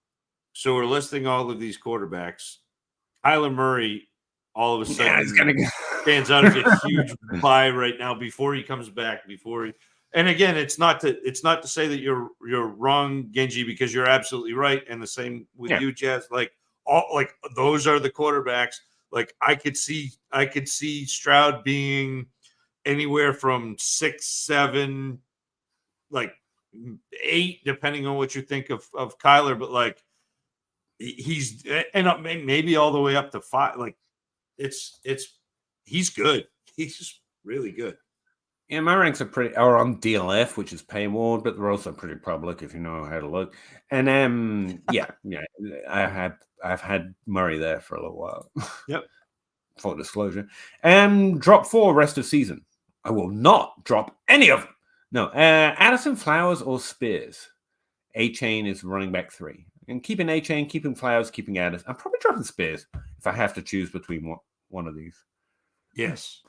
C: So we're listing all of these quarterbacks. Kyler Murray, all of a sudden, stands out as a huge buy right now before he comes back. And again, it's not to say that you're wrong, Genji, because you're absolutely right. And the same with you, Jazz. Like those are the quarterbacks. Like I could see Stroud being anywhere from 6, 7, like 8, depending on what you think of Kyler. But like he's maybe all the way up to 5. Like he's good. He's just really good.
A: Yeah, my ranks are on DLF, which is paywall, but they're also pretty public if you know how to look. And I've had Murray there for a little while.
C: Yep.
A: Full disclosure. Drop 4 rest of season. I will not drop any of them. No, Addison, Flowers, or Spears. A-Chain is running back 3. And keeping A-Chain, keeping Flowers, keeping Addison. I'm probably dropping Spears if I have to choose between one of these.
C: Yes.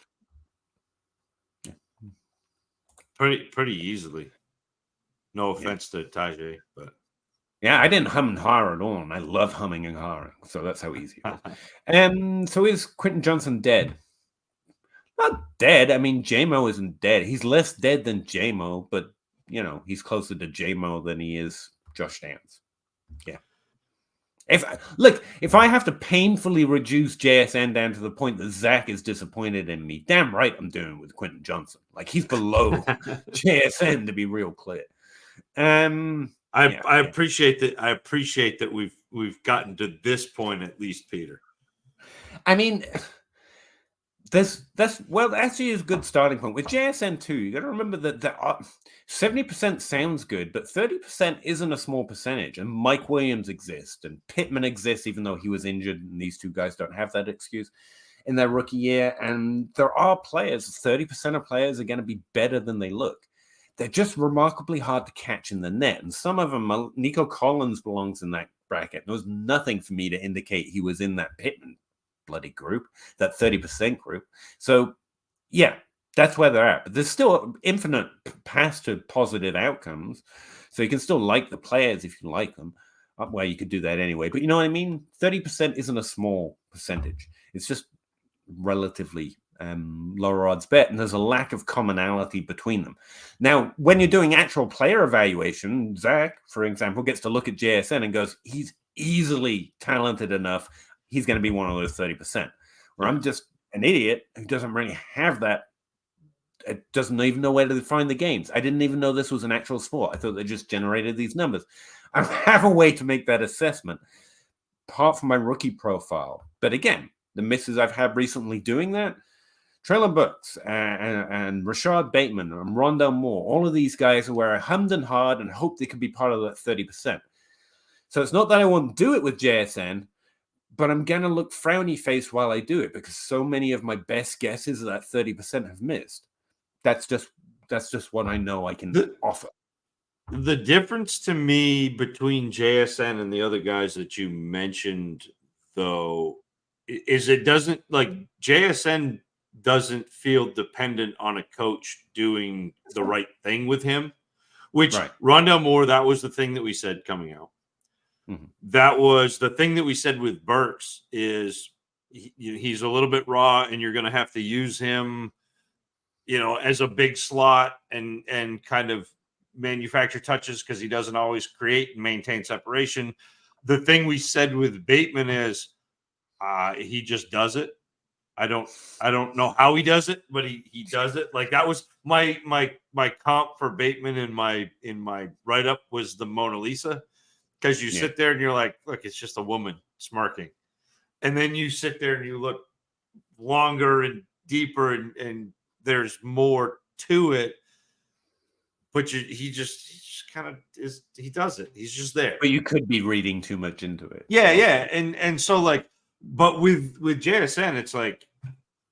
C: Pretty easily. No offense to Tajay, but
A: yeah, I didn't hum and har at all, and I love humming and harring, so that's how easy it is. So is Quinton Johnston dead? Not dead. I mean, J-Mo isn't dead. He's less dead than J-Mo, but he's closer to J-Mo than he is Josh Downs. Yeah. If I have to painfully reduce JSN down to the point that Zach is disappointed in me, damn right I'm doing it with Quinton Johnston. Like he's below JSN, to be real clear.
C: I appreciate that. I appreciate that we've gotten to this point at least, Peter.
A: I mean, that's actually is a good starting point with JSN too. You got to remember that 70% sounds good, but 30% isn't a small percentage. And Mike Williams exists, and Pittman exists, even though he was injured. And these two guys don't have that excuse in their rookie year. And there are players. 30% of players are going to be better than they look. They're just remarkably hard to catch in the net. And some of them, Nico Collins belongs in that bracket. There was nothing for me to indicate he was in that Pittman bloody group, that 30% group. So, yeah, that's where they're at. But there's still infinite paths to positive outcomes. So you can still like the players if you like them. Well, you could do that anyway. But you know what I mean? 30% isn't a small percentage. It's just relatively lower odds bet, and there's a lack of commonality between them. Now, when you're doing actual player evaluation, Zach, for example, gets to look at JSN and goes, he's easily talented enough. He's going to be one of those 30%. Where I'm just an idiot who doesn't really have that. It doesn't even know where to find the games. I didn't even know this was an actual sport. I thought they just generated these numbers. I have a way to make that assessment, apart from my rookie profile. But again, the misses I've had recently doing that, Traylon Burks and Rashad Bateman and Rondell Moore, all of these guys are where I hummed and hard and hoped they could be part of that 30%. So it's not that I won't do it with JSN, but I'm going to look frowny face while I do it because so many of my best guesses of that 30% have missed. That's just what I know I can offer.
C: The difference to me between JSN and the other guys that you mentioned, though, is it doesn't like JSN doesn't feel dependent on a coach doing the right thing with him, which Rondell Moore, that was the thing that we said coming out. Mm-hmm. That was the thing that we said with Burks is he's a little bit raw and you're going to have to use him, as a big slot and kind of manufacture touches because he doesn't always create and maintain separation. The thing we said with Bateman is he just does it. I don't know how he does it, but he does it. Like that was my comp for Bateman in my write-up was the Mona Lisa. Because you sit there and you're like, look, it's just a woman smirking. And then you sit there and you look longer and deeper and there's more to it. But he just kind of is, he does it. He's just there.
A: But you could be reading too much into it.
C: Yeah. And so like, but with JSN, it's like,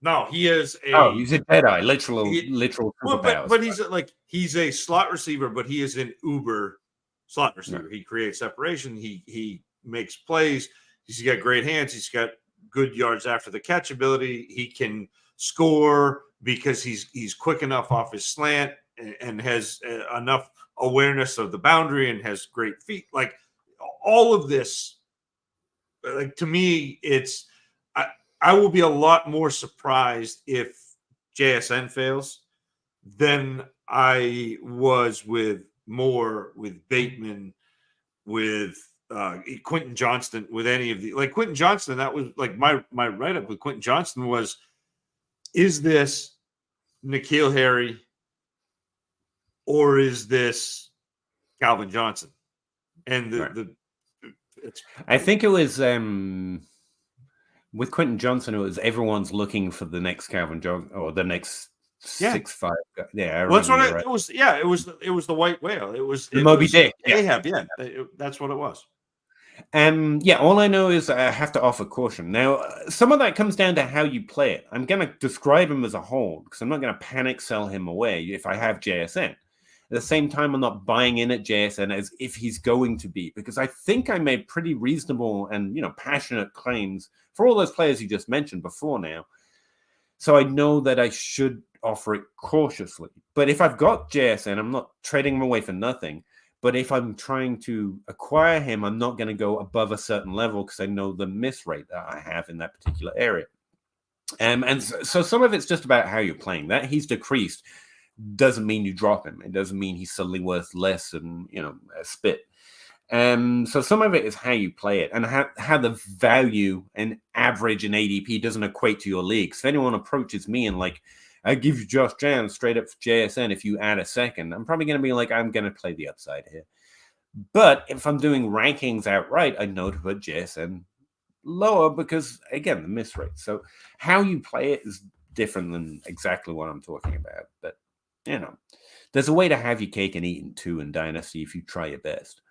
C: no, he is
A: he's a Jedi, literal.
C: Well, but he's a slot receiver, but he is an uber slot receiver. He creates separation. He makes plays. He's got great hands. He's got good yards after the catch ability. He can score because he's quick enough off his slant. and has enough awareness of the boundary and has great feet. Like all of this, like to me, it's I will be a lot more surprised if JSN fails than I was with Bateman, with Quinton Johnston, with any of the like Quinton Johnston. That was like my write up with Quinton Johnston was, is this N'Keal Harry or is this Calvin Johnson? And
A: I think it was with Quinton Johnston. It was everyone's looking for the next Calvin Johnson or the next 6'5". Yeah,
C: well, that's what it was. Yeah, it was the white whale. It was
A: Moby Dick.
C: Ahab. Yeah, that's what it was.
A: Yeah, all I know is I have to offer caution. Now, some of that comes down to how you play it. I'm going to describe him as a hold because I'm not going to panic sell him away if I have JSN. At the same time, I'm not buying in at JSN as if he's going to be, because I think I made pretty reasonable and passionate claims for all those players you just mentioned before now. So I know that I should offer it cautiously. But if I've got JSN, I'm not trading him away for nothing. But if I'm trying to acquire him, I'm not going to go above a certain level because I know the miss rate that I have in that particular area. And so some of it's just about how you're playing. That he's decreased doesn't mean you drop him. It doesn't mean he's suddenly worth less than a spit. So some of it is how you play it and how the value and average in ADP doesn't equate to your league. So if anyone approaches me and like, I give you Josh Jans straight up for JSN if you add a second, I'm probably going to be like, I'm going to play the upside here. But if I'm doing rankings outright, I know to put JSN lower because, again, the miss rate. So how you play it is different than exactly what I'm talking about. But, there's a way to have your cake and eat it too in Dynasty if you try your best.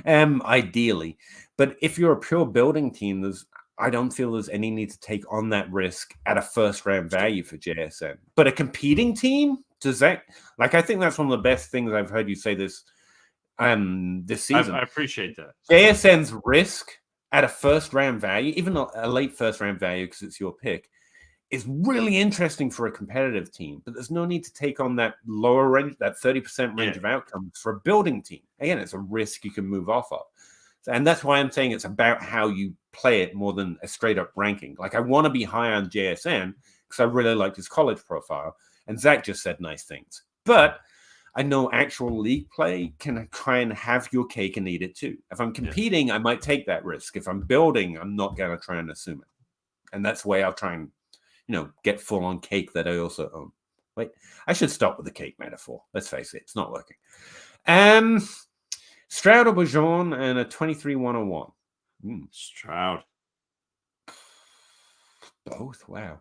A: Ideally. But if you're a pure building team, I don't feel there's any need to take on that risk at a first round value for JSN. But a competing team, does that, like, I think that's one of the best things I've heard you say this season.
C: I appreciate that.
A: JSN's risk at a first round value, even a late first round value because it's your pick, is really interesting for a competitive team. But there's no need to take on that lower range, that 30% range of outcomes for a building team. Again, it's a risk you can move off of. And that's why I'm saying it's about how you play it more than a straight up ranking. Like I want to be high on JSN because I really liked his college profile. And Zach just said nice things. But I know actual league play can try and have your cake and eat it too. If I'm competing, I might take that risk. If I'm building, I'm not going to try and assume it. And that's the way I'll try and, get full on cake that I also own. Wait, I should stop with the cake metaphor. Let's face it, it's not working. Stroud or Bijan and a 23-101.
C: Stroud.
A: Both. Wow.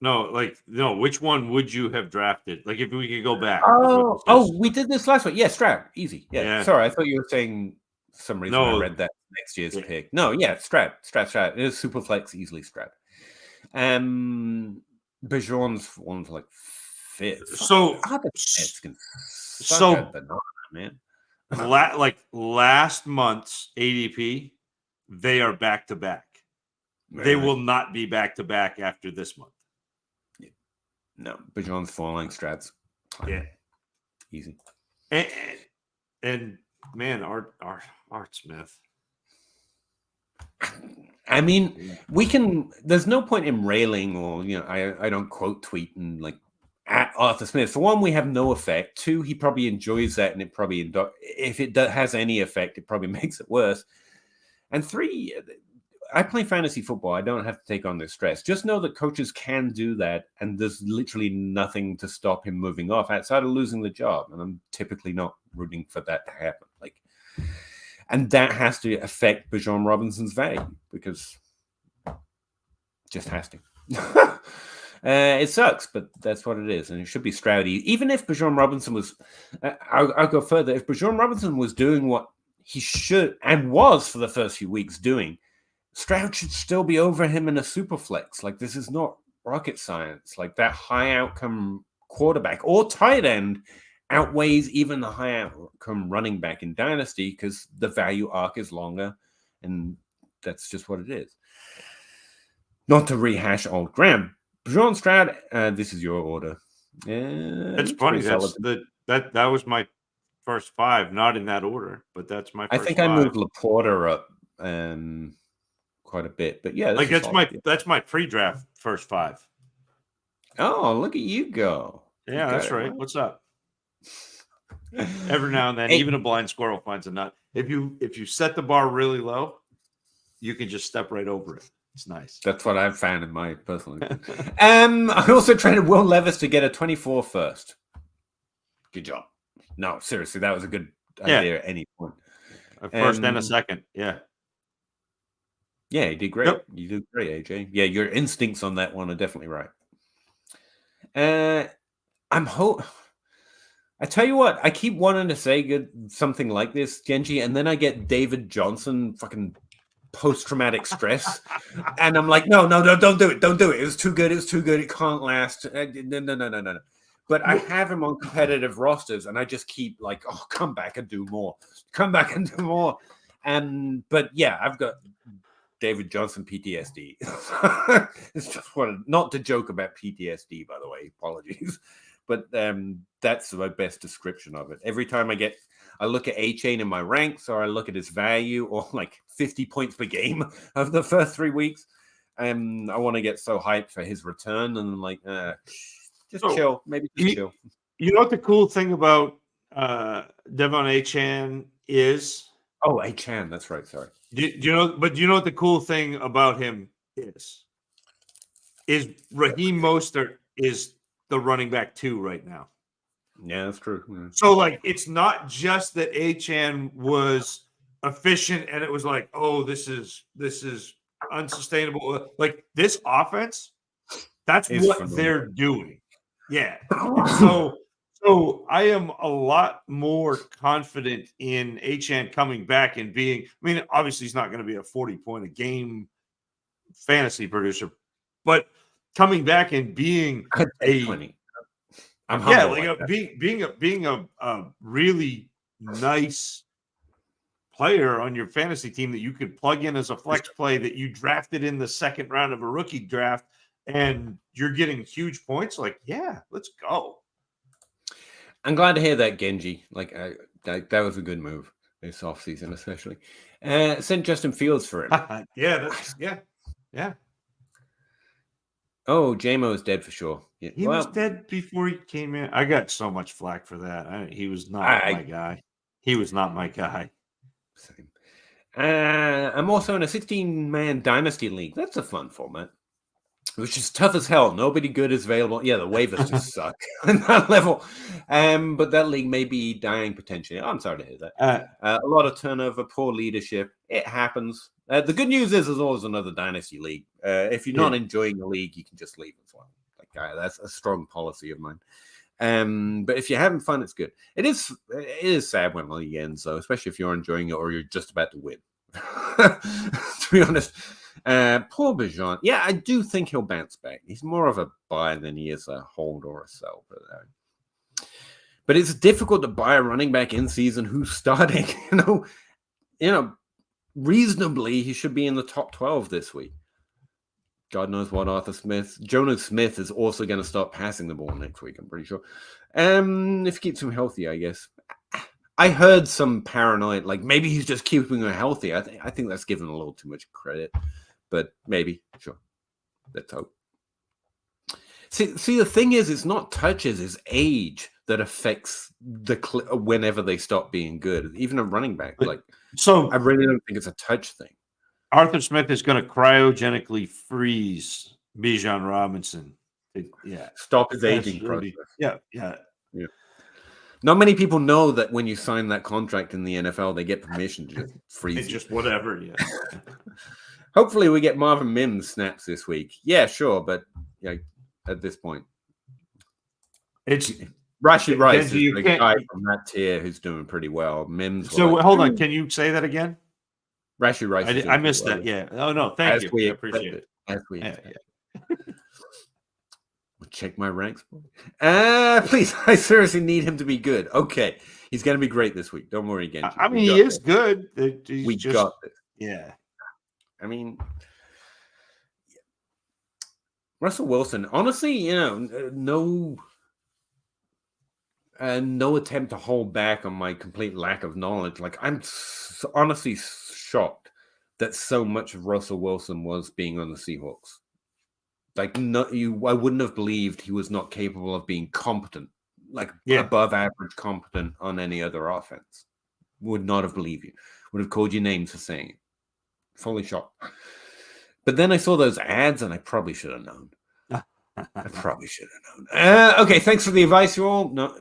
C: No, which one would you have drafted? Like if we could go back.
A: We did this last one. Yeah, Stroud. Easy. Yeah. Sorry, I thought you were saying some reason I read that next year's pick. No, yeah, Stroud. It is super flex, easily Stroud. Bijan's one for like fit. Banana, man.
C: Last month's ADP, they are back to back. They will not be back to back after this month.
A: Yeah. No, Bijan's falling. Stroud's easy.
C: And man, Art Smith.
A: I mean, we can. There's no point in railing or I don't quote tweet and like at Arthur Smith. For one, we have no effect. Two, he probably enjoys that, and it probably if it has any effect, it probably makes it worse. And three, I play fantasy football. I don't have to take on this stress. Just know that coaches can do that, and there's literally nothing to stop him moving off outside of losing the job. And I'm typically not rooting for that to happen. And that has to affect Bijan Robinson's value because it just has to. It sucks, but that's what it is, and it should be Stroudy. Even if Bijan Robinson was, I'll go further. If Bijan Robinson was doing what he should and was for the first few weeks doing, Stroud should still be over him in a super flex. Like this is not rocket science. Like that high outcome quarterback or tight end outweighs even the high outcome running back in Dynasty because the value arc is longer, and that's just what it is. Not to rehash old Graham, Bijan Stroud, this is your order.
C: That's funny. That was my first 5, not in that order, but that's my first
A: I think
C: 5.
A: I moved Laporta up quite a bit, but yeah,
C: like that's my pre-draft first 5.
A: Oh, look at you go!
C: Yeah, that's right. What's up? Every now and then, even a blind squirrel finds a nut. If you set the bar really low, you can just step right over it. It's nice.
A: That's what I've found in my personal. I also traded Will Levis to get a 24 first. Good job. No, seriously, that was a good idea at any point.
C: A first and a second. Yeah.
A: Yeah, you did great. Yep. You did great, AJ. Yeah, your instincts on that one are definitely right. I tell you what, I keep wanting to say something like this, Genji, and then I get David Johnson fucking post-traumatic stress, and I'm like, no, don't do it. It was too good. It can't last. No. But I have him on competitive rosters, and I just keep like, oh, come back and do more. But yeah, I've got David Johnson PTSD. It's just not to joke about PTSD, by the way. Apologies. But that's my best description of it. Every time I look at A-Chain in my ranks, or I look at his value, or like 50 points per game of the first 3 weeks, I want to get so hyped for his return, and I'm like, chill. Maybe just chill.
C: You know what the cool thing about Devon A-Chan is?
A: Oh, A-Chan, that's right. Sorry.
C: Do you know what the cool thing about him is? Is Raheem Mostert is the running back 2 right now.
A: Yeah, that's true. Yeah.
C: So, like, it's not just that A-Chan was efficient and it was like, oh, this is unsustainable. Like, this offense, that's what they're doing. Yeah. So I am a lot more confident in A-Chan coming back and being, I mean, obviously he's not going to be a 40-point a game fantasy producer, but coming back and being being a really nice player on your fantasy team that you could plug in as a flex play that you drafted in the second round of a rookie draft, and you're getting huge points. Like, yeah, let's go.
A: I'm glad to hear that, Genji. Like, that was a good move this offseason, especially. Sent Justin Fields for him.
C: Yeah.
A: Oh, JMO is dead for sure. Yeah.
C: He was dead before he came in. I got so much flack for that. He was not my guy. He was not my guy.
A: Same. I'm also in a 16-man Dynasty league. That's a fun format, which is tough as hell. Nobody good is available. Yeah, the waivers just suck on that level. But that league may be dying potentially. I'm sorry to hear that. A lot of turnover, poor leadership. It happens. The good news is there's always another Dynasty league. If you're not enjoying the league, you can just leave as well. Like, that's a strong policy of mine. But if you're having fun, it's good. It is sad when the league ends, though, especially if you're enjoying it or you're just about to win. To be honest. Poor Bijan. Yeah, I do think he'll bounce back. He's more of a buy than he is a hold or a sell. But it's difficult to buy a running back in season who's starting. You know, reasonably, he should be in the top 12 this week. God knows what Arthur Smith. Jonas Smith is also going to start passing the ball next week, I'm pretty sure. If he keeps him healthy, I guess. I heard some paranoid, like maybe he's just keeping him healthy. I think that's given a little too much credit. But maybe, sure. Let's hope. See, the thing is, it's not touches, it's age that affects whenever they stop being good. Even a running back, I really don't think it's a touch thing.
C: Arthur Smith is going to cryogenically freeze Bijan Robinson.
A: Stop his aging process.
C: Yeah.
A: Not many people know that when you sign that contract in the NFL, they get permission to just freeze.
C: It's just whatever. Yeah.
A: Hopefully, we get Marvin Mims snaps this week. Yeah, sure, but at this point,
C: it's
A: Rashee Rice is the guy from that tier who's doing pretty well. Mims.
C: So hold on, can you say that again?
A: Rashee Rice.
C: I missed that. Yeah. Oh no, thank you. I appreciate it.
A: We'll check my ranks. Please, I seriously need him to be good. Okay, he's going to be great this week. Don't worry again.
C: I mean, he is good.
A: We got this.
C: Yeah.
A: I mean, Russell Wilson, honestly, no attempt to hold back on my complete lack of knowledge. Like, I'm honestly shocked that so much of Russell Wilson was being on the Seahawks. Like, I wouldn't have believed he was not capable of being competent, like above average competent on any other offense. Would not have believed you. Would have called you names for saying it. Fully shocked. But then I saw those ads, and I probably should have known. Okay, thanks for the advice, you all. No,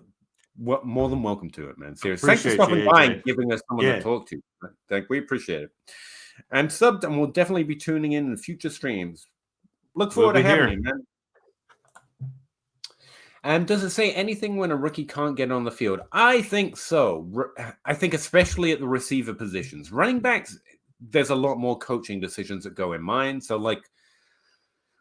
A: more than welcome to it, man. Seriously, thanks for stopping by and giving us someone to talk to. We appreciate it. And subbed, and we'll definitely be tuning in future streams. Look forward to having you, man. And does it say anything when a rookie can't get on the field? I think so. I think especially at the receiver positions. Running backs, there's a lot more coaching decisions that go in mind. So, like,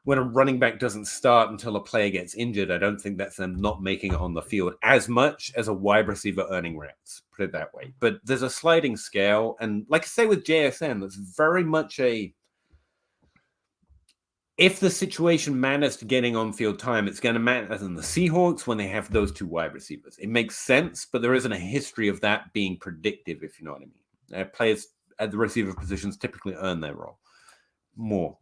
A: when a running back doesn't start until a player gets injured, I don't think that's them not making it on the field as much as a wide receiver earning reps, put it that way. But there's a sliding scale. And like I say with JSN, that's very much if the situation matters to getting on-field time, it's going to matter in the Seahawks when they have those two wide receivers. It makes sense, but there isn't a history of that being predictive, if you know what I mean. Players at the receiver positions typically earn their role more.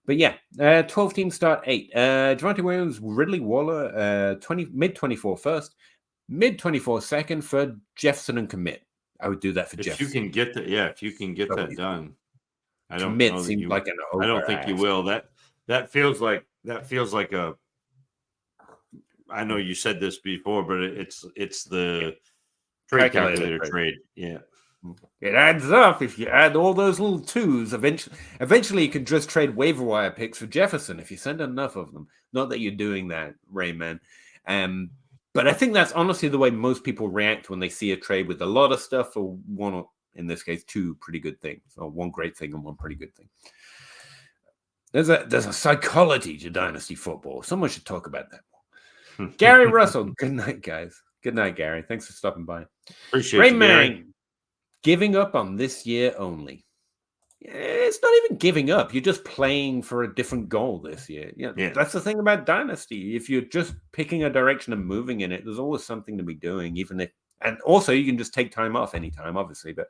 A: But yeah, 12 teams start 8. Javonte Williams, Ridley Waller, mid-24 first, mid-24 second for Jefferson and Kmet. I would do that for Jefferson.
C: If you can get that done. I don't
A: Kmet seems like an
C: I don't think you will. That feels like a. I know you said this before, but it's the trade calculator trade. Yeah.
A: It adds up if you add all those little twos. Eventually, you can just trade waiver wire picks for Jefferson if you send enough of them. Not that you're doing that, Rayman. But I think that's honestly the way most people react when they see a trade with a lot of stuff for one, or in this case, two pretty good things, or one great thing and one pretty good thing. There's a psychology to Dynasty football. Someone should talk about that more. Gary Russell, good night, guys. Good night, Gary. Thanks for stopping by.
C: Appreciate it, Gary.
A: Giving up on this year only. It's not even giving up. You're just playing for a different goal this year. That's the thing about Dynasty. If you're just picking a direction and moving in it, there's always something to be doing, and also you can just take time off anytime, obviously. But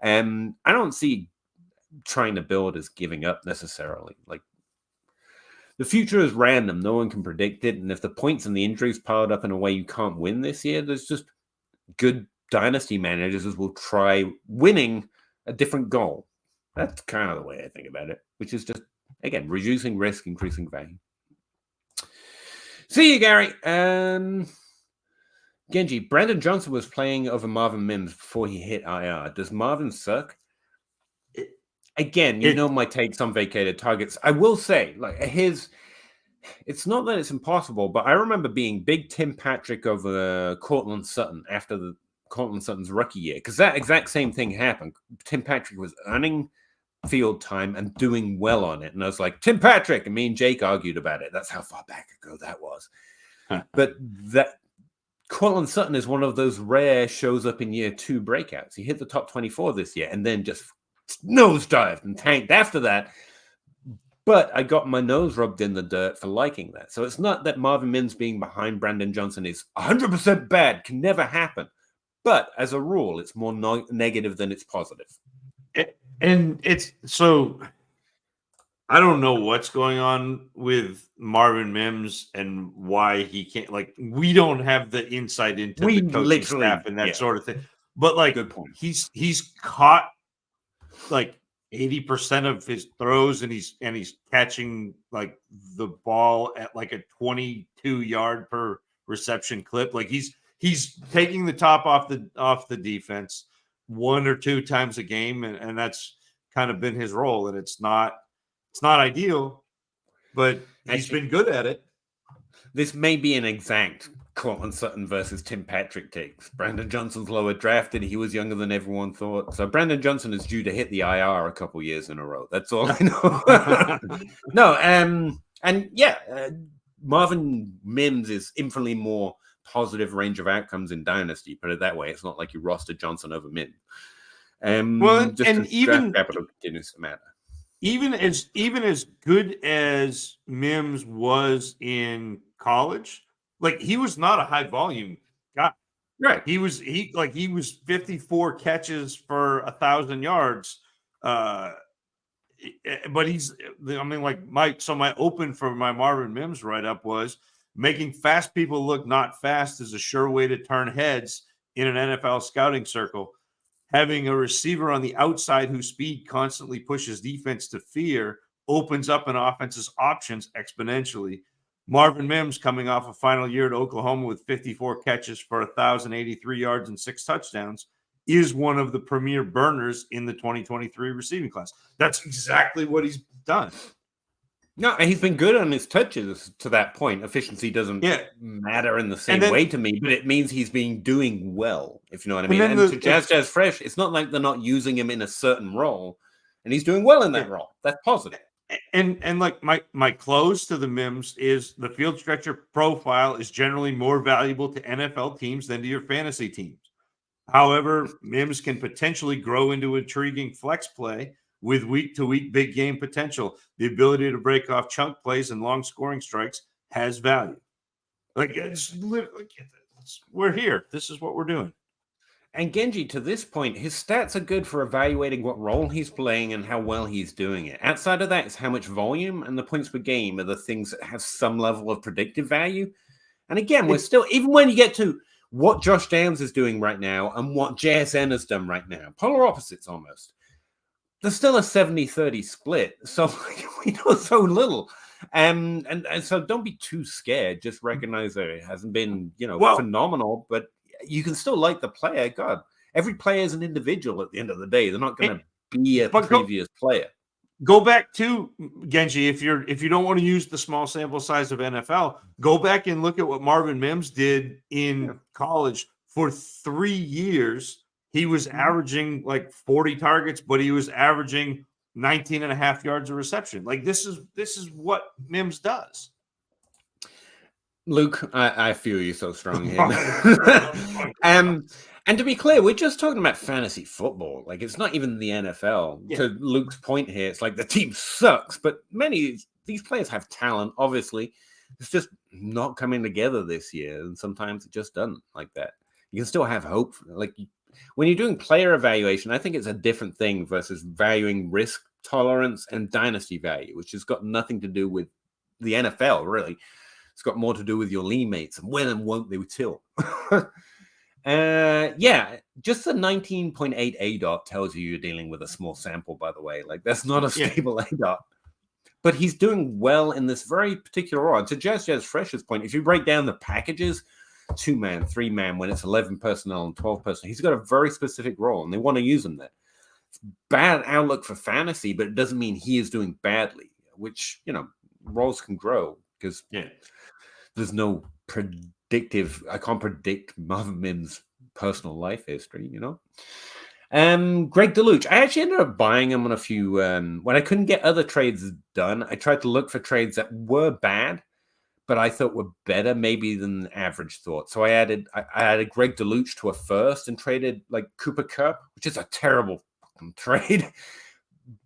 A: I don't see trying to build as giving up necessarily. Like, the future is random. No one can predict it. And if the points and the injuries piled up in a way you can't win this year, there's just good Dynasty managers will try winning a different goal. That's kind of the way I think about it, which is just, again, reducing risk, increasing value. See you, Gary. Genji, Brandon Johnson was playing over Marvin Mims before he hit IR. Does Marvin suck? Again, my takes on vacated targets. I will say, it's not that it's impossible, but I remember being big Tim Patrick over Cortland Sutton after Cortland Sutton's rookie year, because that exact same thing happened. Tim Patrick was earning field time and doing well on it, and I was like, Tim Patrick, and me and Jake argued about it. That's how far back ago that was. But that Cortland Sutton is one of those rare shows up in year 2 breakouts. He hit the top 24 this year and then just nosedived and tanked after that. But I got my nose rubbed in the dirt for liking that. So it's not that Marvin Mims being behind Brandon Johnson is 100% bad, can never happen. But as a rule, it's more negative than it's positive.
C: And it's so, I don't know what's going on with Marvin Mims and why he can't, we don't have the insight into the coaching staff and that sort of thing. But
A: good point.
C: He's caught 80% of his throws, and he's catching the ball at a 22-yard per reception clip. He's taking the top off the defense 1 or 2 times a game, and that's kind of been his role. And it's not ideal, but he's been good at it.
A: This may be an exact Cortland Sutton versus Tim Patrick takes. Brandon Johnson's lower drafted. He was younger than everyone thought. So Brandon Johnson is due to hit the IR a couple years in a row. That's all I know. Marvin Mims is infinitely more positive range of outcomes in Dynasty. Put it that way. It's not like you rostered Johnson over Mims.
C: Even
A: capital continues to matter.
C: even as good as Mims was in college, like he was not a high volume guy.
A: Right.
C: He was 54 catches for 1,000 yards. But my open for my Marvin Mims write-up was making fast people look not fast is a sure way to turn heads in an NFL scouting circle. Having a receiver on the outside whose speed constantly pushes defense to fear opens up an offense's options exponentially. Marvin Mims, coming off a final year at Oklahoma with 54 catches for 1,083 yards and 6 touchdowns, is one of the premier burners in the 2023 receiving class. That's exactly what he's done.
A: No, and he's been good on his touches to that point. Efficiency doesn't matter in the same way to me, but it means he's been doing well, if you know what I mean. And to Jazz Fresh, it's not like they're not using him in a certain role, and he's doing well in that role. That's positive.
C: And like my close to the Mims is the field stretcher profile is generally more valuable to NFL teams than to your fantasy teams. However, Mims can potentially grow into intriguing flex play with week-to-week big game potential. The ability to break off chunk plays and long scoring strikes has value. Like it's literally, we're here. This is what we're doing.
A: And Genji, to this point, his stats are good for evaluating what role he's playing and how well he's doing it. Outside of that, it's how much volume, and the points per game are the things that have some level of predictive value. And again, we're still, even when you get to what Josh Downs is doing right now and what JSN has done right now, polar opposites almost. There's still a 70-30 split, so we know so little. And so don't be too scared. Just recognize that it hasn't been, phenomenal, but you can still like the player. God, every player is an individual at the end of the day. They're not going to be a previous player.
C: Go back to Genji. If you don't want to use the small sample size of NFL, go back and look at what Marvin Mims did in college. For 3 years, he was averaging like 40 targets, but he was averaging 19 and a half yards of reception. Like this is what Mims does.
A: Luke, I feel you so strong here. And to be clear, we're just talking about fantasy football. Like, it's not even the NFL. Yeah. To Luke's point here, it's like the team sucks, but many of these players have talent, obviously. It's just not coming together this year, and sometimes it just doesn't like that. You can still have hope. Like, when you're doing player evaluation, I think it's a different thing versus valuing risk tolerance and dynasty value, which has got nothing to do with the NFL, really. It's got more to do with your league mates and when and won't they tilt. Just the 19.8 ADOT tells you you're dealing with a small sample, by the way. Like, that's not a stable ADOT. But he's doing well in this very particular role. To Jazz Fresh's point, if you break down the packages, 2-man, 3-man, when it's 11 personnel and 12 personnel, he's got a very specific role, and they want to use him there. It's bad outlook for fantasy, but it doesn't mean he is doing badly, which, roles can grow because there's no predictive. I can't predict Marvin Mims' personal life history, Greg DeLuch. I actually ended up buying him on a few. When I couldn't get other trades done, I tried to look for trades that were bad, but I thought were better maybe than average thought. So I added Greg DeLuch to a first and traded like Cooper Kupp, which is a terrible trade.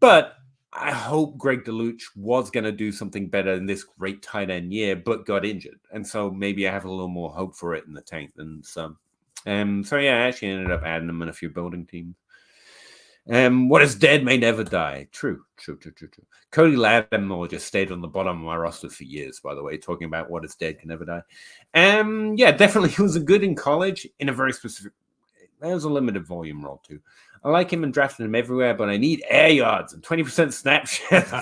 A: But I hope Greg DeLuch was going to do something better in this great tight end year, but got injured. And so maybe I have a little more hope for it in the tank than some. I actually ended up adding them in a few building teams. What is dead may never die. True. Cody Lattimore just stayed on the bottom of my roster for years, by the way, talking about what is dead can never die. Definitely he was good in college in a very specific. There was a limited volume role too. I like him and drafting him everywhere, but I need air yards and 20% snap shares.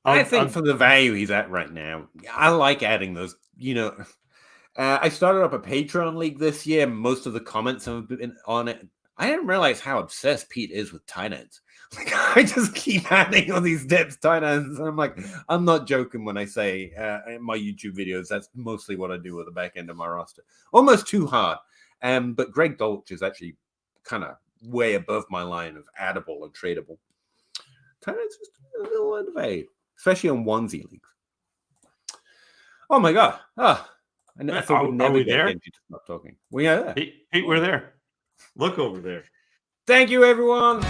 A: I think for the value he's at right now, I like adding those. I started up a Patreon league this year. Most of the comments have been on it. I didn't realize how obsessed Pete is with tight ends. Like, I just keep adding all these depth tight ends. And I'm like, I'm not joking when I say in my YouTube videos, that's mostly what I do at the back end of my roster. Almost too hard. But Greg Dolch is actually kind of way above my line of addable and tradable. Tight ends just a little undervalued, especially on onesie leagues. Oh my God. I thought we'd never get Genji to stop talking. We are there.
C: Pete, we're there. Look over there.
A: Thank you, everyone.